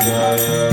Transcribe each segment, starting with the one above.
Jaya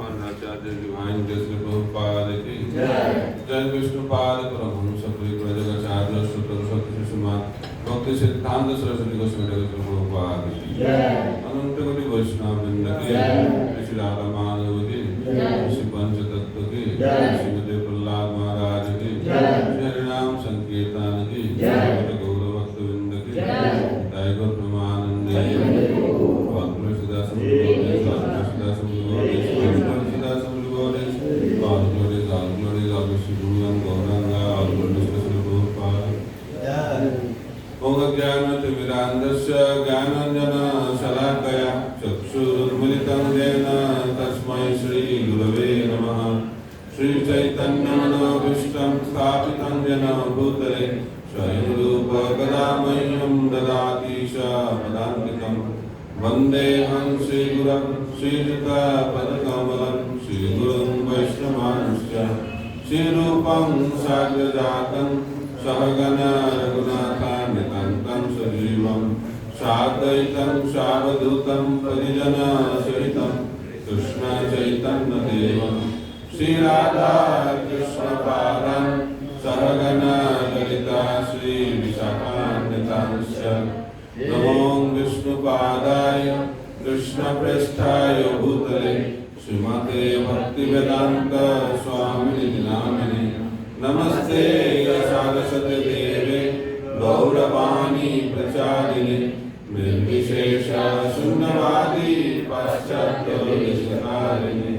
Maharaja, Divine Disciple Prabhupada ki Jai Vishnupada Paramahamsa Parivrajak Acharya Sutta Sutta Suma Bhakti Siddhanta Saraswati Goswami Prabhupada ki Ananta Koti Vaishnava Vrinda ki Shri Radha Madhava ki Shri Pancha Tattva ki Srimati Prahlad Maharaj ki Shri Harinam Sankirtan ki Shri Gaura Bhakta Vrinda ki Jai Gaur Pramanande Bhakti Siddhasa ज्ञानतिमिरान्धस्य ज्ञानाञ्जनशलाकया चक्षुरुन्मिलितं येन तस्मै श्रीगुरवे नमः। श्रीचैतन्यमनोभीष्टं स्थापितं येन भूतले स्वयं रूप कदा मह्यं ददाति स पदान्तिकं। वन्देऽहं श्रीगुरं श्रीयुतपदकमलं श्रीगुरुं वैष्णवांश्च श्रीरूपं साग्रजातं सहगण रघुनाथान्वितं सजीवं साद्वैतं सावधूतं परिजनसहितं कृष्णचैतन्यदेवं श्रीराधाकृष्णपादान् सहगण ललिता श्रीविशाखान्वितांश्च नमो विष्णुपादाय कृष्णप्रेष्ठाय भूतले श्रीमते भक्तिवेदान्त स्वामिनि नामिने नमस्ते सारस्वती देवे गौरवाणी प्रचारिणे निर्विशेष शून्यवादी पाश्चात्यदेशकारिणे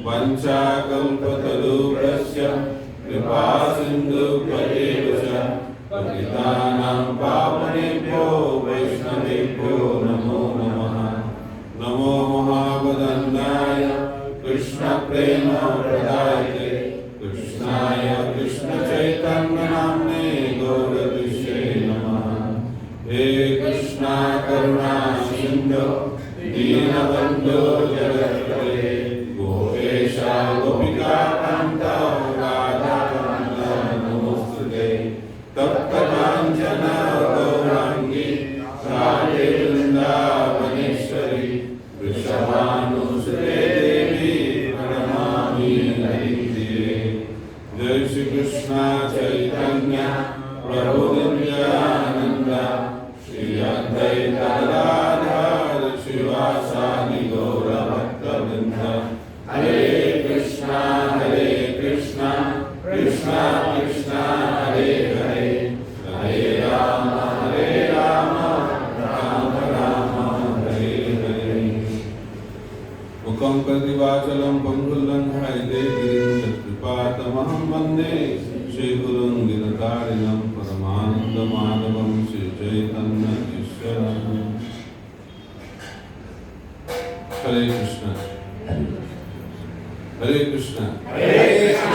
वंशाकल्पतरुभ्यश्च कृपा सिन्धुभ्येव च पतितानां पावनेभ्यो वैष्णवेभ्यो नमो नमः। नमो महावदन्नाय कृष्णप्रेम प्रदायते कृष्णाय कृष्णचैतन्यनाम्ने गौरविषे नमः। हे कृष्णा करुणा सिन्धो दीनबन्धो जगत्पते गोपेश गोपिकान्त राधाकान्त नमोस्तुते। तप्तकाञ्चन गौराङ्गी राधे वृन्दावनेश्वरी वृषभानुसुते देवी प्रणमामि हरिप्रिये। जय श्री कृष्ण चैतन्य प्रभु नित्यानंद श्री अद्वैत गदाधर शिवासादि गौर भक्तवृंद। हरे कृष्णा कृष्णा कृष्णा हरे हरे हरे राम राम राम हरे हरे। मुखं कटिवाचलं पंगुलंघायते गिरिं कृपातमहं वन्दे श्रीगुरुं गिरधारिणं परमानन्दमाधवं श्रीचैतन्यईश्वरम्। हरे कृष्ण हरे कृष्ण हरे कृष्ण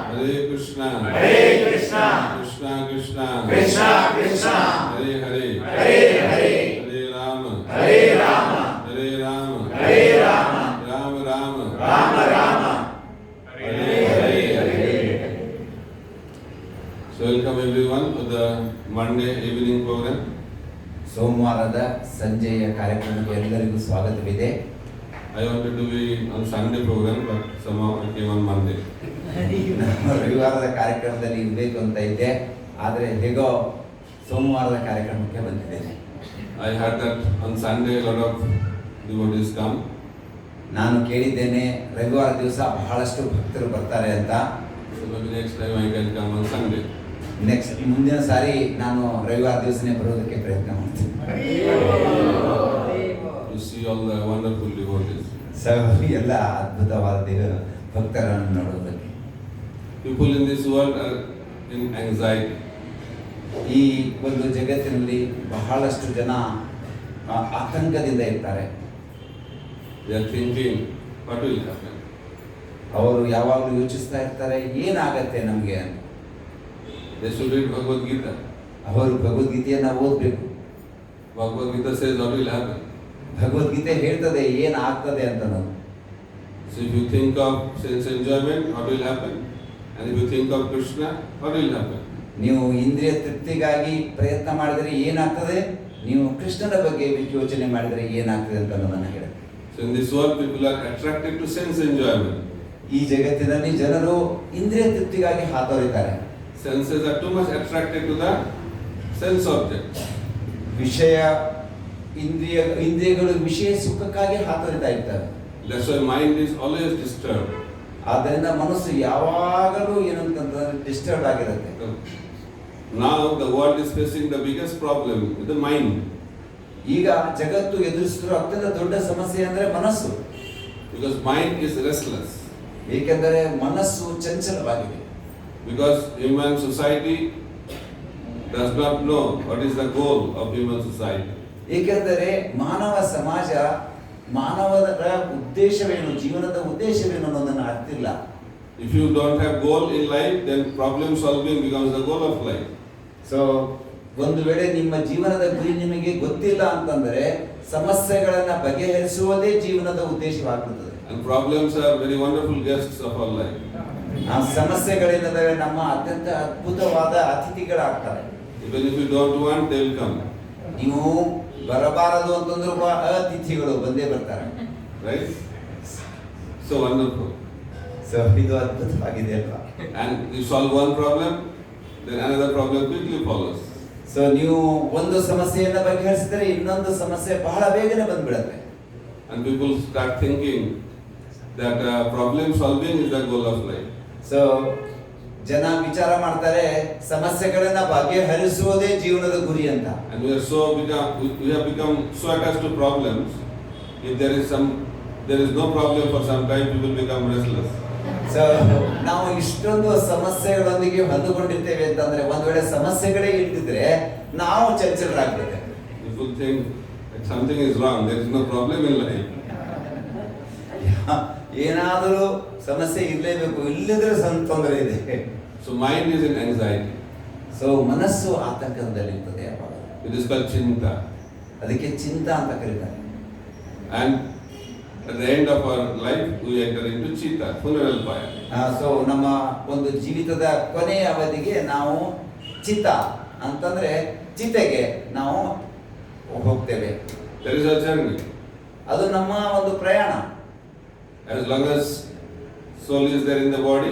हरे कृष्ण हरे कृष्ण कृष्ण कृष्ण कृष्ण कृष्ण हरे हरे हरे हरे हरे राम हरे राम हरे राम हरे Ram Ram Ram Ram Ram Hare Hare Hare. So welcome everyone to the Monday evening program. ಸೋಮವಾರದ ಸಂಜೆಯ ಕಾರ್ಯಕ್ರಮಕ್ಕೆ ಎಲ್ಲರಿಗೂ ಸ್ವಾಗತವಿದೆ. I wanted to be on Sunday program, but somehow I came on Monday. ರವಿವಾರದ ಕಾರ್ಯಕ್ರಮದಲ್ಲಿ ಇರಬೇಕು ಅಂತ ಇದ್ದೆ, ಆದರೆ ಹೇಗೋ ಸೋಮವಾರದ ಕಾರ್ಯಕ್ರಮಕ್ಕೆ ಬಂದಿದ್ದೇನೆ. I heard that on Sunday a lot of devotees come. ನಾನು ಕೇಳಿದ್ದೇನೆ ರವಿವಾರ ದಿವಸ ಬಹಳಷ್ಟು ಭಕ್ತರು ಬರ್ತಾರೆ ಅಂತ. So maybe next time I can come on Sunday. ಮುಂದಿನ ಸಾರಿ ನಾನು ರವಿವಾರ ದಿವಸನೇ ಬರೋದಕ್ಕೆ ಪ್ರಯತ್ನ ಮಾಡ್ತೀನಿ. To see all the wonderful devotees. ಎಲ್ಲ ಅದ್ಭುತವಾದ ದೇವರ ಭಕ್ತರನ್ನು ನೋಡೋದಕ್ಕೆ. People in this world are in anxiety. ಈ ಒಂದು ಜಗತ್ತಿನಲ್ಲಿ ಬಹಳಷ್ಟು ಜನ ಆತಂಕದಿಂದ ಇರ್ತಾರೆ. They are thinking, what will happen? ಅವರು ಯಾವಾಗಲೂ ಯೋಚಿಸ್ತಾ ಇರ್ತಾರೆ, ಏನಾಗತ್ತೆ ನಮಗೆ ಅಂತ. They should read Bhagavad Gita. ಅವರು ಭಗವದ್ಗೀತೆಯನ್ನು ಓದಬೇಕು. Bhagavad Gita says what will happen. Bhagavad Gita ಹೇಳ್ತದೆ ಏನಾಗ್ತದೆ ಅಂತ. ನಾವು So if you think of sense enjoyment, what will happen? And if you think of Krishna, what will happen? ನೀವು ಇಂದ್ರಿಯ ತೃಪ್ತಿಗಾಗಿ ಪ್ರಯತ್ನ ಮಾಡಿದರೆ ಏನಾಗ್ತದೆ, ನೀವು ಕೃಷ್ಣನ ಬಗ್ಗೆ ಯೋಚನೆ ಮಾಡಿದರೆ ಏನಾಗ್ತದೆ ಅಂತ ನಾನು ಹೇಳುತ್ತೆ. So So in this world, people are attracted to sense enjoyment. ಈ ಜಗತ್ತಿನಲ್ಲಿ ಜನರು ಇಂದ್ರಿಯ ತೃಪ್ತಿಗಾಗಿ ಹಾತೊರೆಯುತ್ತಾರೆ. Senses are too much attracted to the sense object. ವಿಷಯ ಇಂದ್ರಿಯಗಳು ವಿಷಯ ಸುಖಕ್ಕಾಗಿ ಹಾತೊರಿತಾ ಇರ್ತವೆ. That's why mind is always disturbed. ಆದ್ದರಿಂದ ಮನಸ್ಸು ಯಾವಾಗಲೂ ಏನಂತಂದ್ರೆ ಡಿಸ್ಟರ್ಬ್ ಆಗಿರುತ್ತೆ. Now the world is facing the biggest problem with the mind. ಈಗ ಜಗತ್ತು ಎದುರಿಸುತ್ತಿರುವ ಅತ್ಯಂತ ದೊಡ್ಡ ಸಮಸ್ಯೆ ಅಂದ್ರೆ ಮನಸ್ಸು. Because mind is restless. ಏಕೆಂದರೆ ಮನಸ್ಸು ಚಂಚಲವಾಗಿದೆ. Because human society does not know what is the goal of human society. ಏಕೆಂದರೆ ಮಾನವ ಸಮಾಜ ಮಾನವರ ಉದ್ದೇಶವೇನು, ಜೀವನದ ಉದ್ದೇಶವೇನು ಅನ್ನೋದನ್ನು ಅರ್ಥಿಲ್ಲ. If you don't have goal in life, then problem solving becomes the goal of life. So ಒಂದು ವೇಳೆ ನಿಮ್ಮ ಜೀವನದ ಗುರಿ ನಿಮಗೆ ಗೊತ್ತಿಲ್ಲ ಅಂತಂದ್ರೆ ಸಮಸ್ಯೆಗಳನ್ನ ಬಗೆಹರಿಸುವುದೇ ಜೀವನದ ಉದ್ದೇಶವಾಗುತ್ತದೆ. And problems are very wonderful guests of our life. ಆ ಸಮಸ್ಯೆಗಳೇನದಾವೆ ನಮ್ಮ ಅತ್ಯಂತ ಅದ್ಭುತವಾದ ಅತಿಥಿಗಳಾಗ್ತಾರೆ. Even if you don't want, they will come. ನೀವು ಬರಬಾರದು ಅಂತಂದ್ರೂ ಅತಿಥಿಗಳು ಬಂದೇ ಬರ್ತಾರೆ. Right? So wonderful. ಸೊ ಇದು ಅದ್ಭುತವಾಗಿದೆ ಅಲ್ವಾ? And you solve one problem, then another problem quickly follows. So ನೀವು ಒಂದು ಸಮಸ್ಯೆಯನ್ನ ಬಗೆಹರಿಸಿದ್ರೆ ಇನ್ನೊಂದು ಸಮಸ್ಯೆ ಬಹಳ ಬೇಗನೆ ಬಂದ್ಬಿಡುತ್ತೆ. And people start thinking that problem solving is the goal of life. So ಜನ ವಿಚಾರ ಮಾಡ್ತಾರೆ ಸಮಸ್ಯೆಗಳನ್ನ ಬಗೆಹರಿಸುವುದೇ ಜೀವನದ ಗುರಿ ಅಂತ. And we have become so attached to problems. If there is no problem for some time, people become restless. So ನಾವು ಇಷ್ಟೊಂದು ಸಮಸ್ಯೆಗಳೊಂದಿಗೆ ಹೊಂದಿಕೊಂಡಿರ್ತೇವೆ ಅಂತಂದ್ರೆ ಒಂದ್ ವೇಳೆ ಸಮಸ್ಯೆಗಳೇ ಇಲ್ದಿದ್ರೆ ನಾವು ಚಂಚಲರಾಗ್ಬಿಡುತ್ತೆ. People think that something is wrong. There is no problem in life. ಏನಾದರೂ ಸಮಸ್ಯೆ ಇರಲೇಬೇಕು, ಇಲ್ಲದ್ರೆ ತೊಂದರೆ ಇದೆ. So mind is in anxiety. So ಮನಸ್ಸು ಆತಂಕದಲ್ಲಿರ್ತದೆ. It is called chinta. ಅದಕ್ಕೆ ಚಿಂತಾ ಅಂತ ಕರೀತಾರೆ. And at the end of our life, we enter into chitta, funeral pyre. So ನಮ್ಮ ಒಂದು ಜೀವಿತದ ಕೊನೆಯ ಅವಧಿಗೆ ನಾವು ಚಿತ್ತ ಅಂತಂದ್ರೆ ಚಿತೆಗೆ ನಾವು ಹೋಗ್ತೇವೆ. There is a journey. ಅದು ನಮ್ಮ ಒಂದು ಪ್ರಯಾಣ. As long as soul is there in the body,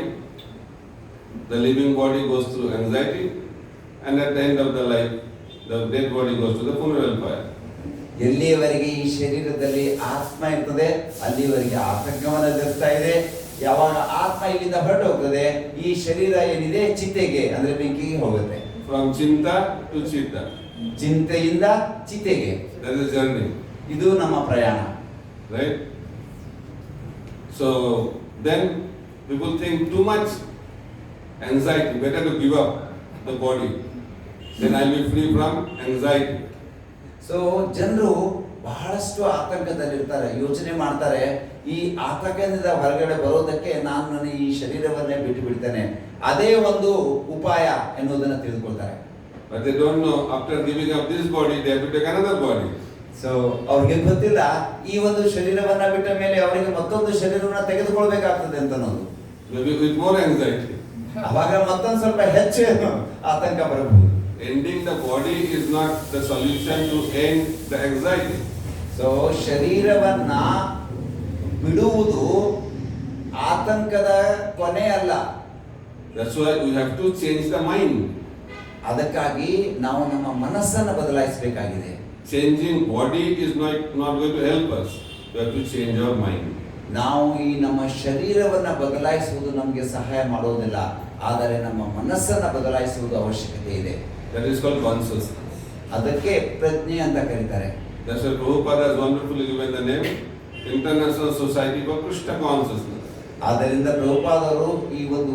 the living body goes through anxiety, and at the end of the life, the dead body goes to the funeral pyre. ಎಲ್ಲಿಯವರೆಗೆ ಈ ಶರೀರದಲ್ಲಿ ಆತ್ಮ ಇರ್ತದೆ ಅಲ್ಲಿವರೆಗೆ ಆತಂಕವನ್ನು ಎದುರಿಸ್ತಾ ಇದೆ. ಯಾವಾಗ ಆತ್ಮ ಇಲ್ಲಿಂದ ಹೊರಟು ಹೋಗ್ತದೆ ಈ ಶರೀರ ಏನಿದೆ ಚಿತೆಗೆ ಅಂದ್ರೆ ಬೆಂಕಿಗೆ ಹೋಗುತ್ತೆ. From chinta to chitta. ಚಿಂತೆಯಿಂದ ಚಿತೆಗೆ. That is journey. ಇದು ನಮ್ಮ ಪ್ರಯಾಣ. Right? So then people think too much anxiety, better to give up the body. Then I will be free from anxiety. So ಜನರು ಬಹಳಷ್ಟು ಆತಂಕದಲ್ಲಿರ್ತಾರೆ, ಯೋಚನೆ ಮಾಡ್ತಾರೆ ಈ ಆತಂಕದಿಂದ ಹೊರಗಡೆ ಬರೋದಕ್ಕೆ ನಾನು ನನ್ನ ಈ ಶರೀರವನ್ನೇ ಬಿಟ್ಟು ಬಿಡ್ತೇನೆ, ಅದೇ ಒಂದು ಉಪಾಯ ಎನ್ನುವುದನ್ನು ತಿಳಿದುಕೊಳ್ತಾರೆ. But they don't know after giving up this body they have to take another body. So ಅವ್ರಿಗೆ ಗೊತ್ತಿಲ್ಲ ಈ ಒಂದು ಶರೀರವನ್ನ ಬಿಟ್ಟ ಮೇಲೆ ಅವರಿಗೆ ಮತ್ತೊಂದು ಶರೀರವನ್ನ ತೆಗೆದುಕೊಳ್ಬೇಕಾಗ್ತದೆ ಅಂತ ಅನ್ನೋದು. Maybe with more anxiety. ಅವಾಗ ಮತ್ತೊಂದು ಸ್ವಲ್ಪ ಹೆಚ್ಚು ಆತಂಕ ಬರಬಹುದು. Ending the body is not the solution to end the anxiety. So ಶರೀರವನ್ನ ಬಿಡುವುದು ಆತಂಕದ ಕೊನೆ ಅಲ್ಲ. That's why we have to change the mind. ಅದಕ್ಕಾಗಿ ನಾವು ನಮ್ಮ ಮನಸ್ಸನ್ನು ಬದಲಾಯಿಸಬೇಕಾಗಿದೆ. Changing body is not going to help us. We have to change our mind. ನಾವು ಈ ನಮ್ಮ ಶರೀರವನ್ನ ಬದಲಾಯಿಸುವುದು ನಮಗೆ ಸಹಾಯ ಮಾಡೋದಿಲ್ಲ, ಆದರೆ ನಮ್ಮ ಮನಸ್ಸನ್ನ ಬದಲಾಯಿಸುವುದು ಅವಶ್ಯಕತೆ ಇದೆ. That is called consciousness. ಅದಕ್ಕೆ ಪ್ರಜ್ಞೆ ಅಂತ ಕರೀತಾರೆ. That's why Prabhupada has wonderfully given the name International Society for Krishna Consciousness. ಆದ್ದರಿಂದ ಪ್ರಭುಪಾದರು ಈ ಒಂದು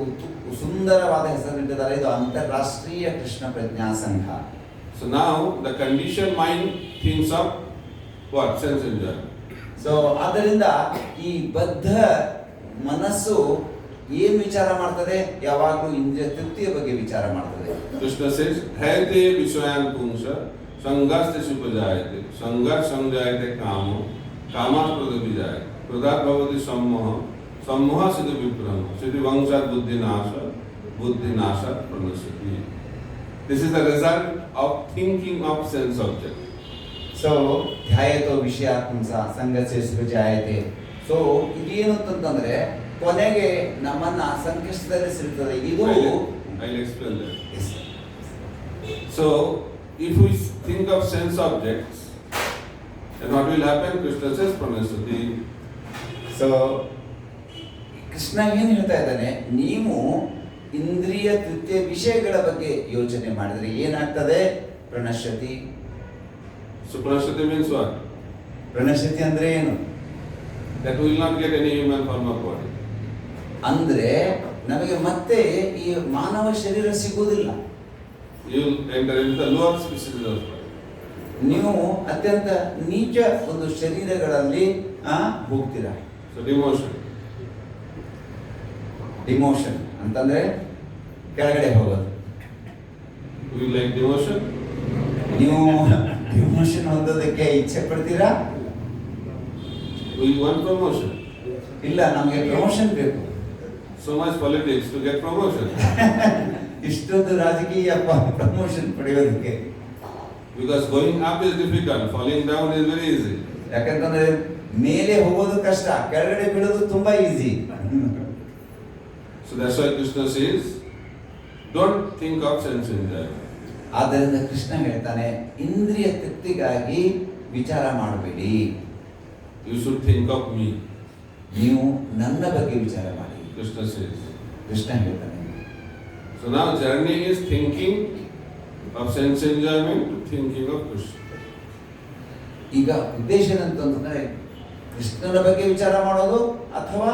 ಸುಂದರವಾದ ಹೆಸರಿಟ್ಟಿದ್ದಾರೆ, ಇದು ಅಂತಾರಾಷ್ಟ್ರೀಯ ಕೃಷ್ಣ ಪ್ರಜ್ಞಾ ಸಂಘ. So now the conditioned mind thinks of what? Sense enjoyment. So ಆದ್ದರಿಂದ ಈ ಬದ್ಧ ಮನಸ್ಸು ಏನು ವಿಚಾರ ಮಾಡ್ತದೆ? ಯಾವಾಗಲೂ ಇಂದ್ರಿಯ ತೃಪ್ತಿಯ ಬಗ್ಗೆ ವಿಚಾರ ಮಾಡ್ತದೆ. Krishna says, "Hayate vishayan pungsha sangasya supajayate sangas sanjayate kamo kamas pradabijayate pradat bhavati sammoha sammoha siddhi viprama siddhi vangshat buddhi nasha pranasati." This is the result of thinking of sense object. So ಧ್ಯಾಯತೋ ವಿಷಯಾತ್ಮಸ ಸಂಘರ್ಷ ಜಾಯತೆ. So ಇದೇನು ಅಂತಂದ್ರೆ ಕೊನೆಗೆ ನಮ್ಮನ್ನ ಸಂಕಷ್ಟದಲ್ಲಿ ಸಿಗ್ತದೆ. ಇದು I'll explain that. Yes. So, if we think of sense objects, then what will happen? Krishna says, Pranashati. So Krishna ಏನು ಹೇಳ್ತಾ ಇದ್ದಾನೆ, ನೀವು ಇಂದ್ರಿಯ ತೃತೀಯ ವಿಷಯಗಳ ಬಗ್ಗೆ ಯೋಚನೆ ಮಾಡಿದ್ರೆ ಏನಾಗ್ತದೆ? ಪ್ರಣಶ್ಯತಿ. So, Pranashati means what? ಪ್ರಣಶ್ಯತಿ ಅಂದ್ರೆ ಏನು? That we will not get any human form of body. ಅಂದ್ರೆ ನಮಗೆ ಮತ್ತೆ ಈ ಮಾನವ ಶರೀರ ಸಿಗುವುದಿಲ್ಲ. You will enter into the lower species of body. ನೀವು ಅತ್ಯಂತ ನೀಚ ಒಂದು ಶರೀರಗಳಲ್ಲಿ ಹೋಗ್ತೀರಾ. So, demotion. ಡಿಮೋಷನ್ ಅಂತಂದ್ರೆ ಕೆಳಗಡೆ ಹೋಗೋದು. You like demotion? ನೀವು ಡಿಮೋಷನ್ ಹೊಂದೋದಕ್ಕೆ ಇಚ್ಛೆ ಪಡ್ತೀರಾ? We want promotion. ಇಲ್ಲ, ನಮಗೆ ಪ್ರಮೋಷನ್ ಬೇಕು. So much politics to get promotion. ಇಷ್ಟೊಂದು ರಾಜಕೀಯ ಪ್ರಮೋಷನ್ ಪಡೆಯೋದಕ್ಕೆ. Because going up is difficult, falling down is very easy. ಯಾಕಂತಂದ್ರೆ ಮೇಲೆ ಹೋಗೋದು ಕಷ್ಟ, ಕೆಳಗಡೆ ಬೀಳೋದು ತುಂಬಾ easy. So that's why Krishna says, don't think of sense enjoyment. ಆದ್ದರಿಂದ ಕೃಷ್ಣ ಹೇಳ್ತಾನೆ, ಇಂದ್ರಿಯ ತೃಪ್ತಿಗಾಗಿ ವಿಚಾರ ಮಾಡಬೇಡಿ. You should think of me. ನೀವು ನನ್ನ ಬಗ್ಗೆ ವಿಚಾರ ಮಾಡಿ. Krishna says. ಕೃಷ್ಣ ಹೇಳ್ತಾನೆ. So now journey is thinking of sense enjoyment to thinking of Krishna. ಈಗ ಉದ್ದೇಶ ಏನಂತಂದ್ರೆ ಕೃಷ್ಣನ ಬಗ್ಗೆ ವಿಚಾರ ಮಾಡೋದು ಅಥವಾ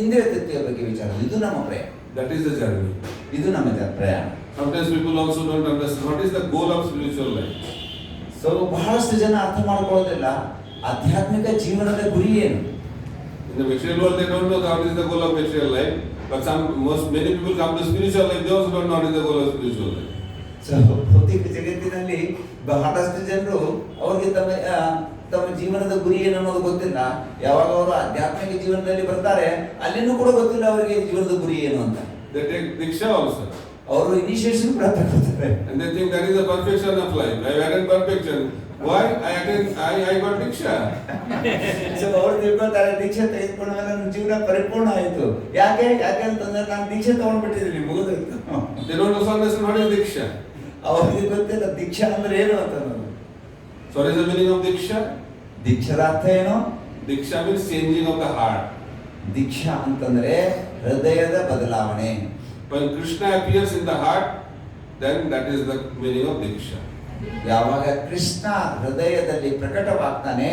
ಇಂದ್ರಿಯ ತೃಪ್ತಿಯ ಬಗ್ಗೆ ವಿಚಾರ. ಇದು ನಮ್ಮ ಪ್ರಯಾಣ. That is the journey. ಇದು ನಮ್ಮ ಪ್ರಯಾಣ. Sometimes people also don't understand what is the goal of spiritual life. So ಬಹಳಷ್ಟು ಜನ ಅರ್ಥ ಮಾಡ್ಕೊಳ್ಳೋದಿಲ್ಲ ಆಧ್ಯಾತ್ಮಿಕ ಜೀವನದ ಗುರಿ ಏನು. In the material world they don't know what is the goal of material life, but many people come to spiritual life, they also don't know what is the goal of spiritual life. So ಭೌತಿಕ ಜಗತ್ತಿನಲ್ಲಿ ಬಹಳಷ್ಟು ಜನರು ಅವ್ರಿಗೆ ತಮ್ಮ ಜೀವನದ ಗುರಿ ಏನು ಅನ್ನೋದು ಗೊತ್ತಿಲ್ಲ. ಯಾವಾಗ ಅವರು ಆಧ್ಯಾತ್ಮಿಕ ಜೀವನದಲ್ಲಿ ಬರ್ತಾರೆ ಅಲ್ಲಿನೂ ಕೂಡ ಗೊತ್ತಿಲ್ಲ ಅವರಿಗೆ ಜೀವನದ ಗುರಿ ಏನು ಅಂತ. They take diksha also. ಅವರು ಇನಿಷಿಯೇಷನ್ ಕೂಡ ತಗೊಳ್ತಾರೆ. And they think that is the perfection of life. I attained perfection. Why? I got diksha. So ಅವ್ರು ತಿಳ್ಕೊಳ್ತಾರೆ, ದೀಕ್ಷೆ ತೆಗೆದುಕೊಂಡ ಮೇಲೆ ನನ್ನ ಜೀವನ ಪರಿಪೂರ್ಣ ಆಯಿತು. ಯಾಕೆಂತಂದ್ರೆ ನಾನು ದೀಕ್ಷೆ ತಗೊಂಡ್ಬಿಟ್ಟಿದ್ದೀನಿ, ಮುಗಿದೋಯ್ತು. They don't understand what is diksha. ಅವ್ರಿಗೆ ಗೊತ್ತಿಲ್ಲ ದೀಕ್ಷಾ ಅಂದ್ರೆ ಏನು ಅಂತ. So what is the meaning of diksha? ದೀಕ್ಷಾದ ಅರ್ಥ ಏನು? Diksha means changing of the heart. ದೀಕ್ಷಾ ಅಂತಂದ್ರೆ ಹೃದಯದ ಬದಲಾವಣೆ. When Krishna appears in the heart, then that is the meaning of diksha. ಯಾವಾಗ ಕೃಷ್ಣ ಹೃದಯದಲ್ಲಿ ಪ್ರಕಟವಾಗ್ತಾನೆ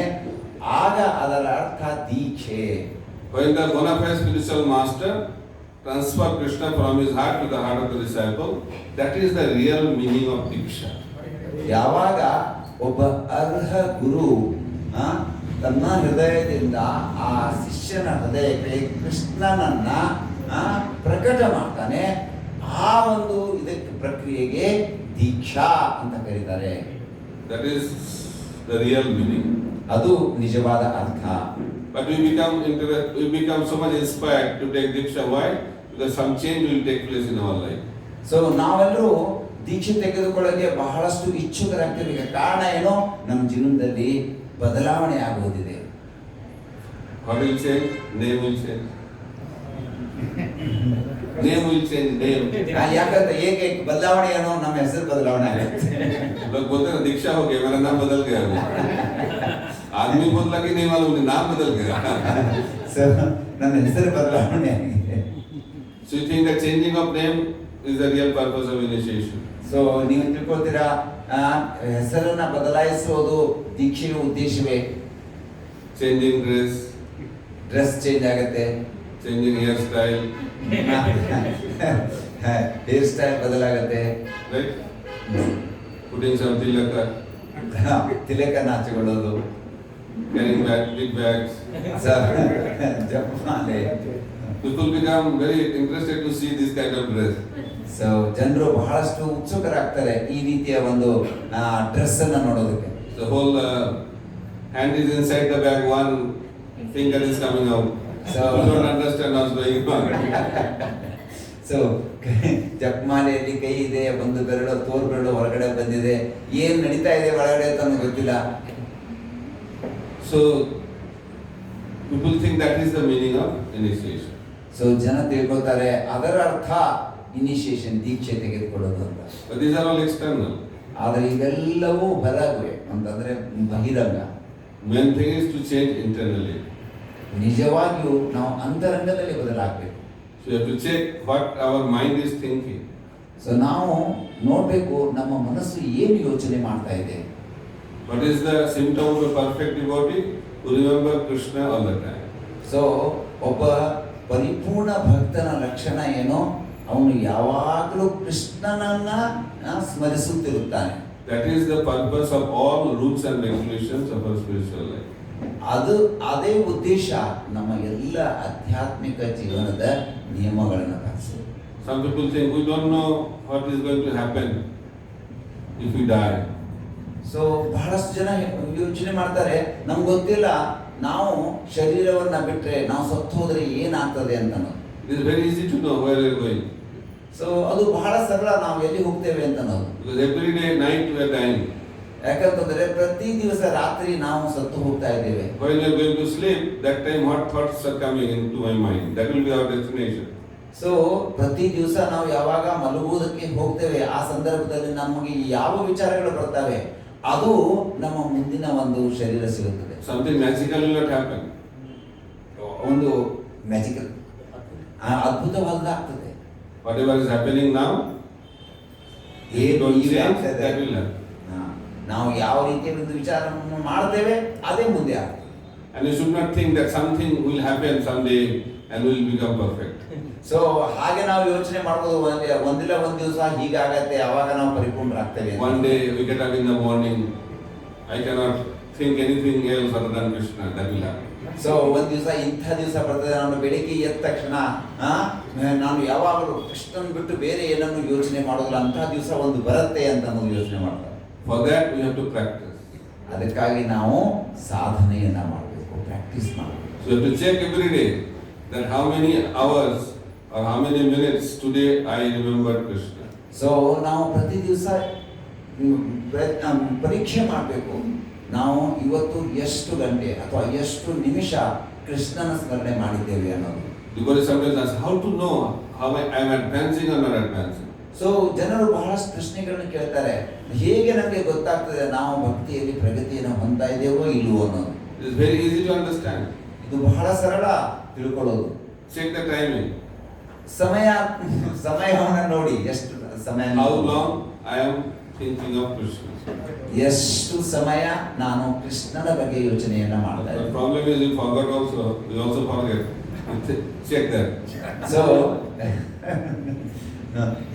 ಆಗ ಅದರ ಅರ್ಥ ದೀಕ್ಷೆ. When the bona fide spiritual master transfer Krishna from his heart to the heart of the disciple, that is the real meaning of diksha. ಯಾವಾಗ ಒಬ್ಬ ಅರ್ಹ ಗುರು ತನ್ನ ಹೃದಯದಿಂದ ಆ ಶಿಷ್ಯನ ಹೃದಯಕ್ಕೆ ಕೃಷ್ಣನನ್ನ ಪ್ರಕಟ ಮಾಡ್ತಾನೆ, ಆ ಒಂದು ಇದಕ್ಕೆ ಪ್ರಕ್ರಿಯೆಗೆ ದೀಕ್ಷಾ ಅಂತ ಕರೀತಾರೆ. That is the real meaning. ಅದು ನಿಜವಾದ ಅರ್ಥ. But we become so much inspired to take diksha. Why? Because some change will take place in our life. So ನಾವೆಲ್ಲರೂ ದೀಕ್ಷೆ ತೆಗೆದುಕೊಳ್ಳಕ್ಕೆ ಬಹಳಷ್ಟು ಇಚ್ಛುಕರಾಗ್ತೀವಿ. ಕಾರಣ ಏನೋ, ನಮ್ಮ ಜೀವನದಲ್ಲಿ ಬದಲಾವಣೆ ಆಗುವುದಿದೆ. What will change? Name will change. Name will change. Name. ಯಾಕಂದ್ರೆ ಹೇಗೆ ಬದಲಾವಣೆ ಏನೋ, ನಮ್ಮ ಹೆಸರು ಬದಲಾವಣೆ ಆಗುತ್ತೆ. लोग बोलते हैं दीक्षा हो गया, मेरा नाम बदल गया. आदमी बोला कि नहीं मालूम, नाम बदल गया. ಸೊ ನನ್ನ ಹೆಸರು ಬದಲಾವಣೆ ಆಗಿದೆ. So you think that changing of name is the real purpose of initiation? So ನೀವು ತಿಳ್ಕೊಳ್ತೀರಾ ಹೆಸರನ್ನ ಬದಲಾಯಿಸೋದು ದೀಕ್ಷೆಯ ಉದ್ದೇಶವೇ? Changing ಡ್ರೆಸ್ ಚೇಂಜ್ ಆಗುತ್ತೆ, changing hairstyle, ಹೇರ್ ಸ್ಟೈಲ್ ಬದಲಾಗುತ್ತೆ, right? Putting some tilaka, ತಿಲಕನ್ನ ಹಚ್ಚಿಕೊಳ್ಳೋದು, carrying big bags. ಜಪಮಾಲೆ. People become very interested to see this kind of dress. So ಜನರು ಬಹಳಷ್ಟು ಉತ್ಸುಕರಾಗ್ತಾರೆ ಈ ರೀತಿಯ ಒಂದು ಡ್ರೆಸ್ ಅನ್ನ ನೋಡೋದಕ್ಕೆ. The whole hand is inside the bag, one finger is coming out. So you don't understand what's going on. So ಜಪಮಾಲೆಯಲ್ಲಿ ಕೈ ಇದೆ, ಒಂದು ಬೆರಳು ತೋರು ಬೆರಳು ಹೊರಗಡೆ ಬಂದಿದೆ, ಏನ್ ನಡೀತಾ ಇದೆ ಒಳಗಡೆ ಅಂತ ನಮ್ಗೆ ಗೊತ್ತಿಲ್ಲ. So people think that is the meaning of initiation. So ಜನ ತಿಳ್ಕೊಳ್ತಾರೆ ಅದರ ಅರ್ಥ ಇನಿಷಿಯೇಷನ್, ದೀಕ್ಷೆ ತೆಗೆದುಕೊಳ್ಳೋದು ಅಂತ. But these are all external. ಆದರೆ ಇವೆಲ್ಲವೂ ಹೊರಗೆ ಅಂತಂದ್ರೆ ಬಹಿರಂಗ. Main thing is to change internally. ನಿಜವಾಗಿಯೂ ನಾವು ಅಂತರಂಗದಲ್ಲಿ ಬದಲಾಗಬೇಕು. So you have to check what our mind is thinking. So ನಾವು ನೋಡ್ಬೇಕು ನಮ್ಮ ಮನಸ್ಸು ಏನು ಯೋಚನೆ ಮಾಡ್ತಾ ಇದೆ. What is the symptom of a perfect devotee? Who remember Krishna all the time. So ಒಬ್ಬ ಪರಿಪೂರ್ಣ ಭಕ್ತನ ಲಕ್ಷಣ ಏನೋ, ಅವನು ಯಾವಾಗಲೂ ಕೃಷ್ಣನನ್ನ ಸ್ಮರಿಸುತ್ತಿರುತ್ತಾನೆ. That is the purpose of all rules and regulations of our spiritual life. ಅದೇ ಉದ್ದೇಶ ನಮ್ಮ ಎಲ್ಲ ಆಧ್ಯಾತ್ಮಿಕ ಜೀವನದ ನಿಯಮಗಳನ್ನು ಪಾಲಿಸೋದು. Some people think we don't know what is going to happen if we die. So ಬಹಳಷ್ಟು ಜನ ಯೋಚನೆ ಮಾಡ್ತಾರೆ, ನಮ್ಗೆ ಗೊತ್ತಿಲ್ಲ ನಾವು ಶರೀರವನ್ನ ಬಿಟ್ರೆ ನಾವು ಸತ್ತು ಹೋದ್ರೆ ಏನಾಗ್ತದೆ ಅಂತ. It is very easy to know where we are going. So ಅದು ಬಹಳ ಸರಳ, ನಾವು ಎಲ್ಲಿ ಹೋಗ್ತೇವೆ ಅಂತ ಅನ್ನೋದು. Because every day night we are dying. ಯಾಕಂತಂದ್ರೆ ಪ್ರತಿ ದಿವಸ ರಾತ್ರಿ ನಾವು ಸತ್ತು ಹೋಗ್ತಾ ಇದ್ದೇವೆ. When we are going to sleep, that time what thoughts are coming into my mind? That will be our destination. So ಪ್ರತಿ ದಿವಸ ನಾವು ಯಾವಾಗ ಮಲಗುವುದಕ್ಕೆ ಹೋಗ್ತೇವೆ ಆ ಸಂದರ್ಭದಲ್ಲಿ ನಮಗೆ ಯಾವ ವಿಚಾರಗಳು ಬರ್ತವೆ, ಅದು ನಮ್ಮ ಮುಂದಿನ ಒಂದು ಶರೀರ ಸಿಗುತ್ತದೆ. Something magical will not happen. ಒಂದು magical ಅದ್ಭುತವಾದದ್ದಾಗ್ತದೆ. Whatever is happening now, don't change, that will happen. ನಾವು ಯಾವ ರೀತಿಯ ಒಂದು ವಿಚಾರವನ್ನು ಮಾಡ್ತೇವೆ ಅದೇ ಮುಂದೆ ಆಗ್ತದೆ. And you should not think that something will happen someday and will become perfect. So ಹಾಗೆ ನಾವು ಯೋಚನೆ ಮಾಡ್ಬೋದು, ಒಂದಿಲ್ಲ ಒಂದ್ ದಿವಸ ಹೀಗಾಗತ್ತೆ, ಅವಾಗ ನಾವು ಪರಿಪೂರ್ಣರಾಗ್ತೇವೆ. One day we get up in the morning, I cannot think anything else other than Krishna, that will happen. So ಒಂದ್ ದಿವಸ ಇಂಥ ದಿವಸ ಬರ್ತದೆ, ನಾನು ಬೆಳಿಗ್ಗೆ ಎದ್ದ ತಕ್ಷಣ ನಾನು ಯಾವಾಗಲೂ ಕೃಷ್ಣನ್ ಬಿಟ್ಟು ಬೇರೆ ಏನನ್ನು ಯೋಚನೆ ಮಾಡೋದಿಲ್ಲ, ಅಂಥ ದಿವಸ ಒಂದು ಬರುತ್ತೆ ಅಂತ ಅನ್ನೋದು ಯೋಚನೆ ಮಾಡ್ತಾರೆ. For that we have to practice. ಅದಕ್ಕಾಗಿ ನಾವು ಸಾಧನೆಯನ್ನ ಮಾಡಬೇಕು, ಪ್ರಾಕ್ಟೀಸ್ ಮಾಡಬೇಕು. So you have to check every day that how many hours or how many minutes today I remember Krishna. So ನಾವು ಪ್ರತಿ ದಿವಸ ಪರೀಕ್ಷೆ ಮಾಡಬೇಕು, ನಾವು ಇವತ್ತು ಎಷ್ಟು ಗಂಟೆ ಅಥವಾ ಎಷ್ಟು ನಿಮಿಷ ಕೃಷ್ಣನ ಸ್ಮರಣೆ ಮಾಡಿದ್ದೇವೆ ಅನ್ನೋದು. Because sometimes ask how to know how I am advancing or not advancing. So ಜನರು ಬಹಳಷ್ಟು ಪ್ರಶ್ನೆಗಳನ್ನು ಕೇಳ್ತಾರೆ, ಹೇಗೆ ನಮಗೆ ಗೊತ್ತಾಗ್ತದೆ ನಾವು ಭಕ್ತಿಯಲ್ಲಿ ಪ್ರಗತಿಯನ್ನು ಹೊಂದ್ತಾ ಇದ್ದೇವೋ ಇಲ್ವೋ ಅನ್ನೋದು. It is very easy to understand. ಇದು ಬಹಳ ಸರಳ ತಿಳ್ಕೊಳ್ಳೋದು. Check the timing. ಸಮಯವನ್ನು ನೋಡಿ, ಎಷ್ಟು ಸಮಯ, How long I am thinking of Krishna. ಎಷ್ಟು ಸಮಯ ನಾನು ಕೃಷ್ಣನ ಬಗ್ಗೆ ಯೋಚನೆಯನ್ನ ಮಾಡ್ತಾ The ಇದ್ದೇನೆ. problem is we forgot also. We also forget. Check that. So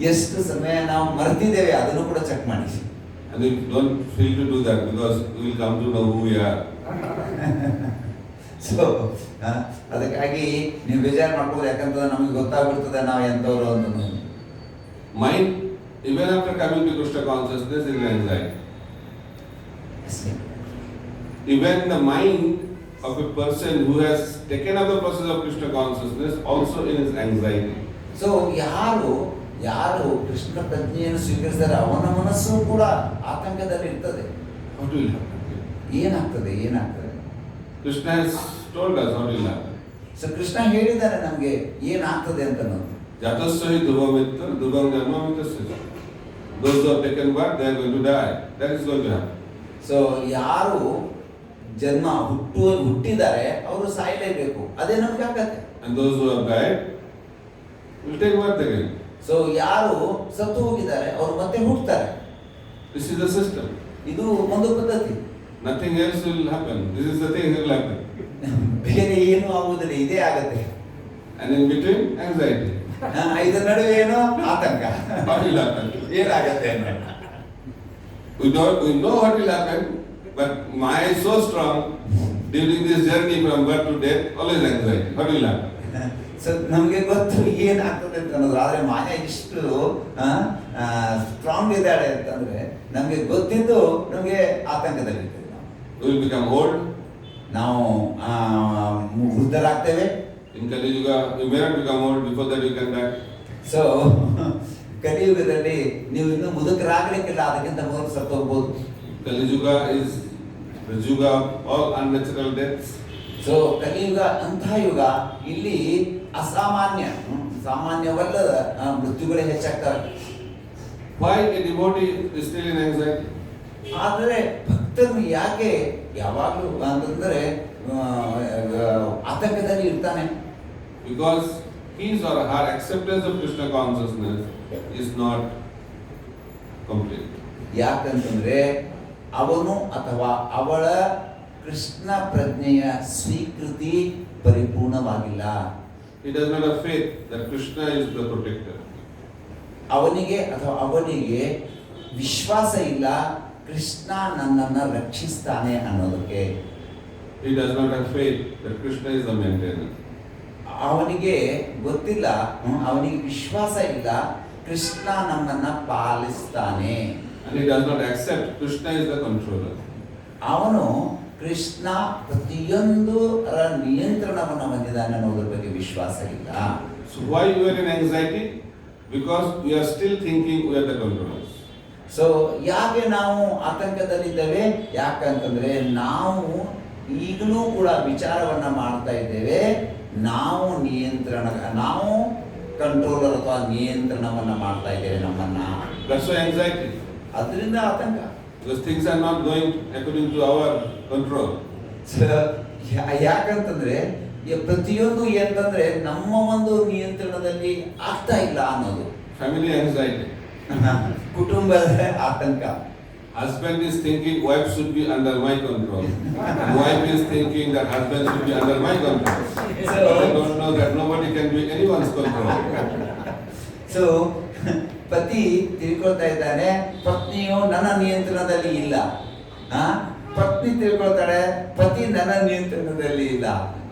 ಎಷ್ಟು ಸಮಯ ನಾವು ಮರೆತಿದ್ದೇವೆ ಅದನ್ನು ಕೂಡ ಚೆಕ್ ಮಾಡಿ. And we don't feel to do that because we will come to know who we are. So ಅದಕ್ಕಾಗಿ ನೀವು ಬೇಜಾರು ಮಾಡ್ಬೋದು, ಯಾಕಂತಂದ್ರೆ ನಮಗೆ ಗೊತ್ತಾಗ್ಬಿಡ್ತದೆ ನಾವು ಎಂಥವ್ರು ಅಂತ. Mind, even after coming to Krishna consciousness, is anxiety. Even the mind of a person who has taken up the process of Krishna consciousness also is anxiety. So ಯಾರು ಕೃಷ್ಣ ಪ್ರಜ್ಞೆಯನ್ನು ಸ್ವೀಕರಿಸಿದರೆ ಅವನ ಮನಸ್ಸು ಕೂಡ ಆತಂಕದಲ್ಲಿ ಇರ್ತದೆ. What will happen? ಏನಾಗ್ತದೆ. Krishna has told us what will happen. So Krishna ಹೇಳಿದ್ದಾರೆ ನಮಗೆ ಏನಾಗ್ತದೆ ಅಂತ ಅನ್ನೋದು. Jatasya dhruvamitya dhruvam janmamitasya. Those who have taken birth, they are going to die. That is going to happen. So ಯಾರು ಜನ್ಮ ಹುಟ್ಟಿದ್ದಾರೆ ಅವರು ಸಾಯಲೇಬೇಕು, ಅದೇ ನಮ್ಗೆ ಆಗತ್ತೆ. And those who have died will take birth again. So ಯಾರು ಸತ್ತು ಹೋಗಿದ್ದಾರೆ ಅವರು ಮತ್ತೆ ಹುಟ್ಟುತ್ತಾರೆ. This is the system. ಇದು ಒಂದು ಪದ್ಧತಿ. Nothing else will happen. This is the thing that will happen. ಬೇರೆ ಏನು ಆಗುವುದಿಲ್ಲ, ಇದೇ ಆಗತ್ತೆ. And in between, anxiety. ಇದರ ನಡುವೆ ಏನೋ ಆತಂಕ. What will happen? ಏನಾಗತ್ತೆ ಅನ್ನೋ. We know what will happen, but Maya is so strong. During this journey from birth to death, always anxiety. What will happen? So ನಮಗೆ ಗೊತ್ತು ಏನಾಗ್ತದೆ ಅಂತ ಅನ್ನೋದು, ಆದರೆ ಮಾಯ ಇಷ್ಟು ಸ್ಟ್ರಾಂಗ್ ಇದ್ದಾಳೆ ಅಂತಂದ್ರೆ ನಮಗೆ ಗೊತ್ತಿದ್ದು ನಮಗೆ ಆತಂಕದಲ್ಲಿರ್ತೇವೆ. We will become old. ನಾವು ವೃದ್ಧರಾಗ್ತೇವೆ. In Kali Yuga, you may not become old, before that you can die. So ಕಲಿಯುಗದಲ್ಲಿ ನೀವು ಇನ್ನೂ ಮುದುಕರಾಗಲಿಕ್ಕಿಲ್ಲ, ಅದಕ್ಕಿಂತ ಮೊದಲು ಸತ್ತು ಹೋಗ್ಬೋದು. Kali-yuga is the yuga of all unnatural deaths. So ಕಲಿಯುಗ ಅಂತಹ ಯುಗ, ಇಲ್ಲಿ ಸಾಮಾನ್ಯವಲ್ಲದ ಮೃತ್ಯುಗಳೇ ಹೆಚ್ಚಾಗ್ತವೆ. Why a devotee is still in anxiety? ಆದರೆ ಭಕ್ತನು ಯಾಕೆ ಯಾವಾಗಲೂ ಅಂತಂದ್ರೆ ಆತಂಕದಲ್ಲಿ ಇರ್ತಾನೆ? Because his or her acceptance of Krishna consciousness is not complete. ಯಾಕಂತಂದ್ರೆ ಅವನು ಅಥವಾ ಅವಳ ಕೃಷ್ಣ ಪ್ರಜ್ಞೆಯ ಸ್ವೀಕೃತಿ ಪರಿಪೂರ್ಣವಾಗಿಲ್ಲ. He does not have faith that Krishna is the protector. ಅವನಿಗೆ ಅಥವಾ ಅವನಿಗೆ ವಿಶ್ವಾಸ ಇಲ್ಲ ಕೃಷ್ಣ ನನ್ನನ್ನು ರಕ್ಷಿಸ್ತಾನೆ ಅನ್ನೋದಕ್ಕೆ. He does not have faith that Krishna is the maintainer. ಅವನಿಗೆ ಗೊತ್ತಿಲ್ಲ, ಅವನಿಗೆ ವಿಶ್ವಾಸ ಇಲ್ಲ ಕೃಷ್ಣ ನಮ್ಮನ್ನ ಪಾಲಿಸ್ತಾನೆ. And he does not accept Krishna is the controller. ಅವನು ಕೃಷ್ಣ ಪ್ರತಿಯೊಂದರ ನಿಯಂತ್ರಣವನ್ನು ಹೊಂದಿದ್ದಾನೆ ಅನ್ನೋದ್ರ ಬಗ್ಗೆ ವಿಶ್ವಾಸ ಇಲ್ಲ. So why you are in anxiety? Because we are still thinking we are the controllers. So ಯಾಕೆ ನಾವು ಆತಂಕದಲ್ಲಿದ್ದೇವೆ? ಯಾಕಂತಂದ್ರೆ ನಾವು ಈಗಲೂ ಕೂಡ ವಿಚಾರವನ್ನ ಮಾಡ್ತಾ ಇದ್ದೇವೆ ನಾವು ಕಂಟ್ರೋಲರ್ ಅಥವಾ ನಿಯಂತ್ರಣವನ್ನ ಮಾಡ್ತಾ ಇದ್ದೇವೆ ನಮ್ಮನ್ನ. That's why anxiety. ಅದರಿಂದ ಆತಂಕ. Because things are not going according to our control. ಯಾಕಂತಂದ್ರೆ ಪ್ರತಿಯೊಂದು ಏನಂತಂದ್ರೆ ನಮ್ಮ ಒಂದು ನಿಯಂತ್ರಣದಲ್ಲಿ ಆಗ್ತಾ ಇಲ್ಲ ಅನ್ನೋದು. Family anxiety. ಕುಟುಂಬದ ಆತಂಕ. Husband is thinking wife should be under my control. Wife is thinking that husband should be under my control. So I don't know that nobody can be anyone's control. So ಪತಿ ತಿಳ್ಕೊಳ್ತಾ ಇದ್ದಾನೆ ಪತ್ನಿಯು ನನ್ನ ನಿಯಂತ್ರಣದಲ್ಲಿ ಇಲ್ಲ. ಪತ್ನಿ ತಿಳ್ಕೊಳ್ತಾಳೆ ಪತಿ ನನ್ನ ನಿಯಂತ್ರಣದಲ್ಲಿ ಇಲ್ಲ.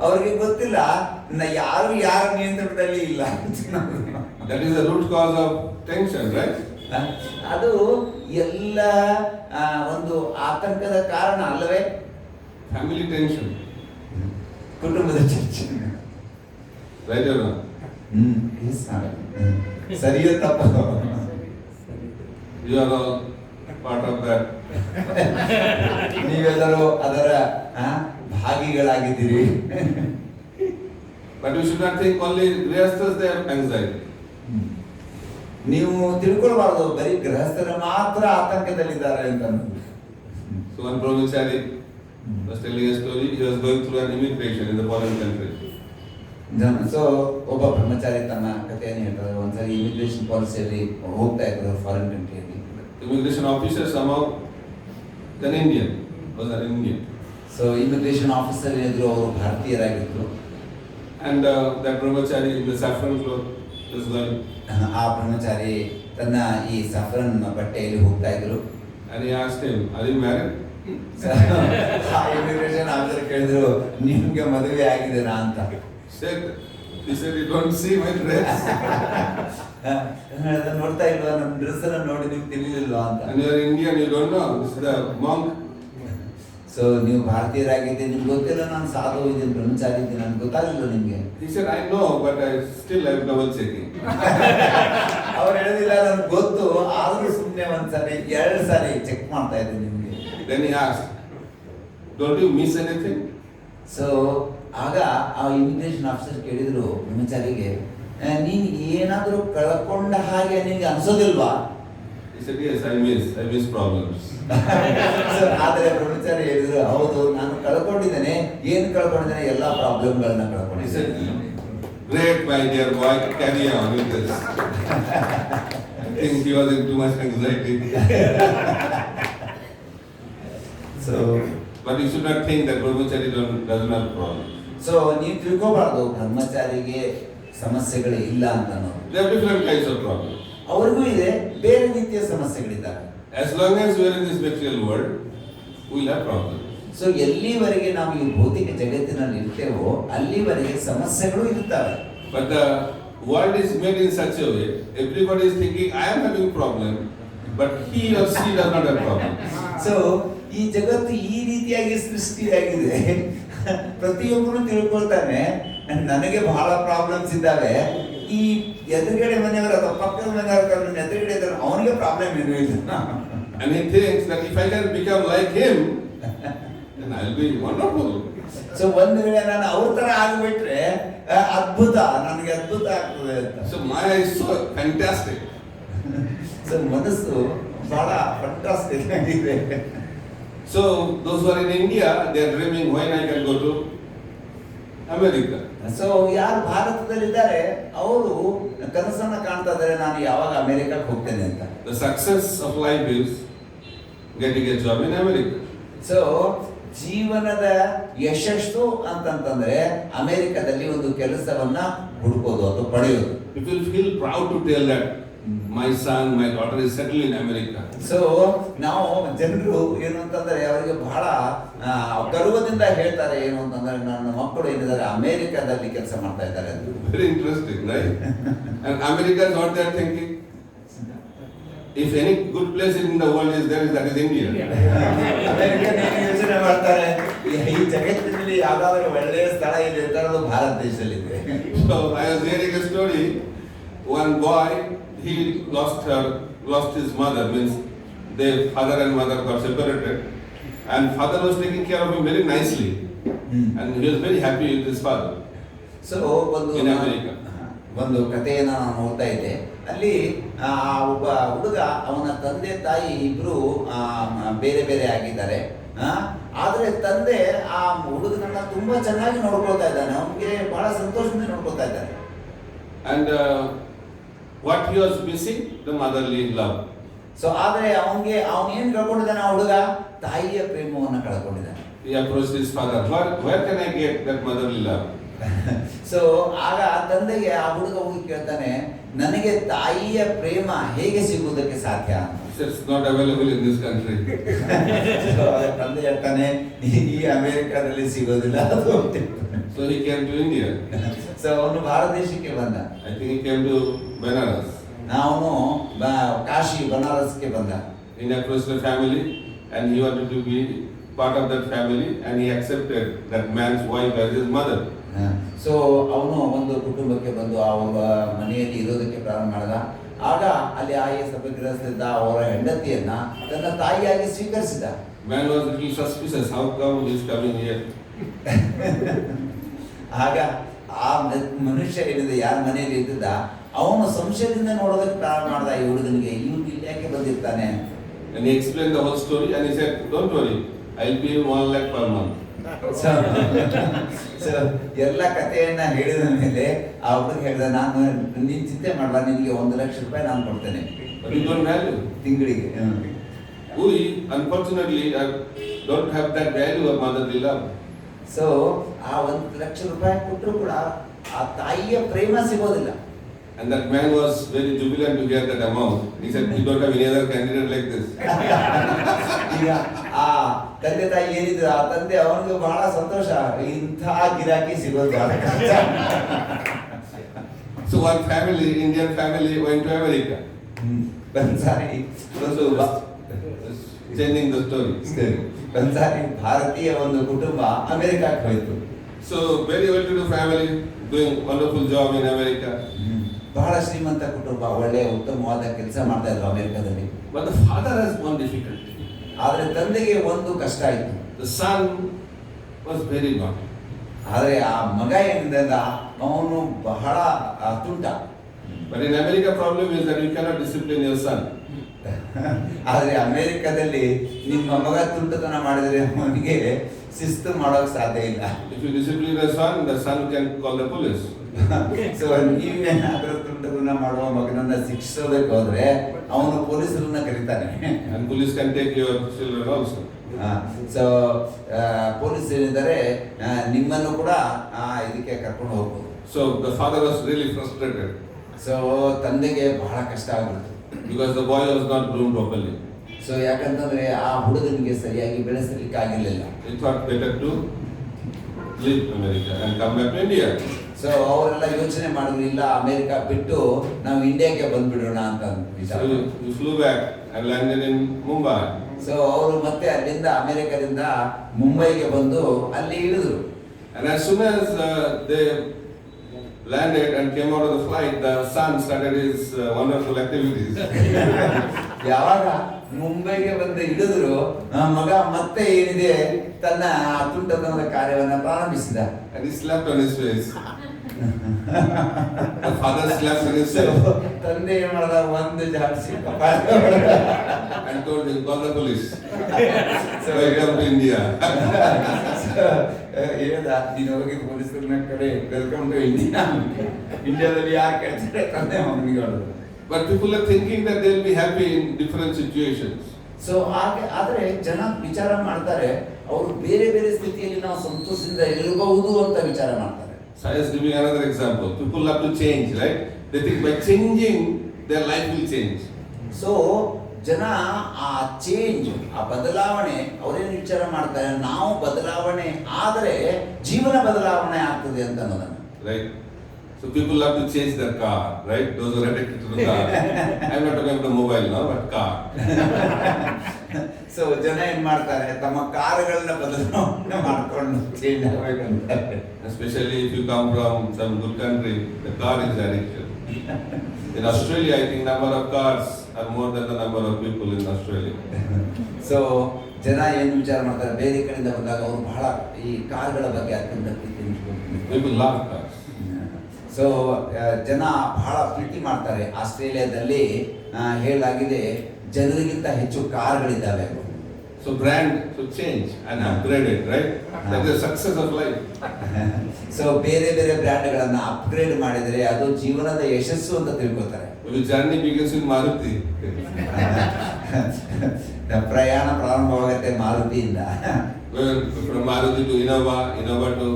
ಅವ್ರಿಗೆ ಗೊತ್ತಿಲ್ಲ ಯಾರು ಯಾರ ನಿಯಂತ್ರಣದಲ್ಲಿ ಇಲ್ಲ. That is the root cause of tension, right? ಅದು ಎಲ್ಲ ಒಂದು ಆತಂಕದ ಕಾರಣ ಅಲ್ಲವೇ? Family tension. ಕುಟುಂಬದ ಚರ್ಚೆ. Right or not? ಸರಿಯೋ ತಪ್ಪು? You are all part of that. ನೀವೆಲ್ಲರೂ ಅದರ ಭಾಗಿಗಳಾಗಿದ್ದೀರಿ. But we should not think only grihasthas they have anxiety. ನೀವು ತಿಳ್ಕೊಳ್ಬಾರ್ದು ಬರೀ ಗೃಹಸ್ಥರ ಮಾತ್ರ ಆತಂಕದಲ್ಲಿದ್ದಾರೆ ಅಂತ. So one brahmachari was telling a story. He was going through an immigration in the foreign country. So ಒಬ್ಬ ಬ್ರಹ್ಮಚಾರಿ ತನ್ನ ಕಥೆಯನ್ನು ಹೇಳ್ತಾರೆ. ಒಂದ್ಸರಿ ಇಮಿಗ್ರೇಷನ್ ಪಾಲಿಸಿಯಲ್ಲಿ ಹೋಗ್ತಾ ಇದ್ರು ಫಾರಿನ್ ಕಂಟ್ರಿಯಲ್ಲಿ. Immigration officer somehow an Indian was an Indian. So immigration officer ಏನಿದ್ರು ಅವರು ಭಾರತೀಯರಾಗಿದ್ರು. And that brahmachari in the saffron cloth was going. ಆ ಬ್ರಹ್ಮಚಾರಿ ತನ್ನ ಈ ಸಫರನ್ ಬಟ್ಟೆಯಲ್ಲಿ ಹೋಗ್ತಾ ಇದ್ರು. And he asked him, "Are you married?" Immigration officer ಕೇಳಿದ್ರು ನಿಮ್ಗೆ ಮದುವೆ ಆಗಿದೆನಾ ಅಂತ. He said, "You don't see my dress." ನೋಡ್ತಾ ಇಲ್ವಾ ನಮ್ಮ ಡ್ರೆಸ್ ಅನ್ನ ನೋಡಿ ನಿಮ್ಗೆ ತಿಳಿಲಿಲ್ವಾ ಅಂತ. And you are Indian, you don't know. This is the monk. So ನೀವು ಭಾರತೀಯರಾಗಿದ್ದೆ ನಿಮ್ಗೆ ಗೊತ್ತಿಲ್ಲ ನಾನು ಸಾಧು ಇದ್ದೀನಿ ಬ್ರಹ್ಮಚಾರಿ ಇದ್ದೀನಿ ನನ್ಗೆ ಗೊತ್ತಾಗಲಿಲ್ಲ ನಿಮ್ಗೆ. He said, "I know, but I still am double checking." ಅವ್ರು ಹೇಳಿದಿಲ್ಲ ನನ್ಗೆ ಗೊತ್ತು ಆದ್ರೂ ಸುಮ್ಮನೆ ಒಂದ್ಸರಿ 2 ಸಾರಿ ಚೆಕ್ ಮಾಡ್ತಾ ಇದ್ದೀನಿ ನಿಮ್ಗೆ. Then he asked, "Don't you miss anything?" So ಆಗ ಆ ಇಮಿಗ್ರೇಷನ್ ಆಫೀಸರ್ ಕೇಳಿದ್ರು ಬ್ರಹ್ಮಚಾರಿಗೆ ನೀನ್ ಏನಾದ್ರೂ ಕಳ್ಕೊಂಡ ಹಾಗೆ ನಿನ್ಗೆ ಅನ್ಸೋದಿಲ್ವಾ? He said, "Yes, I miss problems." ಆದರೆ ಬ್ರಹ್ಮಚಾರಿ ಹೇಳಿದ್ರು ಹೌದು ನಾನು ಕಳ್ಕೊಂಡಿದ್ದೇನೆ. ಏನು ಕಳ್ಕೊಂಡಿದ್ದೇನೆ? ಎಲ್ಲಾ ಪ್ರಾಬ್ಲಮ್ಗಳನ್ನ He ಕಳ್ಕೊಂಡಿದ್ದೇನೆ. said, "Great, my dear boy, carry on with this." I think he was in too much anxiety. So, but you should not think that brahmachari doesn't have problems. So ನೀವು ತಿಳ್ಕೋಬಾರ್ದು ಬ್ರಹ್ಮಚಾರಿಗೆ ಸಮಸ್ಯೆಗಳು ಇಲ್ಲ ಅಂತ. There are different kinds of problems. ಅವ್ರಿಗೂ ಇದೆ ಬೇರೆ ರೀತಿಯ ಸಮಸ್ಯೆಗಳಿದ್ದಾವೆ. As long as we are in this material world, we will have problems. So ಎಲ್ಲಿವರೆಗೆ ನಾವು ಈ ಭೌತಿಕ ಜಗತ್ತಿನಲ್ಲಿ ಇರ್ತೇವೋ ಅಲ್ಲಿವರೆಗೆ ಸಮಸ್ಯೆಗಳು ಇರ್ತವೆ. But the world is made in such a way, everybody is thinking, I am having problem, but he or she does not have problem. So ಈ ಜಗತ್ತು ಈ ರೀತಿಯಾಗಿ ಸೃಷ್ಟಿಯಾಗಿದೆ. ಪ್ರತಿಯೊಬ್ಬರು ತಿಳ್ಕೊಳ್ತಾನೆ ನನಗೆ ಬಹಳ ಪ್ರಾಬ್ಲಮ್ಸ್ ಇದ್ದಾವೆ ಈ ಎದುರುಗಡೆ ಮನೆಯವರು ಅಥವಾ ಪಕ್ಕದ ಮನೆಯವರು ಎದುರುಗಡೆ ಇದ್ದಾರೆ ಅವನಿಗೆ ಪ್ರಾಬ್ಲಮ್ ಏನು ಇಲ್ಲ. And he thinks that if I can become like him, then I'll be wonderful. So ಒಂದು ವೇಳೆ ನಾನು ಅವ್ರ ತರ ಆಗ್ಬಿಟ್ರೆ ಅದ್ಭುತ, ನನಗೆ ಅದ್ಭುತ ಆಗ್ತದೆ ಅಂತ. So Maya is so fantastic. So ಮನಸ್ಸು ಬಹಳ ಫಂಟಾಸ್ಟಿಕ್ ಆಗಿದೆ. So those who are in India, they are dreaming when I can go to America. So ಯಾರು ಭಾರತದಲ್ಲಿದ್ದಾರೆ ಅವರು ಕನಸನ್ನ ಕಾಣ್ತಾ ಇದ್ದಾರೆ, ನಾನು ಯಾವಾಗ ಅಮೆರಿಕಕ್ಕೆ ಹೋಗ್ತೇನೆ ಅಂತ. The success of life is getting a job in America. So ಜೀವನದ ಯಶಸ್ಸು ಅಂತಂತಂದ್ರೆ ಅಮೆರಿಕದಲ್ಲಿ ಒಂದು ಕೆಲಸವನ್ನ ಹುಡುಕೋದು ಅಥವಾ ಪಡೆಯೋದು. People feel proud to tell that my son, my daughter is settled in America. So ನಾವು ಜನರು ಏನು ಅಂತಂದ್ರೆ ಅವರಿಗೆ ಬಹಳ ಗರ್ವದಿಂದ ಹೇಳ್ತಾರೆ ಏನು ಅಂತಂದ್ರೆ ನನ್ನ ಮಕ್ಕಳು ಏನಿದ್ದಾರೆ ಅಮೆರಿಕದಲ್ಲಿ ಕೆಲಸ ಮಾಡ್ತಾ ಇದ್ದಾರೆ ಅಂತ. Very interesting, right? And America is what they are thinking. If any good place in the world is there, that is India. America ಯೋಚನೆ ಮಾಡ್ತಾರೆ ಈ ಜಗತ್ತಿನಲ್ಲಿ ಯಾವ್ದಾದ್ರು ಒಳ್ಳೆಯ ಸ್ಥಳ ಇದೆ ಅಂತ ಅದು Bharat ದೇಶದಲ್ಲಿದೆ. So I was hearing a story. One boy, he lost his mother, means their father and mother got separated, and father was taking care of him very nicely, and he was very happy with his father. So in America. ಒಂದು ಕಥೆಯನ್ನ ನಾನು ಓದ್ತಾ ಇದ್ದೆ. ಅಲ್ಲಿ ಒಬ್ಬ ಹುಡುಗ ಅವನ ತಂದೆ ತಾಯಿ ಇಬ್ರು ಬೇರೆ ಬೇರೆ ಆಗಿದ್ದಾರೆ. ಆದ್ರೆ ತಂದೆ ಆ ಹುಡುಗನನ್ನ ತುಂಬಾ ಚೆನ್ನಾಗಿ ನೋಡ್ಕೊಳ್ತಾ ಇದ್ದಾನೆ, ಅವನಿಗೆ ಬಹಳ ಸಂತೋಷದಿಂದ ನೋಡ್ಕೊಳ್ತಾ ಇದ್ದಾನೆ. And what he was missing, the motherly love. So ಆದ್ರೆ ಅವನಿಗೆ ಏನ್ ಕಳ್ಕೊಂಡಿದ್ದಾನೆ, ಆ ಹುಡುಗ ತಾಯಿಯ ಪ್ರೇಮವನ್ನ ಕಳ್ಕೊಂಡಿದ್ದಾನೆ. He approached his father, where can I get that motherly love? So ಆಗ ತಂದೆಗೆ ಆ ಹುಡುಗ ಹೋಗಿ ಕೇಳ್ತಾನೆ, ನನಗೆ ತಾಯಿಯ ಪ್ರೇಮ ಹೇಗೆ ಸಿಗುವುದಕ್ಕೆ ಸಾಧ್ಯ? It's not available in this country. ತಂದೆ ಹೇಳ್ತಾನೆ, ಈ ಅಮೆರಿಕದಲ್ಲಿ ಸಿಗೋದಿಲ್ಲ ಅದು. So he came to India. So ಅವನು ಭಾರತ ದೇಶಕ್ಕೆ ಬಂದ. I think he came to Benares. ಅವನು ಕಾಶಿ ಬನಾರಸ್ಗೆ ಬಂದ. He approached the family and he wanted to be part of that family, and he accepted that man's wife as his mother. So ಅವನು ಒಂದು ಕುಟುಂಬಕ್ಕೆ ಬಂದು ಆ ಒಬ್ಬ ಮನೆಯಲ್ಲಿ ಇರೋದಕ್ಕೆ ಪ್ರಾರಂಭ ಮಾಡಿದ. ಆಗ ಅಲ್ಲಿ IAS ಗೃಹಸ್ಥಿದ್ದ ಅವರ ಹೆಂಡತಿಯನ್ನ ತನ್ನ ತಾಯಿಯಾಗಿ ಸ್ವೀಕರಿಸಿದ. Man was little suspicious. How come he is coming here? ಆಗ ಆ ಮನುಷ್ಯ ಏನಿದೆ ಯಾರ ಮನೆಯಲ್ಲಿ ಇದ್ದಿದ್ದ ಅವನು ಸಂಶಯದಿಂದ ನೋಡೋದಕ್ಕೆ ಪ್ರಾರಂಭ ಮಾಡ್ದ, ಈ ಹುಡುಗನಿಗೆ ಇವನು ಇಲ್ಲಿ ಯಾಕೆ ಬಂದಿರ್ತಾನೆ. And he explained the whole story and he said, don't worry, I'll pay you 1 lakh per month. ಎಲ್ಲ ಕಥೆಯನ್ನ ಹೇಳಿದ ಮೇಲೆ ಆ ಹುಡುಗ ಹೇಳಿದ, ನಾನು ನೀನ್ ಚಿಂತೆ ಮಾಡಬ, ನಿನಗೆ 1 ಲಕ್ಷ ರೂಪಾಯಿ ನಾನು ಕೊಡ್ತೇನೆ ತಿಂಗಳಿಗೆ. We unfortunately don't have that value of motherly love. So ಆ 1 ಲಕ್ಷ ರೂಪಾಯಿ ಕೊಟ್ಟರು ಕೂಡ ಆ ತಾಯಿಯ ಪ್ರೇಮ ಸಿಗೋದಿಲ್ಲ. And that man was very jubilant to hear that amount. He said, you don't have any other candidate like this. ಈಗ ಆ ತಂದೆ ತಾಯಿ ಏನಿದ್ರು ಆ ತಂದೆ ಅವನಿಗೆ ಬಹಳ ಸಂತೋಷ, ಇಂಥ ಗಿರಾಕಿ ಸಿಗೋದು ಬಹಳ ಕಷ್ಟ. So one family, Indian family, went to America. ಒಂದ್ಸಾರಿ Changing the story. ಒಂದ್ಸಾರಿ ಭಾರತೀಯ ಒಂದು ಕುಟುಂಬ ಅಮೆರಿಕಕ್ಕೆ ಹೋಯ್ತು. So very well-to-do family, doing wonderful job in America. ಬಹಳ ಶ್ರೀಮಂತ ಕುಟುಂಬ, ಒಳ್ಳೆಯ ಉತ್ತಮವಾದ ಕೆಲಸ ಮಾಡ್ತಾ ಇದ್ರು ಅಮೆರಿಕದಲ್ಲಿ. But the father has one difficulty. ಆದ್ರೆ ತಂದೆಗೆ ಒಂದು ಕಷ್ಟ ಆಯ್ತು. The son was very naughty. ಆದ್ರೆ ಆ ಮಗ ಏನಿದ್ದ ಅವನು ಬಹಳ ತುಂಟ. But in America problem is that you cannot discipline your son. ಆದ್ರೆ ಅಮೆರಿಕದಲ್ಲಿ ನಿಮ್ಮ ಮಗ ತುಂಟತನ ಮಾಡಿದ್ರೆ ಅವನಿಗೆ ಶಿಸ್ತು ಮಾಡೋಕ್ ಸಾಧ್ಯ ಇಲ್ಲ. If you discipline the son can call the police. So ನೀವೇನಾದ್ರೂ ತುಂಟತನ ಮಾಡುವ ಮಗನನ್ನ ಶಿಕ್ಷಿಸೋದಕ್ಕೆ ಹೋದ್ರೆ ಅವನು ಪೊಲೀಸರನ್ನ ಕರೀತಾನೆ. And police can take your children also. So police ಏನಿದ್ದಾರೆ ನಿಮ್ಮನ್ನು ಕೂಡ ಇದಕ್ಕೆ ಕರ್ಕೊಂಡು ಹೋಗ್ಬೋದು. So the father was really frustrated. So ತಂದೆಗೆ ಬಹಳ ಕಷ್ಟ ಆಗ್ಬಿಡ್ತು. Because the boy was not groomed properly. So ಯಾಕಂತಂದ್ರೆ ಆ ಹುಡುಗನಿಗೆ ಸರಿಯಾಗಿ ಬೆಳೆಸಲಿಕ್ಕೆ ಆಗಿರಲಿಲ್ಲ. He thought better to leave America and come back to India. So ಅವರೆಲ್ಲ ಯೋಚನೆ ಮಾಡಿದ್ರು, ಇಲ್ಲ ಅಮೆರಿಕ ಬಿಟ್ಟು ನಾವು ಇಂಡಿಯಾಕ್ಕೆ ಬಂದ್ಬಿಡೋಣ ಅಂತ. So he flew back and landed in Mumbai. So ಅವರು ಮತ್ತೆ ಅಲ್ಲಿಂದ ಅಮೆರಿಕದಿಂದ ಮುಂಬೈಗೆ ಬಂದು ಅಲ್ಲಿ ಇಳಿದ್ರು. And as soon as they landed and came out of the flight, the son started his wonderful activities. ಯಾವಾಗ ಮುಂಬೈಗೆ ಬಂದು ಇಳಿದ್ರು ಮಗ ಮತ್ತೆ ಏನಿದೆ ತನ್ನ ಅತ್ಯುನ್ನತವಾದ ಕಾರ್ಯವನ್ನ ಪ್ರಾರಂಭಿಸಿದ. And he slapped on his face. The father slapped on his face. ತಂದೆ ಏನ್ ಮಾಡ್ದ, ಒಂದು ಜಾಡಿಸಿ and told him, call the police. Welcome to India. ಹೇಳ್ದ, ನೀನು ಹೋಗಿ ಪೊಲೀಸರನ್ನ ಕಡೆ ವೆಲ್ಕಮ್ ಟು ಇಂಡಿಯಾ. ಇಂಡಿಯಾದಲ್ಲಿ ಯಾಕೆ ಹೇಳ್ತಾರೆ ತಂದೆ ಮಗನಿಗೆ ಹೇಳಿದ್ರು. But people are thinking that they will be happy in different situations. So ಹಾಗೆ ಆದ್ರೆ ಜನ ವಿಚಾರ ಮಾಡ್ತಾರೆ, ಅವರು ಬೇರೆ ಬೇರೆ ಸ್ಥಿತಿಯಲ್ಲಿ ನಾವು ಸಂತೋಷದಿಂದ ಇರಬಹುದು ಅಂತ ವಿಚಾರ ಮಾಡ್ತಾರೆ. So I was giving another example. People love to change, right? They think by changing their life will change. So ಜನ ಆ ಚೇಂಜ್, ಆ ಬದಲಾವಣೆ ಅವರೇನು ವಿಚಾರ ಮಾಡ್ತಾರೆ, ನಾವು ಬದಲಾವಣೆ ಆದರೆ ಜೀವನ ಬದಲಾವಣೆ ಆಗ್ತದೆ ಅಂತ ಅನ್ನೋದನ್ನ. Right? So people love to change their car, right? Those who are addicted to the car. I'm not talking about the mobile now, but car. So ಜನ ಏನ್ ಮಾಡ್ತಾರೆ, ತಮ್ಮ ಕಾರುಗಳನ್ನ ಬದಲಾವಣೆ ಮಾಡ್ಕೊಂಡು change ಆಗ್ಬೇಕಂತಾರೆ. Especially if you come from some good country, the car is addiction. In Australia, I think number of cars are more than the number of people in Australia. So ಜನ ಏನು ವಿಚಾರ ಮಾಡ್ತಾರೆ, ಬೇರೆ ಕಡೆಯಿಂದ ಬಂದಾಗ ಅವರು ಬಹಳ ಈ ಕಾರ್ಗಳ ಬಗ್ಗೆ ಅತ್ಯಂತ ಪ್ರೀತಿ. People love cars. ಸೊ ಜನ ಬಹಳ ಪ್ರೀತಿ ಮಾಡ್ತಾರೆ. ಆಸ್ಟ್ರೇಲಿಯಾದಲ್ಲಿ ಹೇಳಲಾಗಿದೆ ಜನರಿಗಿಂತ ಹೆಚ್ಚು ಕಾರ್ಗಳಿದ್ದಾವೆ. So brand should change and upgrade it, right? That's the success of life. So ಬೇರೆ ಬೇರೆ ಬ್ರ್ಯಾಂಡ್ಗಳನ್ನ ಅಪ್ಗ್ರೇಡ್ ಮಾಡಿದರೆ ಅದು ಜೀವನದ ಯಶಸ್ಸು ಅಂತ ತಿಳ್ಕೊತಾರೆ. The journey begins in Maruti. ಪ್ರಯಾಣ ಪ್ರಾರಂಭವಾಗುತ್ತೆ ಮಾರುತಿಯಿಂದ. From Maruti to Innova, Innova to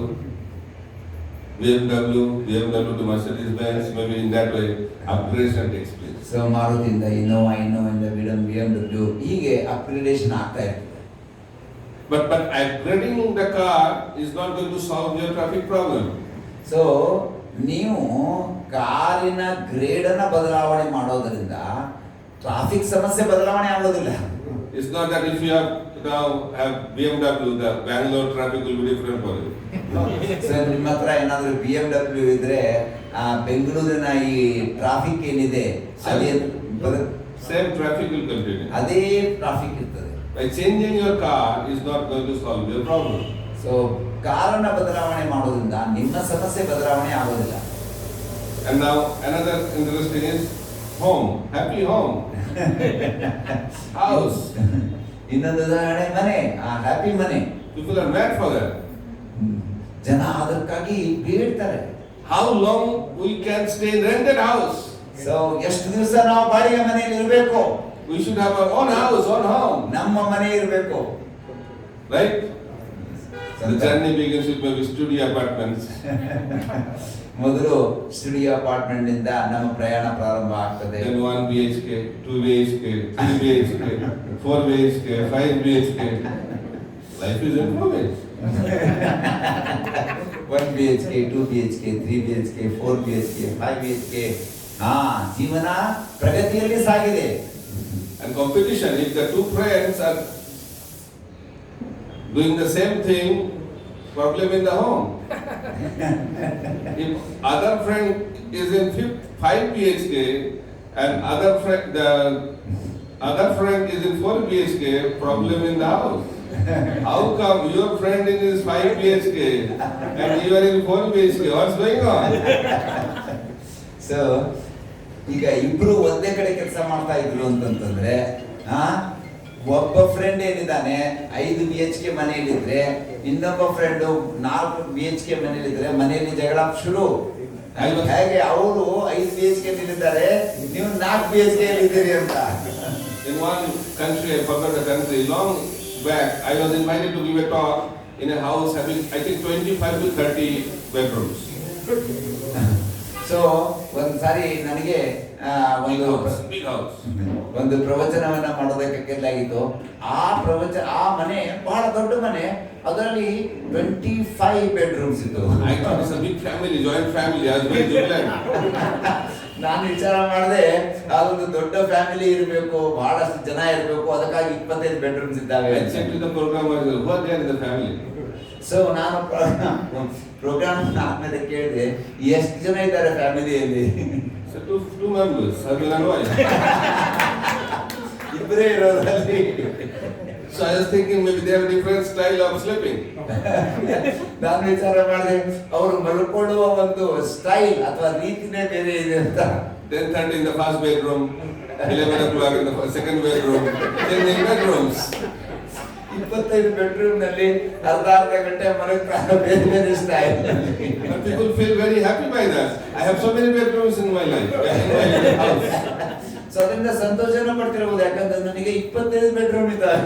BMW, BMW to Mercedes-Benz, maybe in that way upgradation takes place. So ಮಾರುತಿಯಿಂದ ಇನ್ನೋವಾಯಿಂದ BMW ಹೀಗೆ ಅಪ್ಗ್ರೇಡೇಷನ್ ಆಗ್ತಾ ಇರ್ತದೆ. But upgrading the car is not going to solve your traffic problem. So ನೀವು ಕಾರಿನ grade ಅನ್ನ ಬದಲಾವಣೆ ಮಾಡೋದ್ರಿಂದ ಟ್ರಾಫಿಕ್ ಸಮಸ್ಯೆ ಬದಲಾವಣೆ ಆಗೋದಿಲ್ಲ. It's not that if you have BMW, the Bangalore traffic will be different for you. So ನಿಮ್ಮ ಹತ್ರ ಏನಾದ್ರು BMW ಇದ್ರೆ ಆ ಬೆಂಗಳೂರಿನ ಈ ಟ್ರಾಫಿಕ್ ಏನಿದೆ Same traffic will continue. ಅದೇ ಟ್ರಾಫಿಕ್ ಇರ್ತದೆ. By changing your car is not going to solve your problem. So ಕಾರನ್ನ ಬದಲಾವಣೆ ಮಾಡೋದ್ರಿಂದ ನಿಮ್ಮ ಸಮಸ್ಯೆ ಬದಲಾವಣೆ ಆಗೋದಿಲ್ಲ. And now another interesting is home, happy home, house. ಇನ್ನೊಂದು ಉದಾಹರಣೆ ಮನೆ, ಆ ಹ್ಯಾಪಿ ಮನೆ. People are mad for that. ಜನ ಅದಕ್ಕಾಗಿ ಬೇಡ್ತಾರೆ. How long we can stay in rented house? So ಎಷ್ಟು ದಿವಸ ನಾವು ಬಾಡಿಗೆ ಮನೆಯಲ್ಲಿ ಇರಬೇಕು? We should have our own house, own home. ನಮ್ಮ ಮನೆ ಇರಬೇಕು, right? The journey begins with maybe studio apartments. ಮೊದಲು ಸ್ಟುಡಿಯೋ ಅಪಾರ್ಟ್ಮೆಂಟ್ ಇಂದ ನಮ್ಮ ಪ್ರಯಾಣ ಪ್ರಾರಂಭ ಆಗ್ತದೆ. Then 1 BHK, 2 BHK, 3 BHK, 4 BHK, 5 BHK. Life is improving. 1 BHK, 2 BHK, 3 BHK, 4 BHK, 5 BHK. ಜೀವನ ಪ್ರಗತಿಯಲ್ಲಿ ಸಾಗಿದೆ. And competition, if the two friends are doing the same thing, problem in the home. If other friend is in 5 BHK and the other friend is in 4 BHK, problem in the house. How come your friend is 5 BHK and you are in 4 BHK? What's going on? So ಈಗ ಇಬ್ರು ಒಂದೇ ಕಡೆ ಕೆಲಸ ಮಾಡ್ತಾ ಇದ್ರು ಅಂತಂದ್ರೆ ಒಬ್ಬ friend ಏನಿದ್ದಾನೆ 5 BHK ಮನೆಯಲ್ಲಿದ್ರೆ ಇನ್ನೊಬ್ಬ ಫ್ರೆಂಡ್ 4 BHK ಮನೆಯಲ್ಲಿದ್ರೆ ಮನೆಯಲ್ಲಿ ಜಗಳ ಶುರು. ಹೇಗೆ ಅವರು 5 BHK ಇದ್ದಾರೆ, ನೀವು 4 BHK ಇದ್ದೀರಿ ಅಂತ. In one country, I forgot the country, long back, I was invited to give a talk in a house having, I think, 25 to 30 bedrooms. So ಒಂದ್ಸಾರಿ ನನಗೆ ಒಂದು ಪ್ರವಚನವನ್ನ ಮಾಡೋದಕ್ಕೆ ಕೇಳಲಾಗಿತ್ತು. ಆ ಮನೆ ಬಹಳ ದೊಡ್ಡ ಮನೆ, ಅದರಲ್ಲಿ 25 ಬೆಡ್ರೂಮ್ಸ್ ಇತ್ತು. I thought it's a big family, joint family. I was very jubilant. ನಾನು ವಿಚಾರ ಮಾಡಿದೆ, ಅದೊಂದು ದೊಡ್ಡ ಫ್ಯಾಮಿಲಿ ಇರಬೇಕು, ಬಹಳಷ್ಟು ಜನ ಇರಬೇಕು, ಅದಕ್ಕಾಗಿ 25 ಬೆಡ್ರೂಮ್ಸ್ ಇದ್ದಾವೆ. I checked with the programmer, who are there in the family? So ನಾನು ಪ್ರೋಗ್ರಾಮ್ ಆದ್ಮೇಲೆ ಕೇಳಿದೆ, ಎಷ್ಟು ಜನ ಇದ್ದಾರೆ ಫ್ಯಾಮಿಲಿಯಲ್ಲಿ? So two members, husband and wife. ಇಬ್ಬರೇ ಇರೋದ್ರಲ್ಲಿ. So I was thinking maybe they have a different style of sleeping. ನಾನು ವಿಚಾರ ಮಾಡಿದೆ, ಅವರು ಮಲ್ಕೊಳ್ಳುವ ಒಂದು ಸ್ಟೈಲ್ ಅಥವಾ ರೀತಿನೇ ಬೇರೆ ಇದೆ ಅಂತ. 10:30 in the first bedroom, 11 o'clock in the second bedroom, then in bedrooms. 25 bedroom ನಲ್ಲಿ ಅರ್ಧ ಗಂಟೆ ಮಲಗ್ತಾರೆ, ಬೇರೆ ಬೇರೆ style. And people feel very happy by that. I have so many bedrooms in my life, in my house. So ಅದರಿಂದ ಸಂತೋಷನ ಪಡ್ತಿರಬಹುದು, ಯಾಕಂದ್ರೆ ನನಗೆ 25 bedroom ಇದ್ದಾವೆ.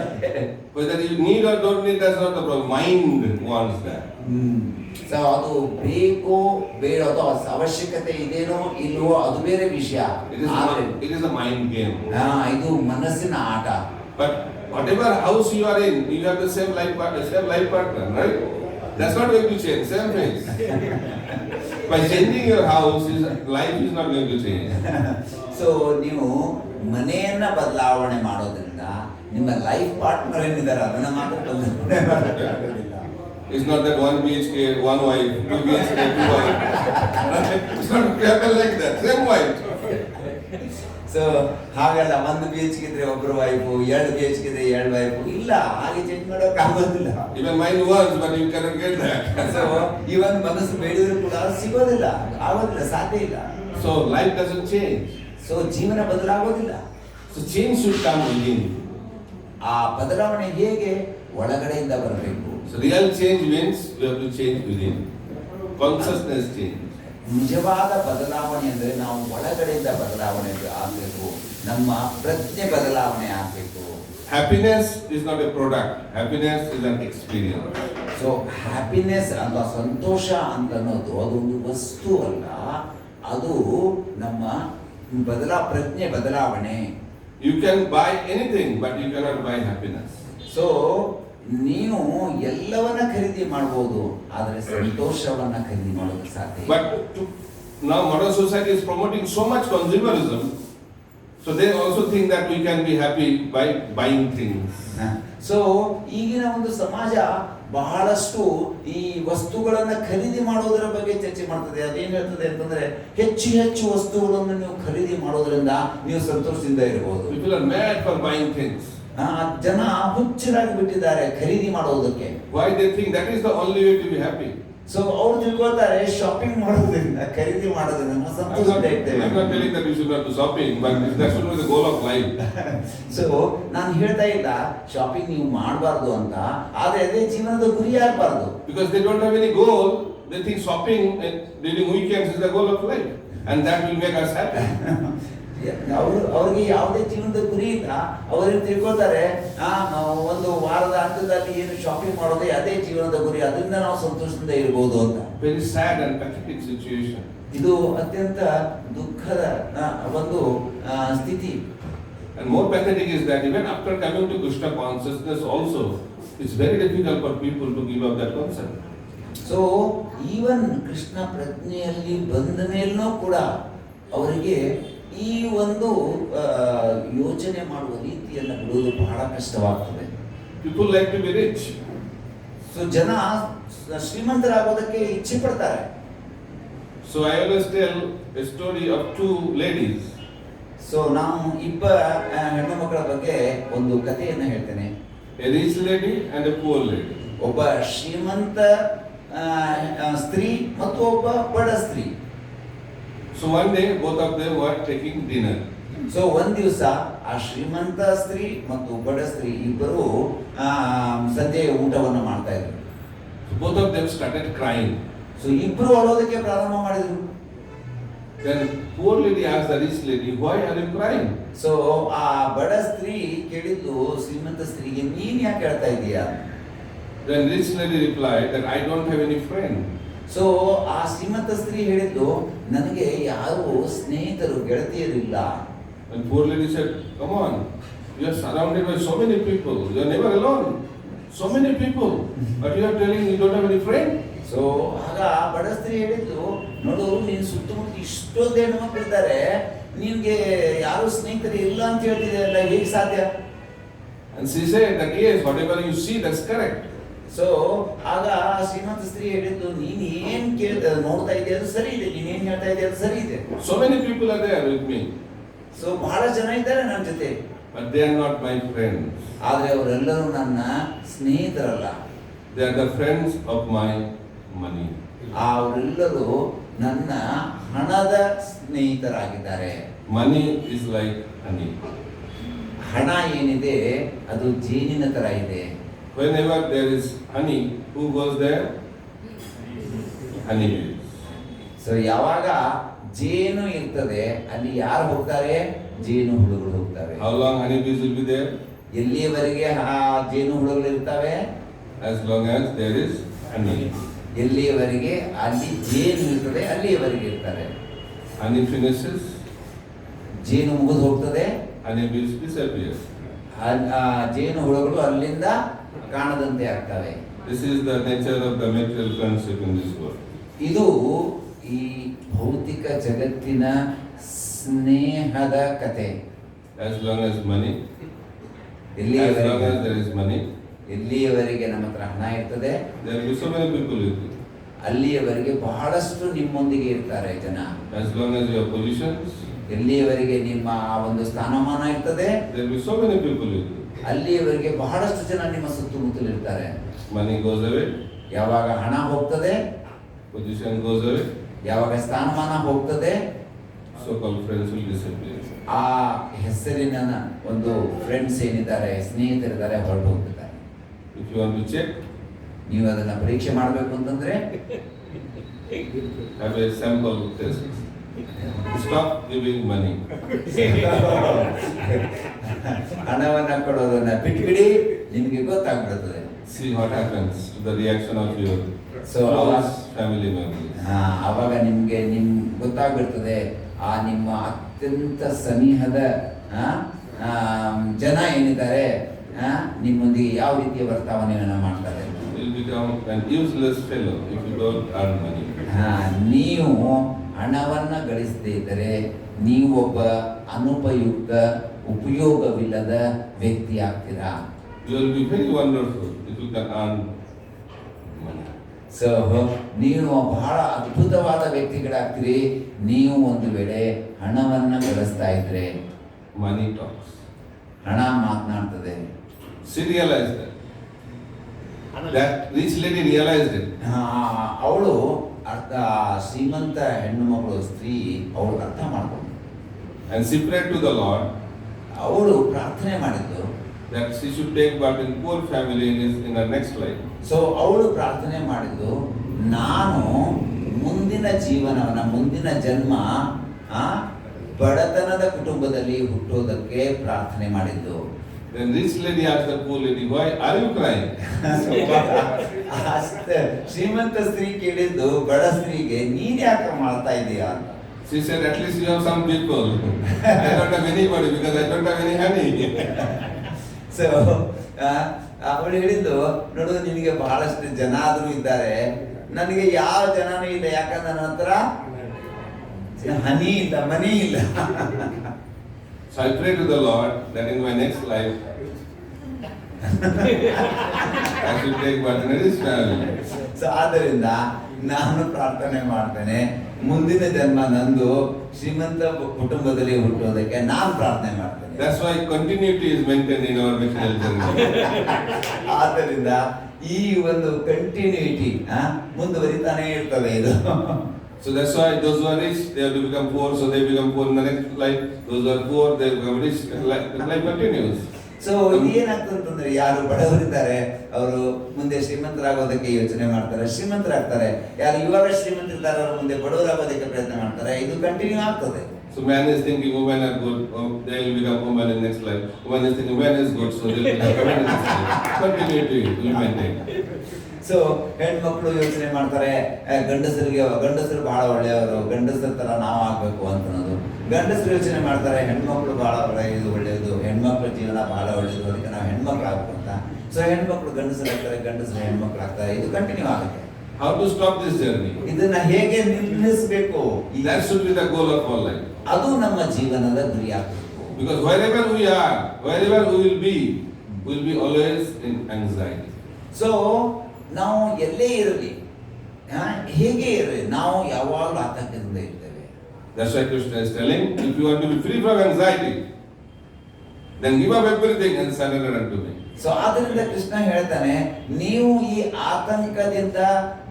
Whether you need or don't need, that's not the problem. Mind wants that. So ಅದು ಬೇಕೋ ಬೇಡ ಅಥವಾ ಅವಶ್ಯಕತೆ ಇದೇನೋ ಇಲ್ವೋ ಅದು ಬೇರೆ ವಿಷಯ. It is a mind game. ಇದು ಮನಸ್ಸಿನ ಆಟ. But whatever house you are in, you have the same life partner, right? That's not going to change. Same thing. By changing your house, life is not going to change. So ನೀವು ಮನೆಯನ್ನ ಬದಲಾವಣೆ ಮಾಡೋದ್ರಿಂದ ನಿಮ್ಮ life partner ಏನಿದ್ದಾರೆ ಅದನ್ನ ಮಾತ್ರ ಬದಲಾವಣೆ ಮಾಡೋದಿಲ್ಲ. It's not that 1 BHK, 1 wife, 2 BHK, 2 wife. It's not happen like that. Same wife. So ಹಾಗಲ್ಲ, 1 BHK ಇದ್ರೆ ಒಬ್ರು ವೈಫು, 2 BHK ಇದ್ರೆ 2 ವೈಫು. ಇಲ್ಲ, ಹಾಗೆ ಚೇಂಜ್ ಮಾಡೋಕೆ ಆಗೋದಿಲ್ಲ. Even mine wants, but you cannot get that. So ಇವನ್ ಮನಸ್ಸು ಬೇಡಿದ್ರು ಕೂಡ ಸಿಗೋದಿಲ್ಲ, ಆಗೋದಿಲ್ಲ, ಸಾಧ್ಯ ಇಲ್ಲ. So life doesn't change. So ಜೀವನ ಬದಲಾಗೋದಿಲ್ಲ. So change should come within. ಆ ಬದಲಾವಣೆ ಹೇಗೆ? ಒಳಗಡೆಯಿಂದ ಬರಬೇಕು. So real change means we have to change within. Consciousness change. ನಿಜವಾದ ಬದಲಾವಣೆ ಅಂದ್ರೆ ನಾವು ಒಳಗಡೆಯಿಂದ ಬದಲಾವಣೆ ಆಗಬೇಕು, ನಮ್ಮ ಪ್ರಜ್ಞೆ ಬದಲಾವಣೆ ಆಗಬೇಕು. Happiness is not a product. Happiness is an experience. So happiness ಅಂತ, ಸಂತೋಷ ಅಂತ ಅನ್ನೋದು ಅದೊಂದು ವಸ್ತು ಅಲ್ಲ, ಅದು ನಮ್ಮ ಪ್ರಜ್ಞೆ ಬದಲಾವಣೆ. You can buy anything, but you cannot buy happiness. So ನೀವು ಎಲ್ಲವನ್ನ ಖರೀದಿ ಮಾಡಬಹುದು, ಆದರೆ ಸಂತೋಷವನ್ನ ಖರೀದಿ ಮಾಡೋದಕ್ಕೆ ಸಾಧ್ಯ. But now modern society is promoting so much consumerism, so they also think that we can be happy by buying things. So ಈಗಿನ ಒಂದು ಸಮಾಜ ಬಹಳಷ್ಟು ಈ ವಸ್ತುಗಳನ್ನ ಖರೀದಿ ಮಾಡೋದರ ಬಗ್ಗೆ ಚರ್ಚೆ ಮಾಡ್ತದೆ. ಅದೇನ್ ಹೇಳ್ತದೆ ಅಂತಂದ್ರೆ, ಹೆಚ್ಚು ಹೆಚ್ಚು ವಸ್ತುಗಳನ್ನು ನೀವು ಖರೀದಿ ಮಾಡೋದ್ರಿಂದ ನೀವು ಸಂತೋಷದಿಂದ ಇರಬಹುದು. People are mad for buying things. ಜನ ಹುಚ್ಚರಾಗಿ ಬಿಟ್ಟಿದ್ದಾರೆ ಖರೀದಿ ಮಾಡೋದಕ್ಕೆ. Why they think that is the only way to be happy? So ಅವ್ರು ತಿಳ್ಕೊಳ್ತಾರೆ, ಶಾಪಿಂಗ್ ಮಾಡೋದ್ರಿಂದ, ಖರೀದಿ ಮಾಡೋದ್ರಿಂದ ನಾವು ಸಂತೋಷದಿಂದ ಇರ್ತೇವೆ. I'm not telling that you should not do shopping, but that should be the goal of life. So ನಾನು ಹೇಳ್ತಾ ಇಲ್ಲ ಶಾಪಿಂಗ್ ನೀವು ಮಾಡಬಾರ್ದು ಅಂತ, ಆದ್ರೆ ಅದೇ ಜೀವನದ ಗುರಿ ಆಗಬಾರ್ದು. Because they don't have any goal, they think shopping during weekends is the goal of life, and that will make us happy. ಅವ್ರಿಗೆ ಯಾವುದೇ ಜೀವನದ ಗುರಿ ಇಲ್ಲ. ಅವ್ರಿಗೆ ತಿಳ್ಕೊಳ್ತಾರೆ, ಒಂದು ವಾರದ ಅಂತ್ಯದಲ್ಲಿ ಏನು ಶಾಪಿಂಗ್ ಮಾಡೋದೇ ಅದೇ ಜೀವನದ ಗುರಿ, ಅದರಿಂದ ನಾವು ಸಂತೋಷದಿಂದ ಇರಬಹುದು ಅಂತ. Very sad and pathetic situation. ಇದು ಅತ್ಯಂತ ದುಃಖದ ಒಂದು ಸ್ಥಿತಿ. And more pathetic is that even after coming to Krishna consciousness also, it's very difficult for people to give up that concept. So even Krishna ಪ್ರಜ್ಞೆಯಲ್ಲಿ ಬಂದ ಮೇಲೂ ಕೂಡ ಅವರಿಗೆ ಈ ಒಂದು ಯೋಚನೆ ಮಾಡುವ ರೀತಿಯನ್ನು ಬಿಡುವುದು ಬಹಳ ಕಷ್ಟವಾಗ್ತದೆ. People like to be rich. So ಜನ ಶ್ರೀಮಂತರಾಗೋದಕ್ಕೆ ಇಚ್ಛೆ ಪಡ್ತಾರೆ. So I always tell a story of 2 ladies. So ನಾವು ಹೆಣ್ಣು ಮಕ್ಕಳ ಬಗ್ಗೆ ಒಂದು ಕಥೆಯನ್ನು ಹೇಳ್ತೇನೆ. A rich lady and a poor lady. ಒಬ್ಬ ಶ್ರೀಮಂತ ಸ್ತ್ರೀ ಮತ್ತು ಒಬ್ಬ ಬಡ ಸ್ತ್ರೀ. So one day both of them were taking dinner. So ಒಂದ್ ದಿವಸ ಆ ಶ್ರೀಮಂತ ಸ್ತ್ರೀ ಮತ್ತು ಬಡ ಸ್ತ್ರೀ ಇಬ್ಬರು ಸಂಜೆಯ ಊಟವನ್ನು ಮಾಡ್ತಾ ಇದ್ರು. So both of them started crying. So ಇಬ್ರು ಅಳೋದಕ್ಕೆ ಪ್ರಾರಂಭ ಮಾಡಿದ್ರು. Then poor lady asked the rich lady, "Why are you crying?" So ಆ ಬಡ ಸ್ತ್ರೀ ಕೇಳಿದ್ಲು ಶ್ರೀಮಂತ ಸ್ತ್ರೀಗೆ, ನೀನ್ ಯಾಕೆ ಹೇಳ್ತಾ ಇದೀಯಾ? Then rich lady replied that I don't have any friend. So ಆ ಶ್ರೀಮಂತ ಸ್ತ್ರೀ ಹೇಳಿದ್ಲು, ನನಗೆ ಯಾರು ಸ್ನೇಹಿತರು, ಗೆಳತಿಯರಿಲ್ಲ. And poor lady said, "Come on, you are surrounded by so many people. You are never alone. So many people, but you are telling you don't have any friend." So ಆಗ ಬಡ ಸ್ತ್ರೀ ಹೇಳಿದ್ಲು, ನೋಡು, ನೀನ್ ಸುತ್ತಮುತ್ತ ಇಷ್ಟೊಂದು ಹೆಣ್ಮಕ್ಳು ಇದ್ದಾರೆ, ನಿನ್ಗೆ ಯಾರು ಸ್ನೇಹಿತರು ಇಲ್ಲ ಅಂತ ಹೇಳ್ತಿದೆಯಲ್ಲ, ಹೇಗೆ ಸಾಧ್ಯ? And she said that yes, whatever you see, that's correct. So ಆಗ ಶ್ರೀಮಂತ ಸ್ತ್ರೀ ಹೇಳಿದ್ದು, ನೀನ್ ಏನ್ ನೋಡ್ತಾ ಇದೆಯಾ ಅದು ಸರಿ ಇದೆ, ನೀನೇನ್ ಹೇಳ್ತಾ ಇದೆಯಾ ಅದು ಸರಿ ಇದೆ. So many people are there with me. So ಬಹಳ ಜನ ಇದ್ದಾರೆ ನನ್ನ ಜೊತೆ, but they are not my friends. ಆದ್ರೆ ಅವರೆಲ್ಲರೂ ನನ್ನ ಸ್ನೇಹಿತರಲ್ಲ. They are the friends of my money. ಅವರೆಲ್ಲರೂ ನನ್ನ ಹಣದ ಸ್ನೇಹಿತರಾಗಿದ್ದಾರೆ. Money is like honey. ಹಣ ಏನಿದೆ ಅದು ಜೇನಿನ ತರ ಇದೆ. Whenever there is honey, who goes there? Honey bees. So ಯಾವಾಗ ಜೇನು ಇರ್ತದೆ ಅಲ್ಲಿ ಯಾರು ಹೋಗ್ತಾರೆ? ಜೇನು ಹುಳುಗಳು ಹೋಗ್ತವೆ. How long honey bees will be there? ಎಲ್ಲಿಯವರೆಗೆ ಆ ಜೇನು ಹುಳುಗಳು ಇರ್ತವೆ? As long as there is honey. ಎಲ್ಲಿಯವರೆಗೆ ಅಲ್ಲಿ ಜೇನು ಇರ್ತದೆ ಅಲ್ಲಿಯವರೆಗೆ ಇರ್ತಾರೆ. Honey finishes, ಜೇನು ಮುಗಿದು ಹೋಗ್ತದೆ, honey bees disappear. ಜೇನು ಹುಳುಗಳು ಅಲ್ಲಿಂದ ಕಾಣದಂತೆ ಆಗ್ತವೆ. This is the nature of the material friendship in this world. ಇದು ಈ ಭೌತಿಕ ಜಗತ್ತಿನ ಸ್ನೇಹದ ಕತೆ. As long as money, as long as there is money, ಎಲ್ಲಿಯವರೆಗೆ ನಮ್ಮ ಹತ್ರ ಹಣ ಇರ್ತದೆ there will be so many people with you. ಅಲ್ಲಿಯವರೆಗೆ ಬಹಳಷ್ಟು ನಿಮ್ಮೊಂದಿಗೆ ಇರ್ತಾರೆ ಜನ. As long as you have positions, ಎಲ್ಲಿಯವರೆಗೆ ನಿಮ್ಮ ಆ ಒಂದು ಸ್ಥಾನಮಾನ ಇರ್ತದೆ there will be so many people with you. ಅಲ್ಲಿಯವರೆಗೆ ಬಹಳಷ್ಟು ಜನ ನಿಮ್ಮ ಸುತ್ತಮುತ್ತಲು ಇರ್ತಾರೆ. Money goes away, ಯಾವಾಗ ಹಣ ಹೋಗ್ತದೆ, position goes away, ಯಾವಾಗ ಸ್ಥಾನಮಾನ ಹೋಗ್ತದೆ, so-called friends will disappear. ಆ ಹೆಸರಿನ ಒಂದು ಫ್ರೆಂಡ್ಸ್ ಏನಿದ್ದಾರೆ, ಸ್ನೇಹಿತರಿದ್ದಾರೆ, ಹೊರಟು ಹೋಗ್ತಿದ್ದಾರೆ. If you want to check, ನೀವು ಅದನ್ನ ಪರೀಕ್ಷೆ ಮಾಡಬೇಕು ಅಂತಂದ್ರೆ have a sample test. Stop giving money. ಹಣವನ್ನ ಕೊಡೋದನ್ನ ಬಿಟ್ಬಿಡಿ, ನಿಮಗೆ ಗೊತ್ತಾಗ್ಬಿಡುತ್ತದೆ. See what happens to the reaction of your close family members. ಆವಾಗ ನಿಮ್ಗೆ ಗೊತ್ತಾಗ್ಬಿಡ್ತದೆ ಆ ನಿಮ್ಮ ಅತ್ಯಂತ ಸನಿಹದ ಜನ ಏನಿದ್ದಾರೆ ನಿಮ್ಮೊಂದಿಗೆ ಯಾವ ರೀತಿಯ ವರ್ತನೆಯನ್ನು ಮಾಡ್ತಾರೆ. You will become an useless fellow if you don't earn money. ನೀವು ಹಣವನ್ನ ಗಳಿಸದೇ ಇದ್ದರೆ ನೀವು ಒಬ್ಬ ಅನುಪಯುಕ್ತ, ಉಪಯೋಗವಿಲ್ಲದ ವ್ಯಕ್ತಿ ಆಗ್ತೀರಾ. You will be very wonderful if you can earn money. So ನೀವು ಬಹಳ ಅದ್ಭುತವಾದ ವ್ಯಕ್ತಿಗಳಾಗ್ತೀರಿ ನೀವು ಒಂದು ವೇಳೆ ಹಣವನ್ನ ಗಳಿಸ್ತಾ ಇದ್ರೆ. Money talks. ಹಣ ಮಾತನಾಡ್ತದೆ. She realized that. That rich lady realized it. ಅವಳು ಶ್ರೀಮಂತ ಹೆಣ್ಣು ಮಗಳು ಸ್ತ್ರೀ ಅವಳು ಅರ್ಥ ಮಾಡ್ಕೊಂಡು And she prayed to the Lord ಅವಳು ಪ್ರಾರ್ಥನೆ ಮಾಡಿದ್ದು that she should take part in poor family in her next life. So ಅವಳು ಪ್ರಾರ್ಥನೆ ಮಾಡಿದ್ದು, ನಾನು ಮುಂದಿನ ಜೀವನವನ್ನ, ಮುಂದಿನ ಜನ್ಮ ಬಡತನದ ಕುಟುಂಬದಲ್ಲಿ ಹುಟ್ಟೋದಕ್ಕೆ ಪ್ರಾರ್ಥನೆ ಮಾಡಿದ್ದು. Then rich lady asked the poor lady, why are you crying? ಶ್ರೀಮಂತ ಸ್ತ್ರೀ ಕೇಳಿದ್ದು ಬಡ ಸ್ತ್ರೀಗೆ, ನೀನ್ ಯಾಕೆ ಮಾಡ್ತಾ ಇದೀಯಾ ಅಂತ. She said, at least you have some people. I don't have anybody because I don't have any honey. So ಅವಳು ಹೇಳಿದ್ದು, ನೋಡು ನಿನಗೆ ಬಹಳಷ್ಟು ಜನ ಆದ್ರೂ ಇದ್ದಾರೆ, ನನಗೆ ಯಾವ ಜನನೂ ಇಲ್ಲ, ಯಾಕಂದ್ರೆ ನನ್ನ ಹತ್ರ ಹನಿ ಇಲ್ಲ, ಮನಿ ಇಲ್ಲ. So I pray to the Lord that in my next life I should take part in a rich family. So ಆದ್ದರಿಂದ ನಾನು ಪ್ರಾರ್ಥನೆ ಮಾಡ್ತೇನೆ, ಮುಂದಿನ ಜನ್ಮ ನಂದು ಶ್ರೀಮಂತ ಕುಟುಂಬದಲ್ಲಿ ಹುಟ್ಟೋದಕ್ಕೆ ನಾನು ಪ್ರಾರ್ಥನೆ ಮಾಡ್ತೇನೆ. That's why continuity is maintained in our material journey. ಆದ್ದರಿಂದ ಈ ಒಂದು ಕಂಟಿನ್ಯೂಟಿ ಮುಂದುವರಿತಾನೆ ಇರ್ತದೆ ಇದು. So that's why those who are rich, they have to become poor, so they become poor in the next life. Those who are poor, they become rich. Life continues. So ಏನಾಗ್ತದೆ ಅಂತಂದ್ರೆ, ಯಾರು ಬಡವರಿದ್ದಾರೆ ಅವರು ಮುಂದೆ ಶ್ರೀಮಂತರಾಗೋದಕ್ಕೆ ಯೋಚನೆ ಮಾಡ್ತಾರೆ, ಶ್ರೀಮಂತರಾಗ್ತಾರೆ. ಯಾರು ಇವಾಗ ಶ್ರೀಮಂತರಿದ್ದಾರೆ ಅವರು ಮುಂದೆ ಬಡವರಾಗೋದಕ್ಕೆ ಪ್ರಯತ್ನ ಮಾಡ್ತಾರೆ. ಇದು ಕಂಟಿನ್ಯೂ ಆಗ್ತದೆ. So man is thinking women are good, they will become women in next life. Woman is thinking man is good, so they will become women in next life. Continuity will maintain. So ಹೆಣ್ಮಕ್ಳು ಯೋಚನೆ ಮಾಡ್ತಾರೆ, ಗಂಡಸರು ಬಹಳ ಒಳ್ಳೆಯವರು, ಗಂಡಸರ ತರ ನಾವು ಆಗ್ಬೇಕು ಅಂತ ಅನ್ನೋದು. ಗಂಡಸರು ಯೋಚನೆ ಮಾಡ್ತಾರೆ, ಹೆಣ್ಮಕ್ಳು ಬಹಳ ಒಳ್ಳೆಯದು, ಹೆಣ್ಮಕ್ಳ ಜೀವನ ಬಹಳ ಒಳ್ಳೆಯದು, ಅದಕ್ಕೆ ನಾವು ಹೆಣ್ಮಕ್ಳು ಆಗ್ಬೇಕು ಅಂತ. ಸೊ ಹೆಣ್ಮಕ್ಳು ಗಂಡಸರಾಗ್ತಾರೆ, ಗಂಡಸರು ಹೆಣ್ಮಕ್ಳು ಆಗ್ತಾರೆ. ಇದು ಕಂಟಿನ್ಯೂ ಆಗುತ್ತೆ. How to stop this journey? ಇದನ್ನ ಹೇಗೆ ನಿಲ್ಲಿಸಬೇಕು? That should be the goal of our life. ಅದು ನಮ್ಮ ಜೀವನದ ಗುರಿ ಆಗಬೇಕು. Because wherever we are, wherever we will be always in anxiety. So ನಾವು ಎಲ್ಲೇ ಇರಲಿ, ಹೇಗೆ ಇರಲಿ, ನಾವು ಯಾವಾಗಲೂ ಆತಂಕದಿಂದ ಇರ್ತೇವೆ. That's why Krishna is telling, if you want to be free from anxiety, then give up everything and surrender unto me. So ಆದ್ರಿಂದ ಕೃಷ್ಣ ಹೇಳ್ತಾನೆ, ನೀವು ಈ ಆತಂಕದಿಂದ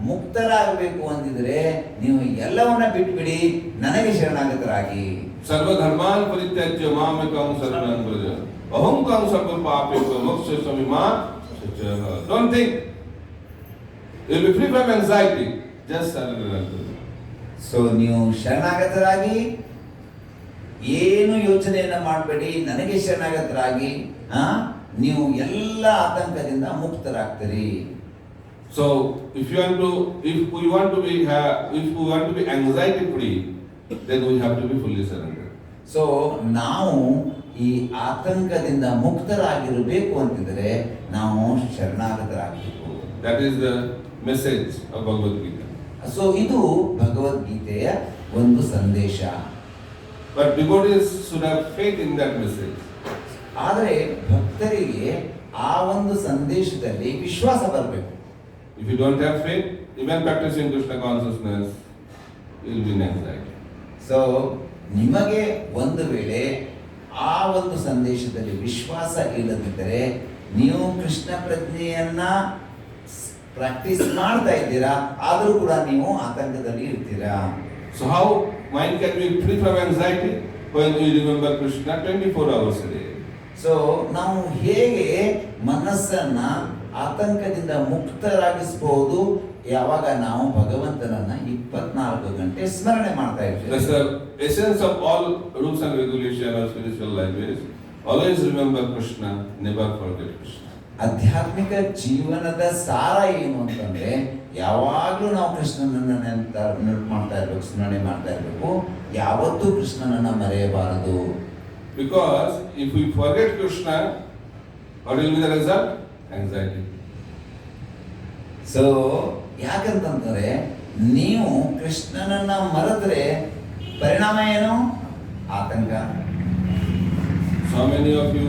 ಮುಕ್ತರಾಗಬೇಕು ಅಂದಿದ್ರೆ ನೀವು ಎಲ್ಲವನ್ನ ಬಿಟ್ಬಿಡಿ, ನನಗೆ ಶರಣಾಗತರಾಗಿ. ಸರ್ವಧರ್ಮಾನ್ ಪರಿತ್ಯಜ್ಯ ಮಾಮೇಕಂ ಶರಣಂ ವ್ರಜ ಅಹಂ ತ್ವಂ ಸರ್ವ ಪಾಪೇಭ್ಯೋ ಮೋಕ್ಷಯಿಷ್ಯಾಮಿ ಮಾ ಶುಚಃ. Don't think you'll be free from anxiety, just surrender unto me. So ನೀವು ಶರಣಾಗತರಾಗಿ, ಏನು ಯೋಚನೆಯನ್ನ ಮಾಡಬೇಡಿ, ನನಗೆ ಶರಣಾಗತರಾಗಿ, ನೀವು ಎಲ್ಲ ಆತಂಕದಿಂದ ಮುಕ್ತರಾಗ್ತೀರಿ. So if we want to be anxiety free, then we have to be fully surrendered. So ನಾವು ಈ ಆತಂಕದಿಂದ ಮುಕ್ತರಾಗಿರಬೇಕು ಅಂತಿದ್ರೆ ನಾವು ಶರಣಾಗತರಾಗಬೇಕು. That is the message of Bhagavad Gita. So ಇದು ಭಗವದ್ಗೀತೆಯ ಒಂದು ಸಂದೇಶ. But devotees should have faith in that message. ಆದರೆ ಭಕ್ತರಿಗೆ ಆ ಒಂದು ಸಂದೇಶದಲ್ಲಿ ವಿಶ್ವಾಸ ಬರಬೇಕು. If you don't have faith, even practicing Krishna consciousness, you will be in anxiety. So ನಿಮಗೆ ಒಂದು ವೇಳೆ ಆ ಒಂದು ಸಂದೇಶದಲ್ಲಿ ವಿಶ್ವಾಸ ಇಲ್ಲದಿದ್ದರೆ ನೀವು ಕೃಷ್ಣ ಪ್ರಜ್ಞೆಯನ್ನ ಪ್ರಾಕ್ಟೀಸ್ ಮಾಡ್ತಾ ಇದ್ದೀರಾ, ಆದರೂ ಕೂಡ ನೀವು ಆತಂಕದಲ್ಲಿ ಇರ್ತೀರಾ. So how mind can be free from anxiety when we remember Krishna 24 hours a day? So ನಾವು ಹೇಗೆ ಮನಸ್ಸನ್ನ ಆತಂಕದಿಂದ ಮುಕ್ತರಾಗಿಸಬಹುದು? ಯಾವಾಗ ನಾವು ಭಗವಂತನನ್ನ 24 ಗಂಟೆ ಸ್ಮರಣೆ ಮಾಡ್ತಾ ಇರ್ತೀವಿ. That's the essence of all rules and regulations of spiritual life is always remember Krishna, never forget Krishna. ಆಧ್ಯಾತ್ಮಿಕ ಜೀವನದ ಸಾರ ಏನು ಅಂತಂದ್ರೆ ಯಾವಾಗಲೂ ನಾವು ಕೃಷ್ಣನನ್ನ ನೆನಪು ಮಾಡ್ತಾ ಇರ್ಬೇಕು, ಸ್ಮರಣೆ ಮಾಡ್ತಾ ಇರ್ಬೇಕು, ಯಾವತ್ತೂ ಕೃಷ್ಣನನ್ನ ಮರೆಯಬಾರದು. Because if we forget Krishna, what will be the result? Anxiety. So ಯಾಕಂತಂದ್ರೆ ನೀವು ಕೃಷ್ಣನನ್ನ ಮರೆತರೆ ಪರಿಣಾಮ ಏನು? ಆತಂಕ. So many of you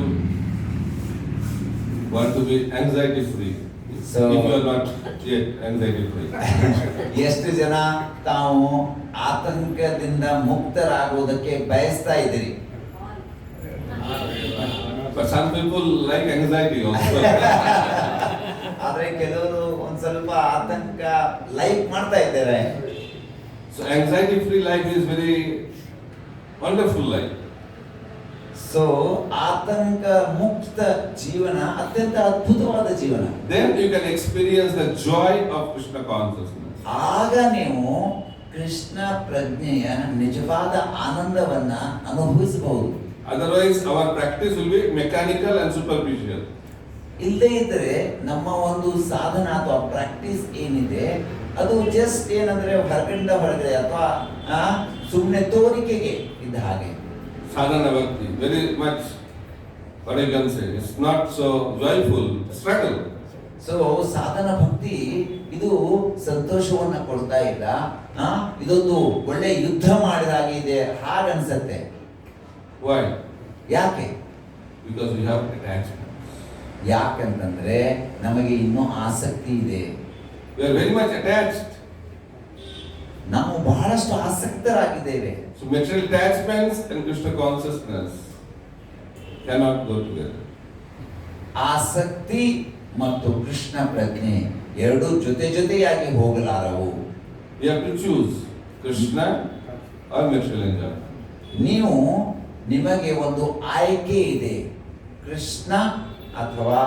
want to be anxiety free. So if you are not yet anxiety free. ಎಷ್ಟು ಜನ ತಾವು ಆತಂಕದಿಂದ ಮುಕ್ತರಾಗುವುದಕ್ಕೆ ಬಯಸ್ತಾ ಇದ್ದೀರಿ? But some people like anxiety also. ಆದ್ರೆ ಕೆಲವರು ಒಂದ್ ಸ್ವಲ್ಪ ಆತಂಕ ಲೈಕ್ ಮಾಡ್ತಾ ಇದ್ದಾರೆ. So anxiety free life is very wonderful life. So ಆತಂಕ ಮುಕ್ತ ಜೀವನ ಅತ್ಯಂತ ಅದ್ಭುತವಾದ ಜೀವನ. Then you can experience the joy of Krishna consciousness. ಆಗ ನೀವು ಕೃಷ್ಣ ಪ್ರಜ್ಞೆಯ ನಿಜವಾದ ಆನಂದವನ್ನ ಅನುಭವಿಸಬಹುದು. Otherwise our practice will be mechanical and superficial. ಇಲ್ಲದೇ ಇದ್ರೆ ನಮ್ಮ ಒಂದು ಸಾಧನ ಅಥವಾ ಪ್ರಾಕ್ಟೀಸ್ ಏನಿದೆ ಅದು ಜಸ್ಟ್ ಏನಂದ್ರೆ ಹೊರಗಡೆ ಅಥವಾ ಸುಮ್ಮನೆ ತೋರಿಕೆಗೆ ಇದ್ದ ಹಾಗೆ. Sadhana Bhakti, very much, what you can say, it's not so joyful, struggle. So ಸಾಧನ ಭಕ್ತಿ ಇದು ಸಂತೋಷವನ್ನ ಕೊಡ್ತಾ ಇಲ್ಲ, ಇದೊಂದು ಒಳ್ಳೆ ಯುದ್ಧ ಮಾಡಿದ ಹಾಗೆ ಇದೆ ಹಾಗನ್ಸತ್ತೆ. Why? ಯಾಕೆ? Because we have attachment. ಯಾಕಂತಂದ್ರೆ ನಮಗೆ ಇನ್ನೂ ಆಸಕ್ತಿ ಇದೆ. We are very much attached. ನಾವು ಬಹಳಷ್ಟು ಆಸಕ್ತರಾಗಿದ್ದೇವೆ. So material attachments and Krishna consciousness cannot go together. ಆಸಕ್ತಿ ಮತ್ತು ಕೃಷ್ಣ ಪ್ರಜ್ಞೆ ಎರಡು ಜೊತೆಯಾಗಿ ಹೋಗಲಾರವು. We have to choose Krishna or material enjoyment. ನೀವು ನಿಮಗೆ ಒಂದು ಆಯ್ಕೆ ಇದೆ, ಕೃಷ್ಣ ಅಥವಾ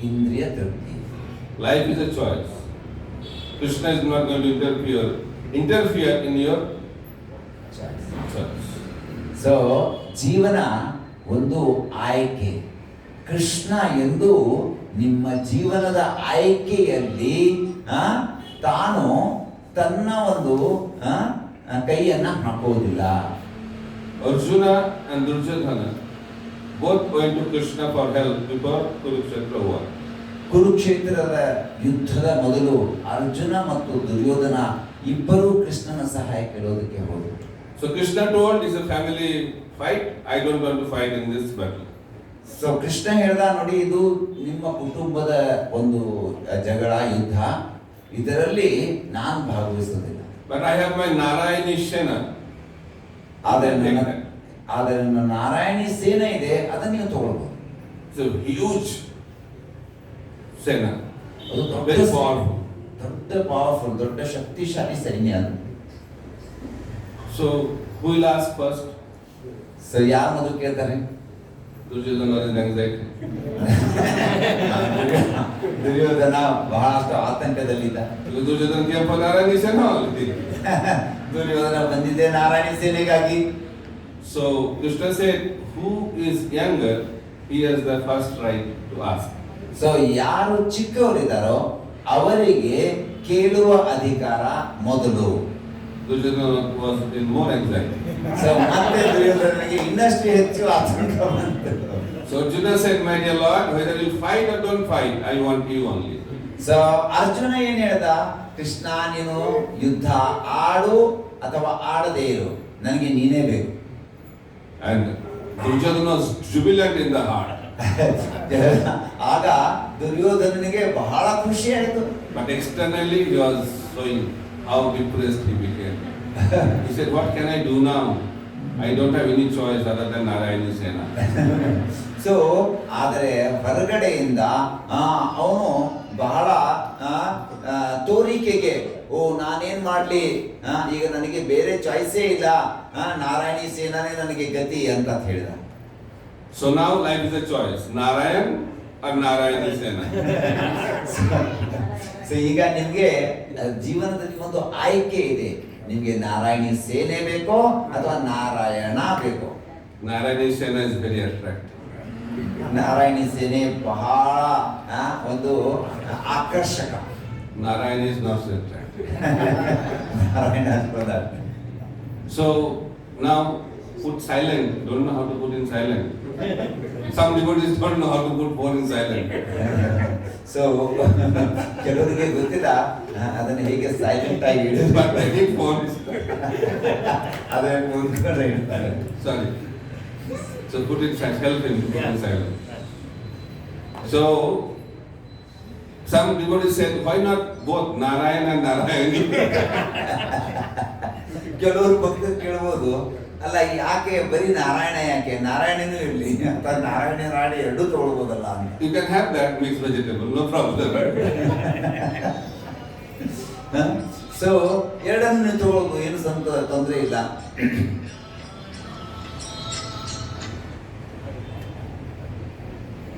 ಇಂದ್ರಿಯ ತೃಪ್ತಿ. Life is a choice. Krishna is not going to interfere in your choice. So ಜೀವನ ಒಂದು ಆಯ್ಕೆ. ಕೃಷ್ಣ ಎಂದು ನಿಮ್ಮ ಜೀವನದ ಆಯ್ಕೆಯಲ್ಲಿ ತಾನು ತನ್ನ ಒಂದು ಕೈಯನ್ನ ಹಾಕುವುದಿಲ್ಲ. Arjuna and Duryodhana both went to Krishna for help before Kurukshetra war. ಕುರುಕ್ಷೇತ್ರದ ಯುದ್ಧದ ಮೊದಲು ಅರ್ಜುನ ಮತ್ತು ದುರ್ಯೋಧನ ಇಬ್ಬರೂ ಕೃಷ್ಣನ ಸಹಾಯ ಕೇಳೋದಕ್ಕೆ ಹೋದರು. So Krishna told, it's a family fight, I don't want to fight in this battle. So Krishna ಹೇಳ್ದ ನೋಡಿ, ಇದು ನಿಮ್ಮ ಕುಟುಂಬದ ಒಂದು ಜಗಳ, ಯುದ್ಧ, ಇದರಲ್ಲಿ ನಾನು ಭಾಗವಹಿಸೋದಿಲ್ಲ. But I have my Narayani Sena. ಆದರೆ ನನ್ನ ನಾರಾಯಣಿ ಸೇನೆ ಇದೆ, ಅದನ್ನ ನೀವು ತಗೊಳ್ಬಹುದು. It's a huge Sena. ಅದು Very powerful. ದೊಡ್ಡ ಪವರ್ಫುಲ್, ದೊಡ್ಡ ಶಕ್ತಿಶಾಲಿ ಸೈನ್ಯ ಅದು. So who will ask first? So ಯಾರು ಮೊದಲು ಕೇಳ್ತಾರೆ? Duryodhana is anxiety. ದುರ್ಯೋಧನ ಬಹಳಷ್ಟು ಆತಂಕದಲ್ಲಿದ್ದ. Duryodhana came for Narayani Sena already. Duryodhana ಬಂದಿದ್ದೆ Narayani ಸೇನೆಗಾಗಿ. So Krishna said, who is younger, he has the first right to ask. So ಯಾರು ಚಿಕ್ಕವರಿದ್ದಾರೋ ಅವರಿಗೆ ಕೇಳುವ ಅಧಿಕಾರ ಮೊದಲು. Duryodhana was in more anxiety. So ಮತ್ತೆ ದುರ್ಯೋಧನಿಗೆ ಇನ್ನಷ್ಟು ಹೆಚ್ಚು ಆತಂಕ ಬಂತು. So Arjuna said, my dear Lord, whether you fight or don't fight, I want you only. So Arjuna ಏನ್ ಹೇಳ್ದ? ಕೃಷ್ಣ, ನೀನು ಯುದ್ಧ ಆಡು ಅಥವಾ ಆಡದೇ ಇರು, ನನಗೆ ನೀನೇ ಬೇಕು. And Duryodhana was jubilant in the heart. ಆಗ ದುರ್ಯೋಧನನಿಗೆ ಬಹಳ ಖುಷಿ ಆಯಿತು. But externally he was showing how depressed he became. He said, what can I do now? I don't have any choice other than Narayani Sena. So ಆದರೆ ಹೊರಗಡೆಯಿಂದ ಅವನು ಬಹಳ ತೋರಿಕೆಗೆ, ಓ ನಾನೇನ್ ಮಾಡ್ಲಿ, ಈಗ ನನಗೆ ಬೇರೆ ಚಾಯ್ಸೇ ಇಲ್ಲ, ನಾರಾಯಣಿ ಸೇನಾನೇ ನನಗೆ ಗತಿ ಅಂತ ಹೇಳಿದ. So now life is a choice, Narayan or Narayani Sena. So ಈಗ ನಿಮ್ಗೆ ಜೀವನದಲ್ಲಿ ಒಂದು ಆಯ್ಕೆ ಇದೆ, ನಿಮ್ಗೆ ನಾರಾಯಣಿ ಸೇನೆ ಬೇಕೋ ಅಥವಾ ನಾರಾಯಣ ಬೇಕೋ. Narayani Sena is very attractive. Narayani ಸೇನೆ ಬಹಳ ಒಂದು ಆಕರ್ಷಕ. Narayana is not so attractive. Narayana. So now put silent, don't know how to put in silent. Some devotees don't know how to put phone in silent. So ಕೆಲವರಿಗೆ ಗೊತ್ತಿಲ್ಲ ಅದನ್ನ ಹೇಗೆ silent ಆಗಿ ಇಡೋದು. But taking phone, ಅದೇ ಮುಂದ್ಗಡೆ ಇಡ್ತಾರೆ. sorry. So put it, help him to put in silent. So some devotees said, why not both Narayana and Narayani? ಕೆಲವರು ಭಕ್ತರು ಕೇಳ್ಬೋದು, ಅಲ್ಲ ಯಾಕೆ ಬರೀ ನಾರಾಯಣ, ಯಾಕೆ ನಾರಾಯಣನೂ ಇರಲಿ ಅಂತ, ನಾರಾಯಣ ರಾಣಿ ಎರಡೂ ತಗೊಳ್ಬೋದಲ್ಲ ಅಂತ. You can have that mixed vegetable, no problem. So ಎರಡನ್ನು ತಗೊಳ್ಬೋದು, ಏನು ತೊಂದರೆ ಇಲ್ಲ.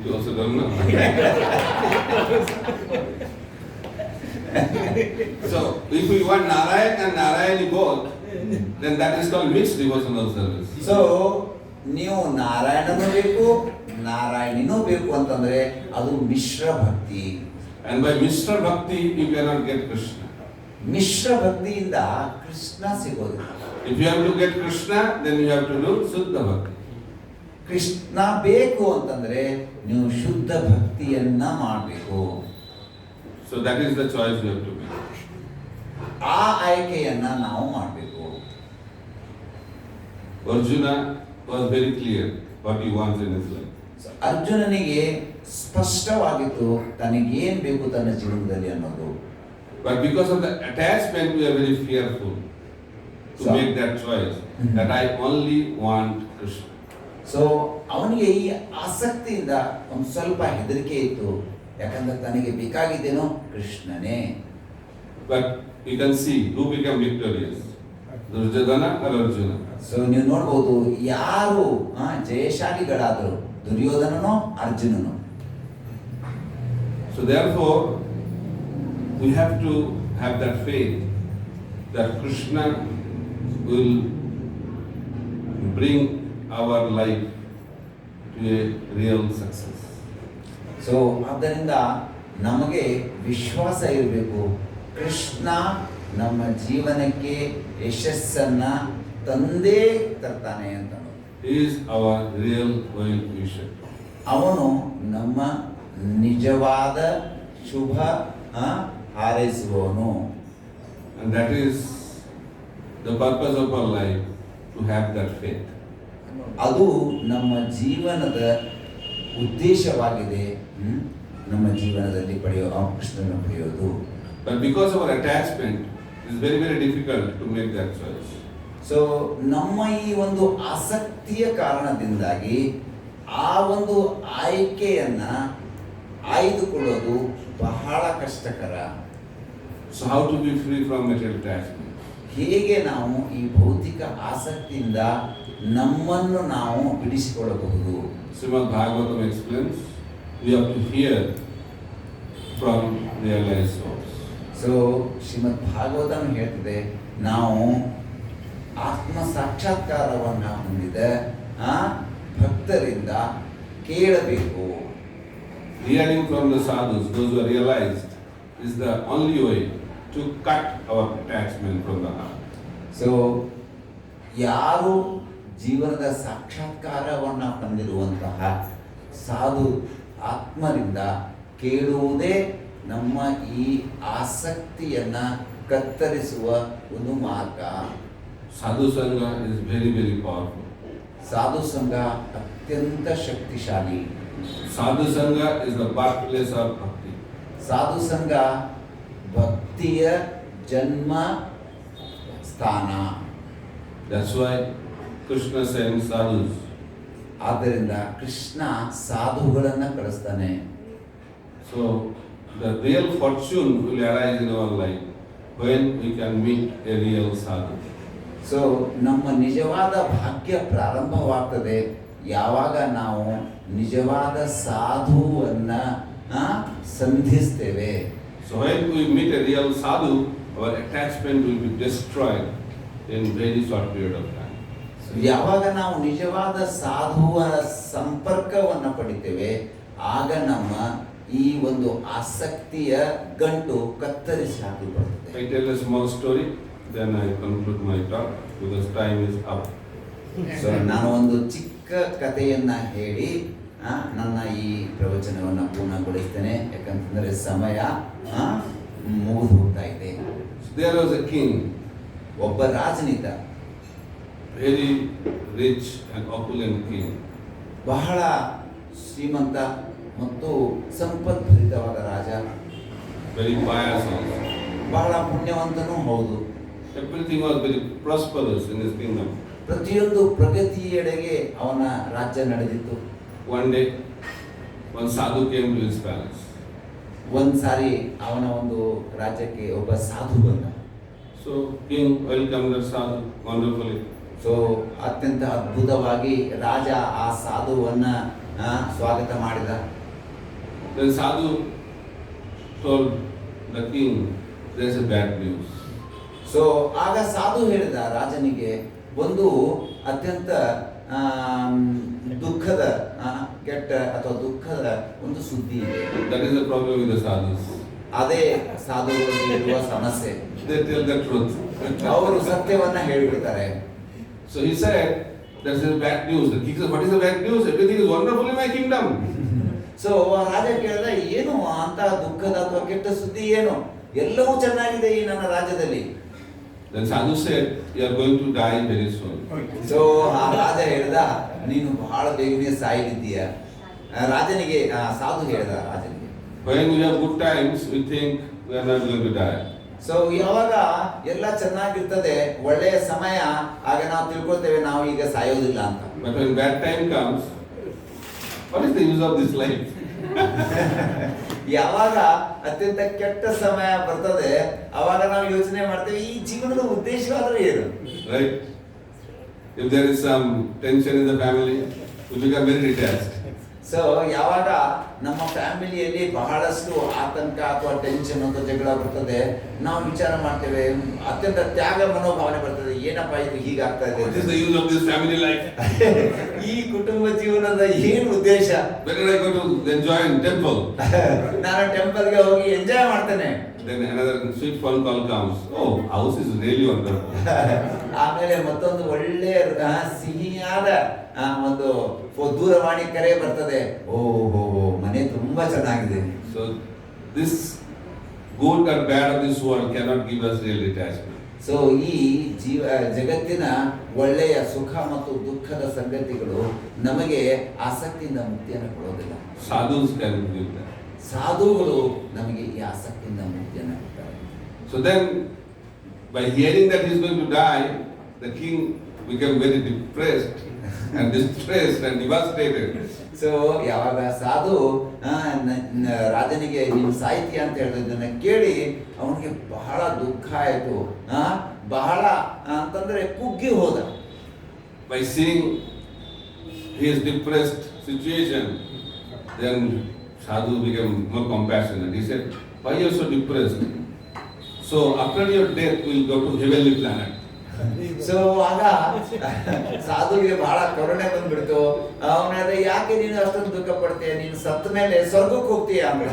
You also don't know. So if we want Narayan and Narayani both, then that is called mixed devotional service. So ನೀವು ನಾರಾಯಣನೂ ಬೇಕು ನಾರಾಯಣಿನೂ ಬೇಕು ಅಂತಂದ್ರೆ ಅದು ಮಿಶ್ರ ಭಕ್ತಿ. And by Mishra Bhakti you cannot get Krishna. ಮಿಶ್ರ ಭಕ್ತಿಯಿಂದ ಕೃಷ್ಣ ಸಿಗೋದು. If you have to get Krishna, then you have to do Shuddha Bhakti. Krishna ಬೇಕು ಅಂತಂದ್ರೆ ನೀವು ಶುದ್ಧ ಭಕ್ತಿಯನ್ನ ಮಾಡಬೇಕು. So that is the choice you have to make. ಆ ಆಯ್ಕೆಯನ್ನ ನಾವು ಮಾಡಬೇಕು. Arjuna was very clear what he wants in his life. ಅರ್ಜುನನಿಗೆ ಸ್ಪಷ್ಟವಾಗಿತ್ತು ತನಗೇನ್ ಬೇಕು ತನ್ನ ಜೀವನದಲ್ಲಿ ಅನ್ನೋದು. But because of the attachment, we are very fearful to make that choice, that I only want Krishna. So ಅವನಿಗೆ ಈ ಆಸಕ್ತಿಯಿಂದ ಒಂದು ಸ್ವಲ್ಪ ಹೆದರಿಕೆ ಇತ್ತು, ಯಾಕಂದ್ರೆ ತನಗೆ ಬೇಕಾಗಿದ್ದೇನೋ ಕೃಷ್ಣನೇ. But you can see who became victorious, Duryodhana or Arjuna. So ನೀವು ನೋಡ್ಬೋದು ಯಾರು ಜಯಶಾಲಿಗಳಾದರು, ದುರ್ಯೋಧನನೋ ಅರ್ಜುನನೋ. So therefore, we have to have that faith that Krishna will bring our life to a real success. So ಆದ್ದರಿಂದ ನಮಗೆ ವಿಶ್ವಾಸ ಇರಬೇಕು, ಕೃಷ್ಣ ನಮ್ಮ ಜೀವನಕ್ಕೆ ಯಶಸ್ಸನ್ನ ತಂದೇ ತರ್ತಾನೆ ಅಂತ. He is our real well-wisher. ಅವನು ನಮ್ಮ ನಿಜವಾದ ಶುಭ ಹಾರೈಸುವವನು. And that is the purpose of our life, to have that faith. ಅದು ನಮ್ಮ ಜೀವನದ ಉದ್ದೇಶವಾಗಿದೆ ನಮ್ಮ ಜೀವನದಲ್ಲಿ ಪಡೆಯುವ ಕೃಷ್ಣನ ಪಡೆಯೋದು. But because of our attachment, it's very, very difficult to make that choice. So ನಮ್ಮ ಈ ಒಂದು ಆಸಕ್ತಿಯ ಕಾರಣದಿಂದಾಗಿ ಆ ಒಂದು ಆಯ್ಕೆಯನ್ನ ಆಯ್ದುಕೊಳ್ಳೋದು ಬಹಳ ಕಷ್ಟಕರ. So how to be free from material attachment? ಹೇಗೆ ನಾವು ಈ ಭೌತಿಕ ಆಸಕ್ತಿಯಿಂದ ನಮ್ಮನ್ನು ನಾವು ಬಿಡಿಸಿಕೊಳ್ಳಬಹುದು? Srimad Bhagavatam explains, we have to hear from realized souls. So Shrimad ಭಾಗವತನು ಹೇಳ್ತಿದೆ, ನಾವು ಆತ್ಮ ಸಾಕ್ಷಾತ್ಕಾರವನ್ನು ಹೊಂದಿದ ಭಕ್ತರಿಂದ ಕೇಳಬೇಕು. Hearing from the sadhus, those who are realized, is the only way to cut our attachment from the heart. So ಯಾರು ಜೀವನದ ಸಾಕ್ಷಾತ್ಕಾರವನ್ನು ಹೊಂದಿರುವಂತಹ ಸಾಧು ಆತ್ಮರಿಂದ ಕೇಳುವುದೇ ನಮ್ಮ ಈ ಆಸಕ್ತಿಯನ್ನ ಕತ್ತರಿಸುವ ಒಂದು ಮಾರ್ಗ. Sadhu Sangha is very, very powerful. ಸಾಧು ಸಂಘ ಅತ್ಯಂತ ಶಕ್ತಿಶಾಲಿ. Sadhu Sangha is the birthplace of Bhakti. ಸಾಧು ಸಂಘ ಭಕ್ತಿಯ ಜನ್ಮ ಸ್ಥಾನ. That's why Krishna sends sadhus. ಆದ್ದರಿಂದ ಕೃಷ್ಣ ಸಾಧುಗಳನ್ನು ಕಳಿಸ್ತಾನೆ. So the real fortune will arise in our life when we can meet a real sadhu. So ನಮ್ಮ ನಿಜವಾದ ಭಾಗ್ಯ ಪ್ರಾರಂಭವಾಗ್ತದೆ ಯಾವಾಗ ನಾವು ನಿಜವಾದ ಸಾಧುವನ್ನ ಸಂಧಿಸ್ತೇವೆ. So when we meet a real sadhu, our attachment will be destroyed in very short period of time. ಯಾವಾಗ ನಾವು ನಿಜವಾದ ಸಾಧುವ ಸಂಪರ್ಕವನ್ನು ಪಡಿತೇವೆ ಆಗ ನಮ್ಮ ಈ ಒಂದು ಆಸಕ್ತಿಯ ಗಂಟು ಕತ್ತರಿಸಿ ಹಾಕಿ ಬರ್ತದೆ. I tell a small story, then I conclude my talk because time is up. So ನಾನು ಒಂದು ಚಿಕ್ಕ ಕಥೆಯನ್ನ ಹೇಳಿ ನನ್ನ ಈ ಪ್ರವಚನವನ್ನು ಪೂರ್ಣಗೊಳಿಸ್ತೇನೆ, ಯಾಕಂತಂದ್ರೆ ಸಮಯ ಮುಗಿದು ಹೋಗ್ತಾ ಇದೆ. There was a king, ಒಬ್ಬ ರಾಜನಿದ್ದ, very rich and opulent king. ಬಹಳ ಶ್ರೀಮಂತ ಮತ್ತು ಸಂಪದ್ಭರಿತವಾದ ರಾಜ, very pious also. ಬಹಳ ಪುಣ್ಯವಂತನೂ ಹೌದು. Everything was very prosperous in his kingdom. ಪ್ರತಿಯೊಂದು ಪ್ರಗತಿಯೆಡೆಗೆ ಅವನ ರಾಜ್ಯ ನಡೆದಿತ್ತು. One day, one sadhu came to his palace. ಒಂದು ಸಾರಿ ಅವನ ಒಂದು ರಾಜ್ಯಕ್ಕೆ ಒಬ್ಬ ಸಾಧು ಬಂದ. So king welcomed the sadhu wonderfully. So ಅತ್ಯಂತ ಅದ್ಭುತವಾಗಿ ರಾಜ ಆ ಸಾಧುವನ್ನ ಸ್ವಾಗತ ಮಾಡಿದ. Then sadhu told the king, there's a bad news. So ಆಗ ಸಾಧು ಹೇಳಿದ ರಾಜನಿಗೆ, ಒಂದು ಅತ್ಯಂತ ದುಃಖದ ಕೆಟ್ಟ ಅಥವಾ ದುಃಖದ ಒಂದು ಸುದ್ದಿ ಇದೆ. That is the problem with the sadhus. ಅದೇ ಸಾಧುಗಳಿಗೆ ಇರುವ ಸಮಸ್ಯೆ. They tell the truth. ಅವರು ಸತ್ಯವನ್ನ ಹೇಳಿಬಿಡ್ತಾರೆ. So he said, there's a bad news. The king said, what is the bad news? Everything is wonderful in my kingdom. So ರಾಜ ಕೇಳಿದ, ಏನು ಅಂತ ದುಃಖದ ಅಥವಾ ಕೆಟ್ಟ ಸುದ್ದಿ ಏನು? ಎಲ್ಲವೂ ಚೆನ್ನಾಗಿದೆ ಈ ನನ್ನ ರಾಜ್ಯದಲ್ಲಿ. Then sadhu said, you are going to die very soon. So ಆ ರಾಜ ಹೇಳಿದ, ನೀನು ಬಹಳ ಬೇಗನೆ ಸಾಯಲಿದ್ದೀಯ. ರಾಜನಿಗೆ ಸಾಧು ಹೇಳಿದ ರಾಜನಿಗೆ, When we have good times, we think we are not going to die. So ಯಾವಾಗ ಎಲ್ಲ ಚೆನ್ನಾಗಿರ್ತದೆ, ಒಳ್ಳೆಯ ಸಮಯ, ಆಗ ನಾವು ತಿಳ್ಕೊಳ್ತೇವೆ ನಾವು ಈಗ ಸಾಯೋದಿಲ್ಲ ಅಂತ. But when bad time comes, what is the use of this life? ಯಾವಾಗ ಅತ್ಯಂತ ಕೆಟ್ಟ ಸಮಯ ಬರ್ತದೆ ಅವಾಗ ನಾವು ಯೋಚನೆ ಮಾಡ್ತೇವೆ, ಈ ಜೀವನದ ಉದ್ದೇಶವಾದ್ರೆ ಏನು? Right? If there is some tension in the family, we become very detached. So ಯಾವಾಗ ನಮ್ಮ ಫ್ಯಾಮಿಲಿಯಲ್ಲಿ ಬಹಳಷ್ಟು ಆತಂಕ ಅಥವಾ ಟೆನ್ಷನ್ ಅಥವಾ ಜಗಳ ಬರ್ತದೆ, ನಾವು ವಿಚಾರ ಮಾಡ್ತೇವೆ, ಅತ್ಯಂತ ತ್ಯಾಗ ಮನೋಭಾವನೆ ಬರ್ತದೆ. ಏನಪ್ಪ ಇದು ಹೀಗಾಗ್ತಾ ಇದೆ? What is the use of this family life? ಈ ಕುಟುಂಬ ಜೀವನದ ಏನು ಉದ್ದೇಶ? Better I go to enjoy in temple. ನಾನು ಟೆಂಪಲ್ಗೆ ಹೋಗಿ ಎಂಜಾಯ್ ಮಾಡ್ತೇನೆ. Then another sweet phone call comes. Oh, house is really wonderful. ಆಮೇಲೆ ಮತ್ತೊಂದು ಒಳ್ಳೆ ಸಿಹಿಯಾದ ಒಂದು ದೂರವಾಣಿ ಕರೆ ಬರ್ತದೆ. ಓಹೋ, ಮನೆ ತುಂಬಾ ಚೆನ್ನಾಗಿದೆ. So this good or bad of this world cannot give us real detachment. So ಈ ಜಗತ್ತಿನ ಒಳ್ಳೆಯ ಸುಖ ಮತ್ತು ದುಃಖದ ಸಂಗತಿಗಳು ನಮಗೆ ಆಸಕ್ತಿಯಿಂದ ಮುಕ್ತಿಯನ್ನು ಕೊಡೋದಿಲ್ಲ. ಸಾಧುಗಳು ನಮಗೆ ಈ ಆಸಕ್ತಿಯಿಂದ ಮುಕ್ತಿಯನ್ನು ಕೊಡ್ತಾರೆ. So then, by hearing that he is going to die, the king became very depressed and distressed and devastated. So ಯಾವಾಗ ಸಾಧು ರಾಜನಿಗೆ ನೀವು ಸಾಹಿತ್ಯ ಅಂತ ಹೇಳಿದ್ದನ್ನ ಕೇಳಿ ಅವನಿಗೆ ಬಹಳ ದುಃಖ ಆಯಿತು, ಬಹಳ ಅಂತಂದ್ರೆ ಕುಗ್ಗಿ ಹೋದ. By seeing his depressed situation, then sadhu became more compassionate. He said, why you are so depressed? So after your death we will go to heavenly planet. So ಆಗ ಸಾಧುವಿಗೆ ಬಹಳ ಕರುಣೆ ಬಂದ್ಬಿಡ್ತು. ಅವನಾದ್ರೆ ಯಾಕೆ ನೀನು ಅಷ್ಟೊಂದು ದುಃಖ ಪಡ್ತೀಯ, ನೀನು ಸತ್ತ ಮೇಲೆ ಸ್ವರ್ಗಕ್ಕೆ ಹೋಗ್ತೀಯ ಅಂದ.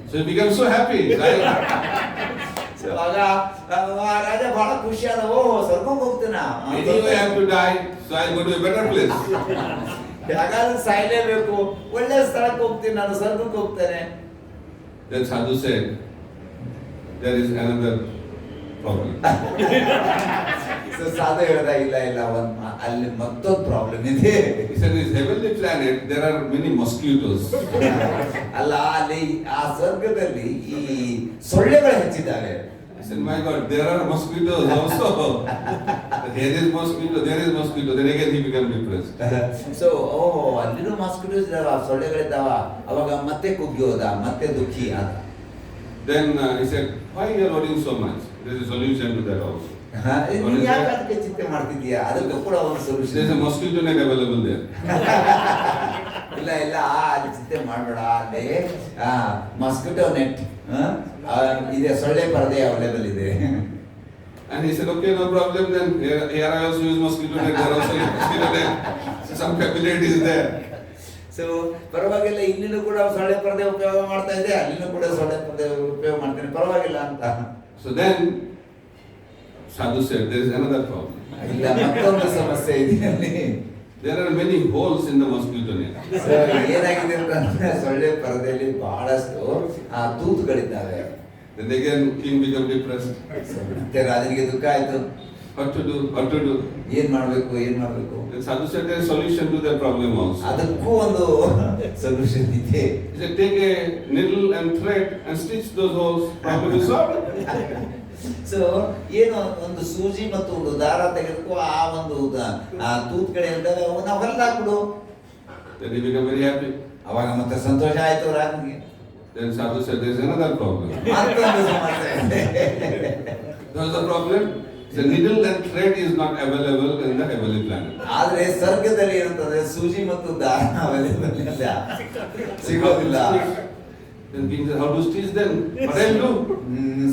So he became so happy. So ಆಗ ರಾಜ ಬಹಳ ಖುಷಿಯಾದ, ಓ ಸ್ವರ್ಗಕ್ಕೆ ಹೋಗ್ತೀನ, anyway I have to die, so I go to a better place. ಹಾಗಾದ್ರೆ ಸಾಯ್ಲೇಬೇಕು, ಒಳ್ಳೆ ಸ್ಥಳಕ್ಕೆ ಹೋಗ್ತೀನಿ ನಾನು, ಸ್ವರ್ಗಕ್ಕೆ ಹೋಗ್ತೇನೆ. Then sadhu said, there is another problem. So ಸಾಧು ಹೇಳ್ದ, ಇಲ್ಲ ಇಲ್ಲ ಅಲ್ಲಿ ಮತ್ತೊಂದು ಪ್ರಾಬ್ಲಮ್ ಇದೆ. He said, this heavenly planet there are many mosquitoes. ಅಲ್ಲ, ಅಲ್ಲಿ ಆ ಸ್ವರ್ಗದಲ್ಲಿ ಈ ಸೊಳ್ಳೆಗಳು ಹೆಚ್ಚಿದ್ದಾವೆ. I said, my God, there are mosquitoes also. Here is mosquito, there is mosquito. Then again he became depressed. So ಅಲ್ಲಿನೂ ಮಾಸ್ಕಿಟೋಸ್ ಇದಾವ, ಸೊಳ್ಳೆಗಳಿದ್ದಾವ. ಅವಾಗ ಮತ್ತೆ ಕುಗ್ಗಿ ಹೋದ, ಮತ್ತೆ ದುಃಖಿ ಆದ. Then he said, why you are worrying so much? There is a solution to that also. ಯಾಕೆ ಅದಕ್ಕೆ ಚಿಂತೆ ಮಾಡ್ತಿದ್ಯಾ, ಅದಕ್ಕೆ ಕೂಡ ಒಂದು solution. There is a mosquito net available there. ಇಲ್ಲ ಇಲ್ಲ, ಅಲ್ಲಿ ಚಿಂತೆ ಮಾಡಬೇಡ, ಅಲ್ಲಿ ಮಾಸ್ಕಿಟೋ ನೆಟ್ ಇದೆ, ಸೊಳ್ಳೆ ಪರದೆ ಅವೈಲೇಬಲ್ ಇದೆ. And he said, okay, no problem. Then here I also use mosquito net. There also is mosquito net. Some capability is there. So ಪರವಾಗಿಲ್ಲ, ಇಲ್ಲಿನೂ ಕೂಡ ಸೊಳ್ಳೆ ಪರದೆ ಉಪಯೋಗ ಮಾಡ್ತಾ ಇದೆ, ಅಲ್ಲಿನೂ ಕೂಡ ಸೊಳ್ಳೆ ಪರದೆ ಉಪಯೋಗ ಮಾಡ್ತೇನೆ, ಪರವಾಗಿಲ್ಲ ಅಂತ. So then sadhu said, there is another problem. ಇಲ್ಲ, ಮತ್ತೊಂದು ಸಮಸ್ಯೆ ಇದೆ ಅಲ್ಲಿ. There are many holes in the mosquito net. So ಏನಾಗಿದೆ ಅಂತಂದ್ರೆ ಸೊಳ್ಳೆ ಪರದೆಯಲ್ಲಿ ಬಹಳಷ್ಟು ತೂತುಗಳಿದ್ದಾವೆ. Then again king became depressed. ಮತ್ತೆ ರಾಜನಿಗೆ ದುಃಖ ಆಯ್ತು. What to do? What to do? ಏನ್ ಮಾಡ್ಬೇಕು, ಏನ್ ಮಾಡ್ಬೇಕು? Then sadhu said, there is solution to that problem also. ಅದಕ್ಕೂ ಒಂದು ಸೊಲ್ಯೂಷನ್ ಇದೆ. He said, take a needle and thread and stitch those holes. Problem is solved. So ಏನು, ಒಂದು ಸೂಜಿ ಮತ್ತು ಒಂದು ದಾರ ತೆಗೆದುಕೋ, ಆ ಒಂದು ತೂತ್ಗಳಿಂದ ನಾವು ಹೊಲ್ದಾಕ್ಬಿಡು. Then he became very happy. ಅವಾಗ ಮತ್ತೆ ಸಂತೋಷ ಆಯ್ತು ರಾಜನಿಗೆ. Then sadhu said, there is another problem. ಮತ್ತೊಂದು ಸಮಸ್ಯೆ ಇದೆ. What is the problem? The needle and thread is not available in the heavenly planet. ಆದ್ರೆ ಸ್ವರ್ಗದಲ್ಲಿ ಇರುತ್ತದೆ ಸೂಜಿ ಮತ್ತು ದಾರ ಅವೈಲೇಬಲ್ ಇಲ್ಲ, ಸಿಗೋದಿಲ್ಲ. Then king said, how to stitch then? What I do?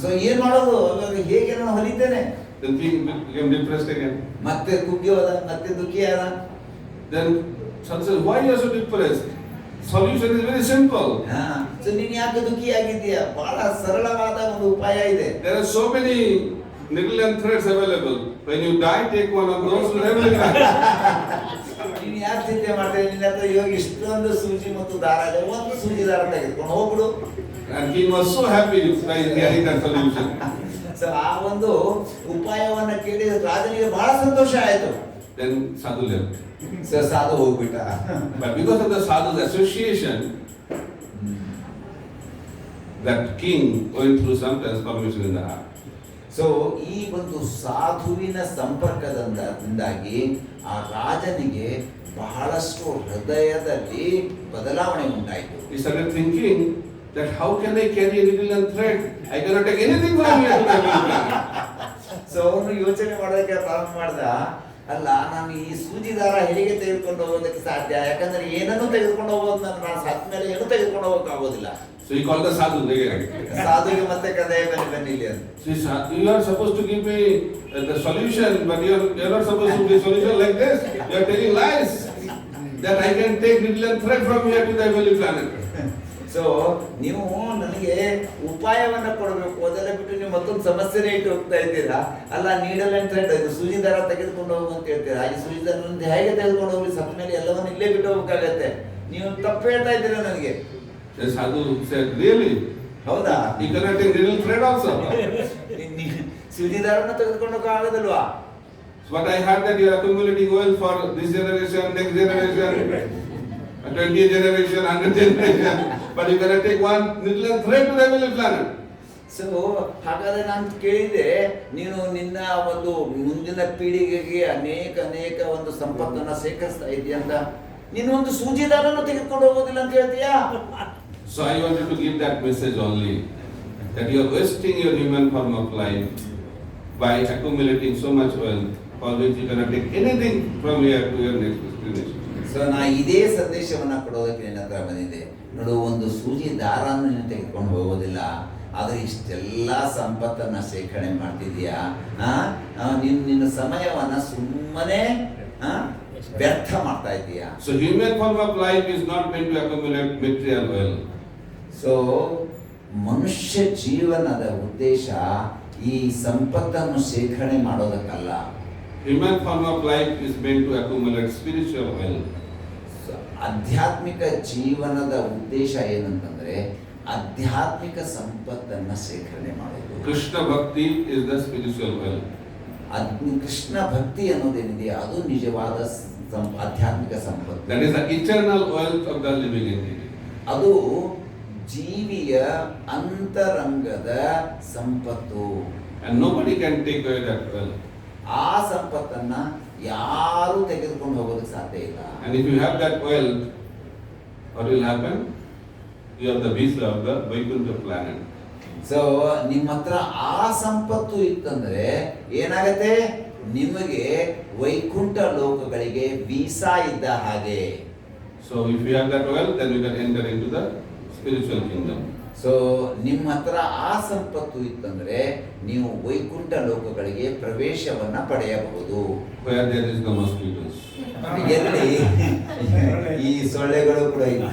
So ಏನ್ ಮಾಡೋದು, ಹೇಗೆ ನಾನು ಹೊಲಿತೇನೆ? Then king became depressed again. ಮತ್ತೆ ಕುಗ್ಗಿ ಹೋದ, ಮತ್ತೆ ದುಃಖಿ ಆದ. Then sadhu said, why you are so depressed? Solution is very simple. So ನೀನ್ ಯಾಕೆ ದುಃಖಿ ಆಗಿದ್ದೀಯ? ಬಹಳ ಸರಳವಾದ ಒಂದು ಉಪಾಯ ಇದೆ. There are so many needle and threads available. When you die, take one of those to heavenly planet. ನೀನ್ ಯಾಕೆ ಚಿಂತೆ ಮಾಡ್ತೇವೆ? ನಿನ್ನ ಹತ್ರ ಇವಾಗ ಇಷ್ಟೊಂದು ಸೂಜಿ ಮತ್ತು ದಾರ ಇದೆ, ಒಂದು ಸೂಜಿ ದಾರ ತೆಗೆದುಕೊಂಡು ಹೋಗ್ಬಿಡು. And king was so happy by hearing that solution. So ಆ ಒಂದು ಉಪಾಯವನ್ನ ಕೇಳಿ ರಾಜನಿಗೆ ಬಹಳ ಸಂತೋಷ ಆಯ್ತು. Then sadhu left. ಸೊ ಸಾಧು ಹೋಗ್ಬಿಟ್ಟ. But because of the sadhu's association, that king went through some transformation in the heart. So ಈ ಒಂದು ಸಾಧುವಿನ ಸಂಪರ್ಕದಿಂದಾಗಿ ಆ ರಾಜನಿಗೆ ಬಹಳಷ್ಟು ಹೃದಯದಲ್ಲಿ ಬದಲಾವಣೆ ಉಂಟಾಯಿತು. He started thinking that how can I carry a needle and thread? I cannot take anything from here to the heavenly planet. So ಅವನು ಯೋಚನೆ ಮಾಡೋದಕ್ಕೆ ಪ್ರಾರಂಭ ಮಾಡ್ದ, ಅಲ್ಲ ನಾನು ಈ ಸೂಜಿ ದಾರ ಹೇಗೆ ತೆಗೆದುಕೊಂಡು ಹೋಗೋದಕ್ಕೆ ಸಾಧ್ಯ? ಯಾಕಂದ್ರೆ ಏನನ್ನು ತೆಗೆದುಕೊಂಡು ಹೋಗೋದು ನಾನು ಸತ್ತ ಮೇಲೆ ಏನು ತೆಗೆದುಕೊಂಡು ಹೋಗೋಕೆ ಆಗೋದಿಲ್ಲ. So he called the sadhu again. ಸಾಧುಗೆ ಮತ್ತೆ ಕಥೆ ಬನ್ನಿಲ್ಲಿ ಅಂತ. See, sadhu, you are supposed to give me the solution, but you are not supposed to give solution like this. You are telling lies that I can take needle and thread from here to the heavenly planet. So ನೀವು ನನಗೆ ಉಪಾಯವನ್ನ ಕೊಡಬೇಕು, ಅದೆಲ್ಲ ಬಿಟ್ಟು ನೀವು ಮತ್ತೊಂದು ಸಮಸ್ಯೆನೇ ಇಟ್ಟು ಹೋಗ್ತಾ ಇದ್ದೀರಾ. ಅಲ್ಲ, ನೀಡಲ್ ಅಂಡ್ ಥ್ರೆಡ್, ಇದು ಸೂಜಿ ದಾರ ತೆಗೆದುಕೊಂಡು ಹೋಗು ಅಂತ ಹೇಳ್ತೀರಾ. ಈ ಸೂಜಿ ದಾರ ಹೇಗೆ ತೆಗೆದುಕೊಂಡು ಹೋಗ್ಲಿ? ಸತ್ತ ಮೇಲೆ ಎಲ್ಲವನ್ನು ಇಲ್ಲೇ ಬಿಟ್ಟು ಹೋಗ್ಬೇಕಾಗತ್ತೆ. ನೀವು ತಪ್ಪು ಹೇಳ್ತಾ ಇದ್ದೀರಾ ನನಗೆ. The sadhu said, really? ಹೌದಾ? He cannot take needle thread also. ಸೂಜಿದಾರನ ತೆಗೆದುಕೊಂಡು ಆಗೋದಲ್ವಾ? But I heard that you are accumulating oil for this generation, next generation, 20th generation, 100th generation. But you cannot take one little thread to the heavenly planet. So ಹಾಗಾದ್ರೆ ನಾನು ಕೇಳಿದೆ, ನೀನು ನಿನ್ನ ಒಂದು ಮುಂದಿನ ಪೀಳಿಗೆಗೆ ಅನೇಕ ಒಂದು ಸಂಪತ್ತನ್ನ ಸೇಕರಿಸ್ತಾ ಇದೆಯಾ ಅಂತ. ನೀನು ಒಂದು ಸೂಜಿದಾರನ್ನು ತೆಗೆದುಕೊಂಡು ಹೋಗೋದಿಲ್ಲ ಅಂತ ಹೇಳ್ತೀಯಾ? So I wanted to give that message only, that you are wasting your human form of life by accumulating so much wealth for which you cannot take anything from here to your next destination. So ನಾ ಇದೇ ಸಂದೇಶವನ್ನ ಕೊಡೋದಕ್ಕೆ ನಿನ್ನ ಹತ್ರ ಬಂದಿದ್ದೆ. ನೋಡು, ಒಂದು ಸೂಜಿ ದಾರನ್ನು ನೀನು ತೆಗೆದುಕೊಂಡು ಹೋಗೋದಿಲ್ಲ, ಆದರೆ ಇಷ್ಟೆಲ್ಲ ಸಂಪತ್ತನ್ನ ಶೇಖರಣೆ ಮಾಡ್ತಿದೀಯಾ. ನಿನ್ನ ಸಮಯವನ್ನ ಸುಮ್ಮನೆ ವ್ಯರ್ಥ ಮಾಡ್ತಾ ಇದೀಯಾ. So human form of life is not meant to accumulate material wealth. So ಮನುಷ್ಯ ಜೀವನದ ಉದ್ದೇಶ ಈ ಸಂಪತ್ತನ್ನು ಶೇಖರಣೆ ಮಾಡೋದಕ್ಕಲ್ಲ. Human form of life is meant to accumulate spiritual wealth. ಆಧ್ಯಾತ್ಮಿಕ ಜೀವನದ ಉದ್ದೇಶ ಏನಂತಂದ್ರೆ ಆಧ್ಯಾತ್ಮಿಕ ಸಂಪತ್ತನ್ನ ಶೇಖರಣೆ ಮಾಡೋದು. Krishna Bhakti is the spiritual wealth. Krishna ಭಕ್ತಿ ಅನ್ನೋದೇನಿದೆ ಅದು ನಿಜವಾದ ಆಧ್ಯಾತ್ಮಿಕ ಸಂಪತ್ತು. That is the eternal wealth of the living entity. ಅದು ಜೀವಿಯ ಅಂತರಂಗದ ಸಂಪತ್ತು. And nobody can take away that wealth. ಆ ಸಂಪತ್ತನ್ನ ಯಾರು ತೆಗೆದುಕೊಂಡು ಹೋಗೋದಕ್ಕೆ ಸಾಧ್ಯ ಇಲ್ಲ. And if you have that wealth, what will happen? You are the visa of the Vaikuntha planet. So ನಿಮ್ಮ ಹತ್ರ ಆ ಸಂಪತ್ತು ಇತ್ತಂದ್ರೆ ಏನಾಗತ್ತೆ? ನಿಮಗೆ ವೈಕುಂಠ ಲೋಕಗಳಿಗೆ ವೀಸಾ ಇದ್ದ ಹಾಗೆ. So if you have that wealth, then you can enter into the spiritual kingdom. So ನಿಮ್ಮ ಹತ್ರ ಆ ಸಂಪತ್ತು ಇತ್ತಂದ್ರೆ ನೀವು ವೈಕುಂಠ ಲೋಕಗಳಿಗೆ ಪ್ರವೇಶವನ್ನ ಪಡೆಯಬಹುದು. Where there is no mosquitoes. ಎಲ್ಲಿ ಈ ಸೊಳ್ಳೆಗಳು ಕೂಡ ಇಲ್ಲ.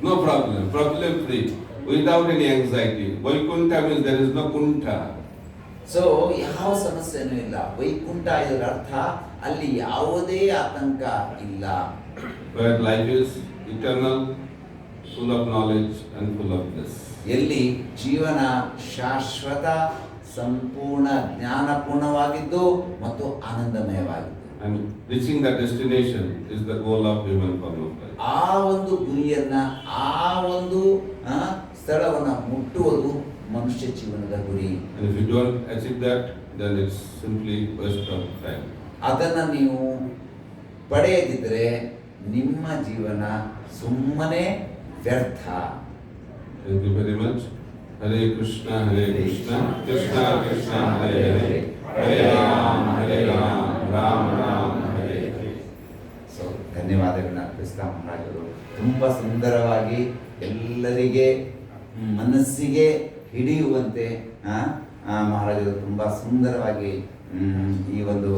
No problem, problem free, without any anxiety. Vaikuntha means there is no kunta. So ಯಾವ ಸಮಸ್ಯೆನೂ ಇಲ್ಲ. ವೈಕುಂಠ ಇದರ ಅರ್ಥ ಅಲ್ಲಿ ಯಾವುದೇ ಆತಂಕ ಇಲ್ಲ. Where life is eternal, full of knowledge and full of bliss. ಎಲ್ಲಿ ಜೀವನ ಶಾಶ್ವತ, ಸಂಪೂರ್ಣ ಜ್ಞಾನಪೂರ್ಣವಾಗಿದ್ದು ಮತ್ತು ಆನಂದಮಯವಾಗಿದ್ದು. And reaching that destination is the goal of human form of life. ಆ ಒಂದು ಗುರಿಯನ್ನ, ಆ ಒಂದು ಸ್ಥಳವನ್ನ ಮುಟ್ಟುವುದು ಮನುಷ್ಯ ಜೀವನದ ಗುರಿ. And if you don't achieve that, then it's simply waste of time. ಅದನ್ನ ನೀವು ಪಡೆಯದಿದ್ರೆ ನಿಮ್ಮ ಜೀವನ ಸುಮ್ಮನೆ ವ್ಯರ್ಥ. Thank you very much. Hare Krishna, Krishna Krishna, Hare Hare, Hare Ram, Ram Ram, Hare Hare. So ಧನ್ಯವಾದಗಳನ್ನ ಅರ್ಪಿಸ್ತಾ ಮಹಾರಾಜರು ತುಂಬ ಸುಂದರವಾಗಿ ಎಲ್ಲರಿಗೆ ಮನಸ್ಸಿಗೆ ಹಿಡಿಯುವಂತೆ ಮಹಾರಾಜರು ತುಂಬ ಸುಂದರವಾಗಿ ಈ ಒಂದು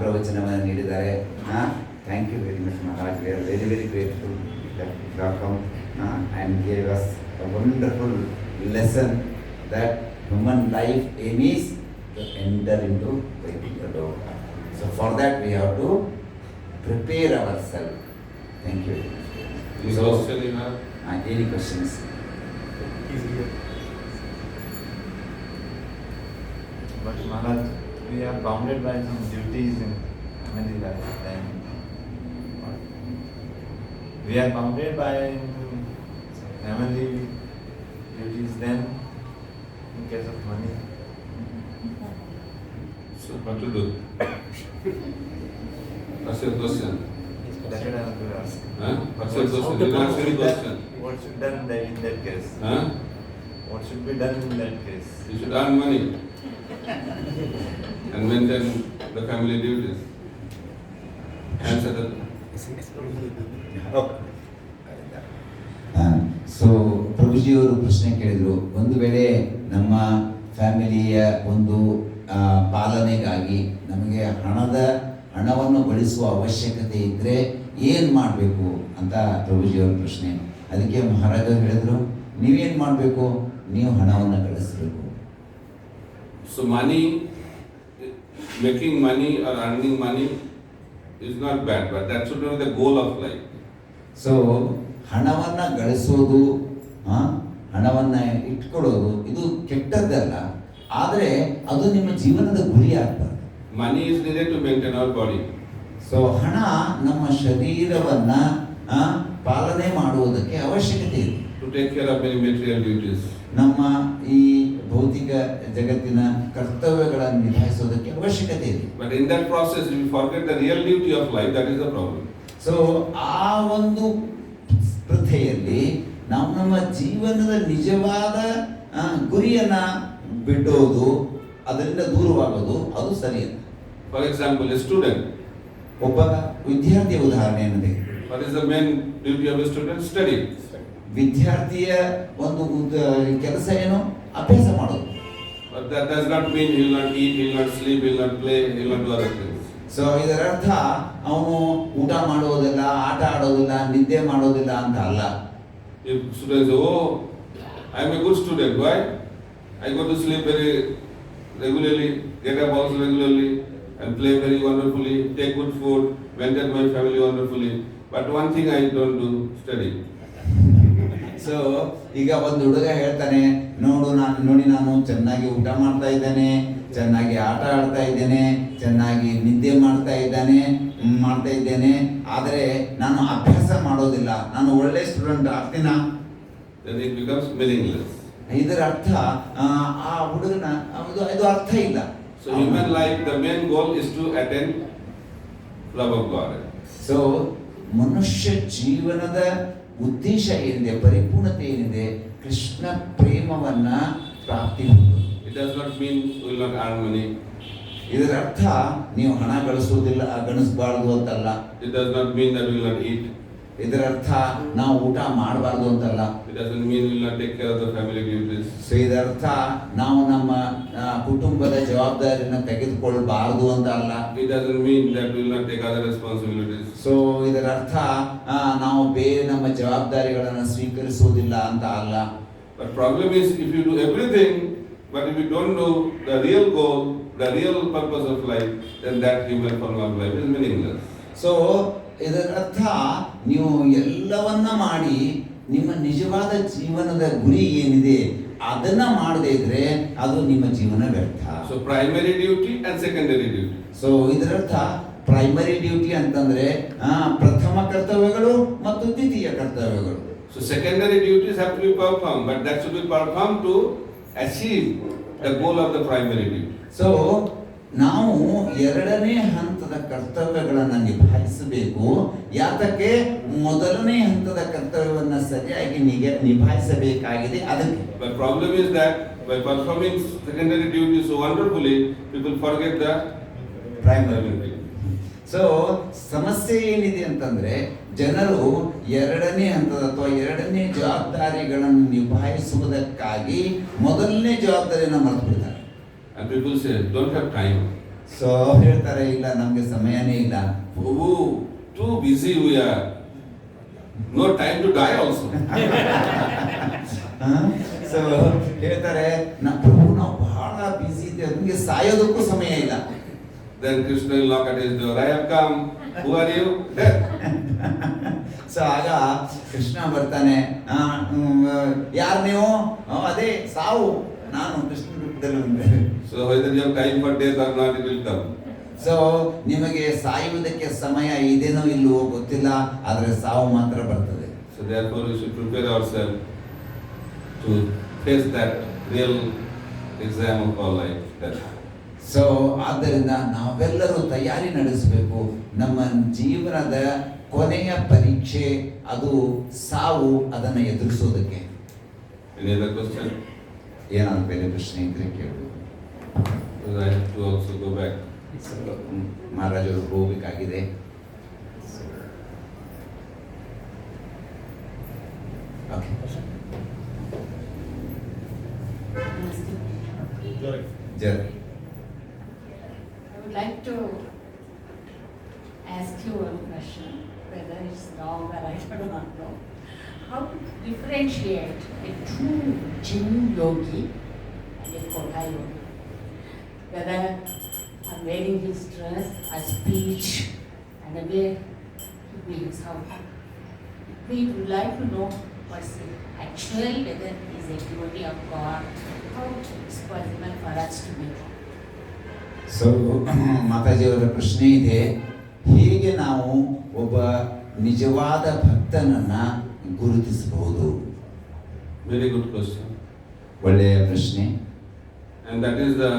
ಪ್ರವಚನವನ್ನು ನೀಡಿದ್ದಾರೆ. Thank you very much Maharaj. We are very very grateful that you have come and gave us a wonderful lesson that human life aim is to enter into Vaikuntha Loka. So for that we have to prepare ourselves. Thank you. Any question you have? Any questions? But Maharaj, we are bounded by some duties in family life, and we are bounded by family duties then in case of money. So what to do? What's your question? That's what I want to ask. Huh? What's your question? You can ask any question. What should be done in that case? Huh? What should be done in that case? You should earn money and maintain the family duties. Answer that. So ಪ್ರಭುಜಿಯವರು ಪ್ರಶ್ನೆ ಕೇಳಿದರು, ಒಂದು ವೇಳೆ ನಮ್ಮ ಫ್ಯಾಮಿಲಿಯ ಒಂದು ಪಾಲನೆಗಾಗಿ ನಮಗೆ ಹಣವನ್ನು ಗಳಿಸುವ ಅವಶ್ಯಕತೆ ಇದ್ದರೆ ಏನು ಮಾಡಬೇಕು ಅಂತ ಪ್ರಭುಜಿಯವರ ಪ್ರಶ್ನೆ. ಅದಕ್ಕೆ ಮಹಾರಾಜ ಹೇಳಿದರು, ನೀವೇನು ಮಾಡಬೇಕು? ನೀವು ಹಣವನ್ನು ಗಳಿಸಬೇಕು. So money, making money or earning money is not bad, but that should be the goal of life. So ಹಣವನ್ನು ಗಳಿಸೋದು, ಹಣವನ್ನು ಇಟ್ಕೊಳ್ಳೋದು ಇದು ಕೆಟ್ಟದ್ದಲ್ಲ. ಆದರೆ ಅದು ನಿಮ್ಮ ಜೀವನದ ಗುರಿ ಆಗ್ತದೆ. Money is needed to maintain our body. So ಹಣ ನಮ್ಮ ಶರೀರವನ್ನ ಪಾಲನೆ ಮಾಡುವುದಕ್ಕೆ ಅವಶ್ಯಕತೆ ಇದೆ. To take care of many material duties. ನಮ್ಮ ಈ ಭೌತಿಕ ಜಗತ್ತಿನ ಕರ್ತವ್ಯಗಳನ್ನು ನಿಭಾಯಿಸುವುದಕ್ಕೆ ಅವಶ್ಯಕತೆ ಇದೆ. But in that process, if we forget the real duty of life, that is the problem. So ಆ ಒಂದು ಪ್ರಥೆಯಲ್ಲಿ ನಾವು ನಮ್ಮ ಜೀವನದ ನಿಜವಾದ ಗುರಿಯನ್ನ ಬಿಡೋದು, ಅದರಿಂದ ದೂರವಾಗೋದು, ಅದು ಸರಿಯಲ್ಲ. For example, a student. ಒಬ್ಬ ವಿದ್ಯಾರ್ಥಿಯ ಉದಾಹರಣೆಯನ್ನು ತೆಗೆದು, What is the main duty of a student? Study. ವಿದ್ಯಾರ್ಥಿಯ ಒಂದು ಕೆಲಸ ಏನು? ಅಭ್ಯಾಸ ಮಾಡೋದು. But that does not mean he will not eat, he will not sleep, he will not play, he will not do other things. So ಇದರ ಅರ್ಥ ಅವನು ಊಟ ಮಾಡೋದಿಲ್ಲ, ಆಟ ಆಡೋದಿಲ್ಲ, ನಿದ್ದೆ ಮಾಡೋದಿಲ್ಲ ಅಂತ ಅಲ್ಲ. If students say, oh, I am a good student, why? I go to sleep very regularly, get up also regularly, and play very wonderfully, take good food, maintain my family wonderfully. But one thing I don't do, study. So ಈಗ ಒಂದು ಹುಡುಗ ಹೇಳ್ತಾನೆ, ನೋಡಿ ನಾನು ಚೆನ್ನಾಗಿ ಊಟ ಮಾಡ್ತಾ ಇದ್ದೇನೆ, ಚೆನ್ನಾಗಿ ಆಟ ಆಡ್ತಾ ಇದ್ದೇನೆ, ಚೆನ್ನಾಗಿ ನಿದ್ದೆ ಮಾಡ್ತಾ ಇದ್ದೇನೆ, ಆದರೆ ನಾನು ಅಭ್ಯಾಸ ಮಾಡೋದಿಲ್ಲ, ನಾನು ಒಳ್ಳೆ student ಆಗ್ತೀನಾ? Then it becomes meaningless. ಇದರ ಅರ್ಥ ಆ ಹುಡುಗನ ಇದು ಅರ್ಥ ಇಲ್ಲ. So human life, the main goal is to attain love of God. So ಮನುಷ್ಯ ಜೀವನದ ಉದ್ದೇಶ ಏನಿದೆ, ಪರಿಪೂರ್ಣತೆ ಏನಿದೆ, ಕೃಷ್ಣ ಪ್ರೇಮವನ್ನ ಪ್ರಾಪ್ತಿ ಹೊಂದುವುದು. It does not mean we will not earn money. ಇದರ ಅರ್ಥ ನೀವು ಹಣ ಗಳಿಸಬಾರದು ಅಂತಲ್ಲ. It does not mean that we will not eat. ಇದರ ಅರ್ಥ ನಾವು ಊಟ ಮಾಡಬಾರ್ದು ಅಂತಲ್ಲ. It doesn't mean we will not take care of the family duties. So ಇದರ ಅರ್ಥ ನಾವು ನಮ್ಮ ಕುಟುಂಬದ ಜವಾಬ್ದಾರಿಯನ್ನು ತೆಗೆದುಕೊಳ್ಳಬಾರದು ಅಂತ ಅಲ್ಲ. It doesn't mean that we will not take other responsibilities. So ಇದರ ಅರ್ಥ ನಾವು ಬೇರೆ ನಮ್ಮ ಜವಾಬ್ದಾರಿಗಳನ್ನು ಸ್ವೀಕರಿಸುವುದಿಲ್ಲ ಅಂತ ಅಲ್ಲ. But problem is, if you do everything, but if you don't know the real goal, the real purpose of life, then that human form of life is meaningless. So ಇದರ ಅರ್ಥ ನೀವು ಎಲ್ಲವನ್ನ ಮಾಡಿ ನಿಮ್ಮ ನಿಜವಾದ ಜೀವನದ ಗುರಿ ಏನಿದೆ ಅದನ್ನ ಮಾಡದೇ ಇದ್ರೆ ಅದು ನಿಮ್ಮ ಜೀವನ ವ್ಯರ್ಥ. So primary duty and secondary duty. So ಇದರ ಅರ್ಥ ಪ್ರೈಮರಿ ಡ್ಯೂಟಿ ಅಂತಂದ್ರೆ ಪ್ರಥಮ ಕರ್ತವ್ಯಗಳು ಮತ್ತು ದ್ವಿತೀಯ ಕರ್ತವ್ಯಗಳು. So secondary duties have to be performed, but that should be performed to achieve the goal of the primary duty. So ನಾವು ಎರಡನೇ ಹಂತದ ಕರ್ತವ್ಯಗಳನ್ನು ನಿಭಾಯಿಸಬೇಕು. ಯಾತಕ್ಕೆ? ಮೊದಲನೇ ಹಂತದ ಕರ್ತವ್ಯವನ್ನು ಸರಿಯಾಗಿ ನಿಭಾಯಿಸಬೇಕಾಗಿದೆ ಅದಕ್ಕೆ. But problem is that by performing secondary duties so wonderfully, people forget the primary duty. So ಸಮಸ್ಯೆ ಏನಿದೆ ಅಂತಂದ್ರೆ ಜನರು ಎರಡನೇ ಹಂತದ ಅಥವಾ ಎರಡನೇ ಜವಾಬ್ದಾರಿಗಳನ್ನು ನಿಭಾಯಿಸುವುದಕ್ಕಾಗಿ ಮೊದಲನೇ ಜವಾಬ್ದಾರಿಯನ್ನು ಮರೆತು ಬಿಡ್ತಾರೆ. And people say, don't have time. So ಹೇಳ್ತಾರೆ, ಇಲ್ಲ ನಮ್ಗೆ ಸಮಯನೇ ಇಲ್ಲ. Oh, too busy we are. No time to die also. So ಹೇಳ್ತಾರೆ, ಪ್ರಭು ನಾವು ಬಹಳ ಬಿಸಿ ಇದ್ದೇವೆ, ನಮ್ಗೆ ಸಾಯೋದಕ್ಕೂ ಸಮಯ ಇಲ್ಲ. Then Krishna will knock at his door. I have come. Who are you? Death. So ಆಗ ಕೃಷ್ಣ ಬರ್ತಾನೆ, ಯಾರು ನೀವು? ಅದೇ ಸಾವು, ನಾನು ಕೃಷ್ಣ ರೂಪದಲ್ಲಿ. So whether you have time for death or not, it will come. So ನಿಮಗೆ ಸಾಯುವುದಕ್ಕೆ ಸಮಯ ಇದೇನೋ ಇಲ್ಲವೋ ಗೊತ್ತಿಲ್ಲ, ಆದರೆ ಸಾವು ಮಾತ್ರ ಬರ್ತದೆ. So therefore we should prepare ourselves to face that real exam of our life. Death. So ಆದ್ದರಿಂದ ನಾವೆಲ್ಲರೂ ತಯಾರಿ ನಡೆಸಬೇಕು. ನಮ್ಮ ಜೀವನದ ಕೊನೆಯ ಪರೀಕ್ಷೆ ಅದು ಸಾವು, ಅದನ್ನು ಎದುರಿಸೋದಕ್ಕೆ. Any other question? ಏನಾದ್ರು ಬೇರೆ ಪ್ರಶ್ನೆ ಇದ್ರೆ ಕೇಳಬೇಕು. Because I have to also go back. ಮಹಾರಾಜರು ಹೋಗಬೇಕಾಗಿದೆ. ಓಕೆ. ಜರ. I would like to ask you one question, whether it's wrong or I do not know. How to differentiate a true genuine yogi and a kota yogi? Whether I'm wearing his dress, a speech, and the way he behaves, how we would like to know person actual, whether he is a devotee of God, how it's possible for us to know? So ಮಾತಾಜಿಯವರ ಪ್ರಶ್ನೆ ಇದೆ, ಹೇಗೆ ನಾವು ಒಬ್ಬ ನಿಜವಾದ ಭಕ್ತನನ್ನ ಗುರುತಿಸಬಹುದು? Very good question. ಒಳ್ಳೆಯ ಪ್ರಶ್ನೆ. And that is the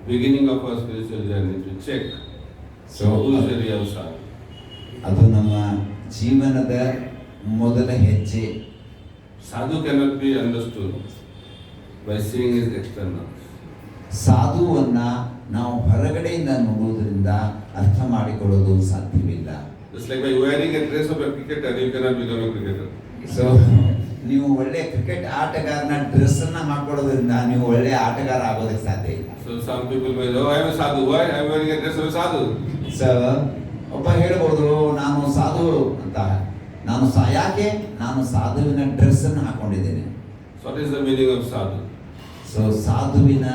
beginning of our spiritual journey, to check So, who is the real sadhu. ಅದು ನಮ್ಮ ಜೀವನದ ಮೊದಲ ಹೆಜ್ಜೆ. Sadhu cannot be understood by seeing his external. ಸಾಧುವನ್ನ ನಾವು ಹೊರಗಡೆಯಿಂದ ನೋಡುವುದರಿಂದ ಅರ್ಥ ಮಾಡಿಕೊಳ್ಳೋದು ಸಾಧ್ಯವಿಲ್ಲ. Just like by wearing a dress of a cricketer, you cannot become a cricketer. So ನೀವು ಒಳ್ಳೆ ಕ್ರಿಕೆಟ್ ಆಟಗಾರನ ಡ್ರೆಸ್ ಅನ್ನ ಹಾಕೊಳ್ಳೋದ್ರಿಂದ ನೀವು ಒಳ್ಳೆ ಆಟಗಾರ ಆಗೋದಕ್ಕೆ ಸಾಧ್ಯ ಇಲ್ಲ. So some people may say, oh, I am a sadhu. Why? I am wearing a dress of a sadhu. So ಒಬ್ಬ ಹೇಳ್ಬೋದು, ನಾನು ಸಾಧು ಅಂತ. ಯಾಕೆ ನಾನು ಸಾಧುವಿನ ಡ್ರೆಸ್ ಅನ್ನು ಹಾಕೊಂಡಿದ್ದೇನೆ. So what is the meaning of sadhu? So ಸಾಧುವಿನ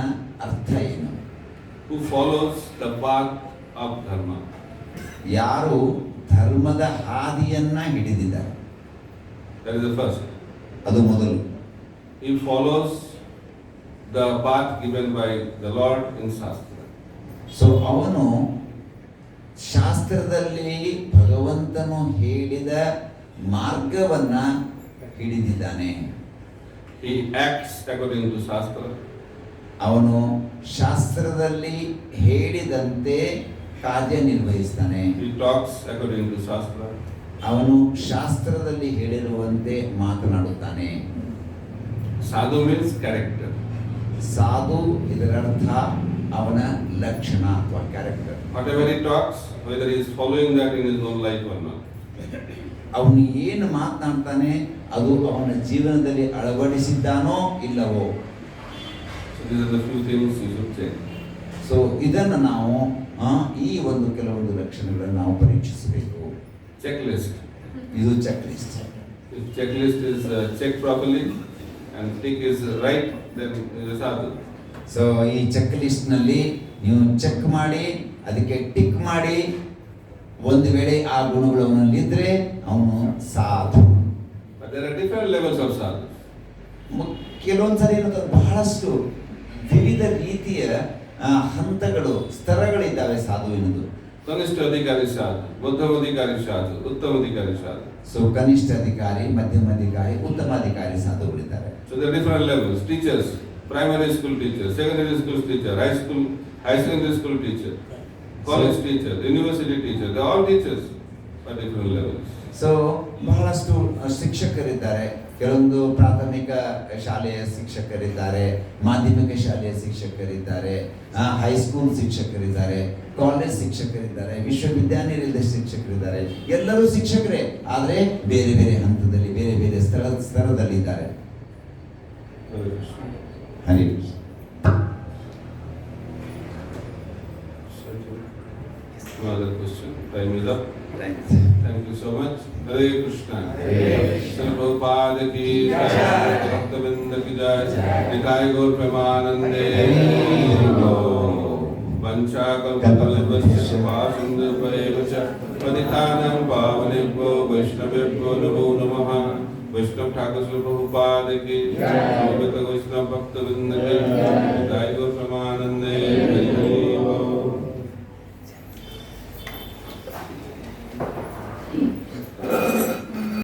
ಅರ್ಥ ಏನು? Who follows the path of dharma. ಯಾರು ಧರ್ಮದ ಹಾದಿಯನ್ನ ಹಿಡಿದಿದ್ದಾರೆ. That is the first. ಅದು ಮೊದಲು. He follows the path given by the Lord in Shastra. So ಅವನು ಶಾಸ್ತ್ರದಲ್ಲಿ ಭಗವಂತನು ಹೇಳಿದ ಮಾರ್ಗವನ್ನ ಹಿಡಿದಿದ್ದಾನೆ. He acts according to Shastra. ಅವನು ಶಾಸ್ತ್ರದಲ್ಲಿ ಹೇಳಿದಂತೆ ಕಾರ್ಯನಿರ್ವಹಿಸ್ತಾನೆ. He talks according to Shastra. ಅವನು ಶಾಸ್ತ್ರದಲ್ಲಿ ಹೇಳಿರುವಂತೆ ಮಾತನಾಡುತ್ತಾನೆ. Sadhu means character. ಸಾಧು ಇದರ ಅರ್ಥ ಅವನ ಲಕ್ಷಣ ಅಥವಾ character. Whatever he talks, whether he is following that in his own life or not. ಅವನು ಏನು ಮಾತನಾಡ್ತಾನೆ ಅದು ಅವನ ಜೀವನದಲ್ಲಿ ಅಳವಡಿಸಿದ್ದಾನೋ ಇಲ್ಲವೋ. So these are the few things you should check. So ಇದನ್ನು ನಾವು ಈ ಒಂದು ಕೆಲವೊಂದು ಲಕ್ಷಣಗಳನ್ನು ನಾವು ಪರೀಕ್ಷಿಸಬೇಕು. Checklist. ಇದು check list. If checklist is checked properly and tick is right, then it is a sadhu. So ಈ ಚೆಕ್ ಲಿಸ್ಟ್ ನಲ್ಲಿ ನೀವು ಚೆಕ್ ಮಾಡಿ ಅದಕ್ಕೆ ಟಿಕ್ ಮಾಡಿ, ಒಂದು ವೇಳೆ ಆ ಗುಣಗಳು ಅವನಲ್ಲಿದ್ರೆ ಅವನು ಸಾಧು. But there are different levels of sadhu. ಕೆಲವೊಂದ್ಸರಿ ಏನಂತ ಬಹಳಷ್ಟು ವಿವಿಧ ರೀತಿಯ ಹಂತಗಳು, ಸ್ತರಗಳಿದ್ದಾವೆ ಸಾಧುವಿನದು. Kanishta adhikari sadhu, madhyam adhikari sadhu, uttam adhikari sadhu. So ಕನಿಷ್ಠ ಅಧಿಕಾರಿ, ಮಧ್ಯಮ ಅಧಿಕಾರಿ, ಉತ್ತಮ ಅಧಿಕಾರಿ ಸಾಧುಗಳಿದ್ದಾರೆ. So there are different levels. Teachers, primary school teacher, secondary school teacher, high secondary school teacher, college teacher, university teacher, they are all teachers at different levels. So ಬಹಳಷ್ಟು ಶಿಕ್ಷಕರಿದ್ದಾರೆ. ಕೆಲವೊಂದು ಪ್ರಾಥಮಿಕ ಶಾಲೆಯ ಶಿಕ್ಷಕರಿದ್ದಾರೆ, ಮಾಧ್ಯಮಿಕ ಶಾಲೆಯ ಶಿಕ್ಷಕರಿದ್ದಾರೆ, ಹೈಸ್ಕೂಲ್ ಶಿಕ್ಷಕರಿದ್ದಾರೆ, ಕಾಲೇಜ್ ಶಿಕ್ಷಕರಿದ್ದಾರೆ, ವಿಶ್ವವಿದ್ಯಾನಿಲಯದ ಶಿಕ್ಷಕರಿದ್ದಾರೆ. ಎಲ್ಲರೂ ಶಿಕ್ಷಕರೇ, ಆದರೆ ಬೇರೆ ಬೇರೆ ಹಂತದಲ್ಲಿ ಬೇರೆ ಬೇರೆ ಸ್ತರದಲ್ಲಿದ್ದಾರೆ. ಹರಿ Krishna. No other question. Time is up. Thank you so much. Hare Krishna. Srila Prabhupada ki jai. Bhaktivinoda ki jai. Nitai Gaur Premanande. Vancha kalpatarubhasya vāsindhupayavacha. Padithanam pavanebhyo Vaishnavebhyo namo namaha. Vaishnav Thakur Srila Prabhupada ki jai. Bhaktivinoda Bhaktivinoda ki jai. Nitai Gaur Premanande.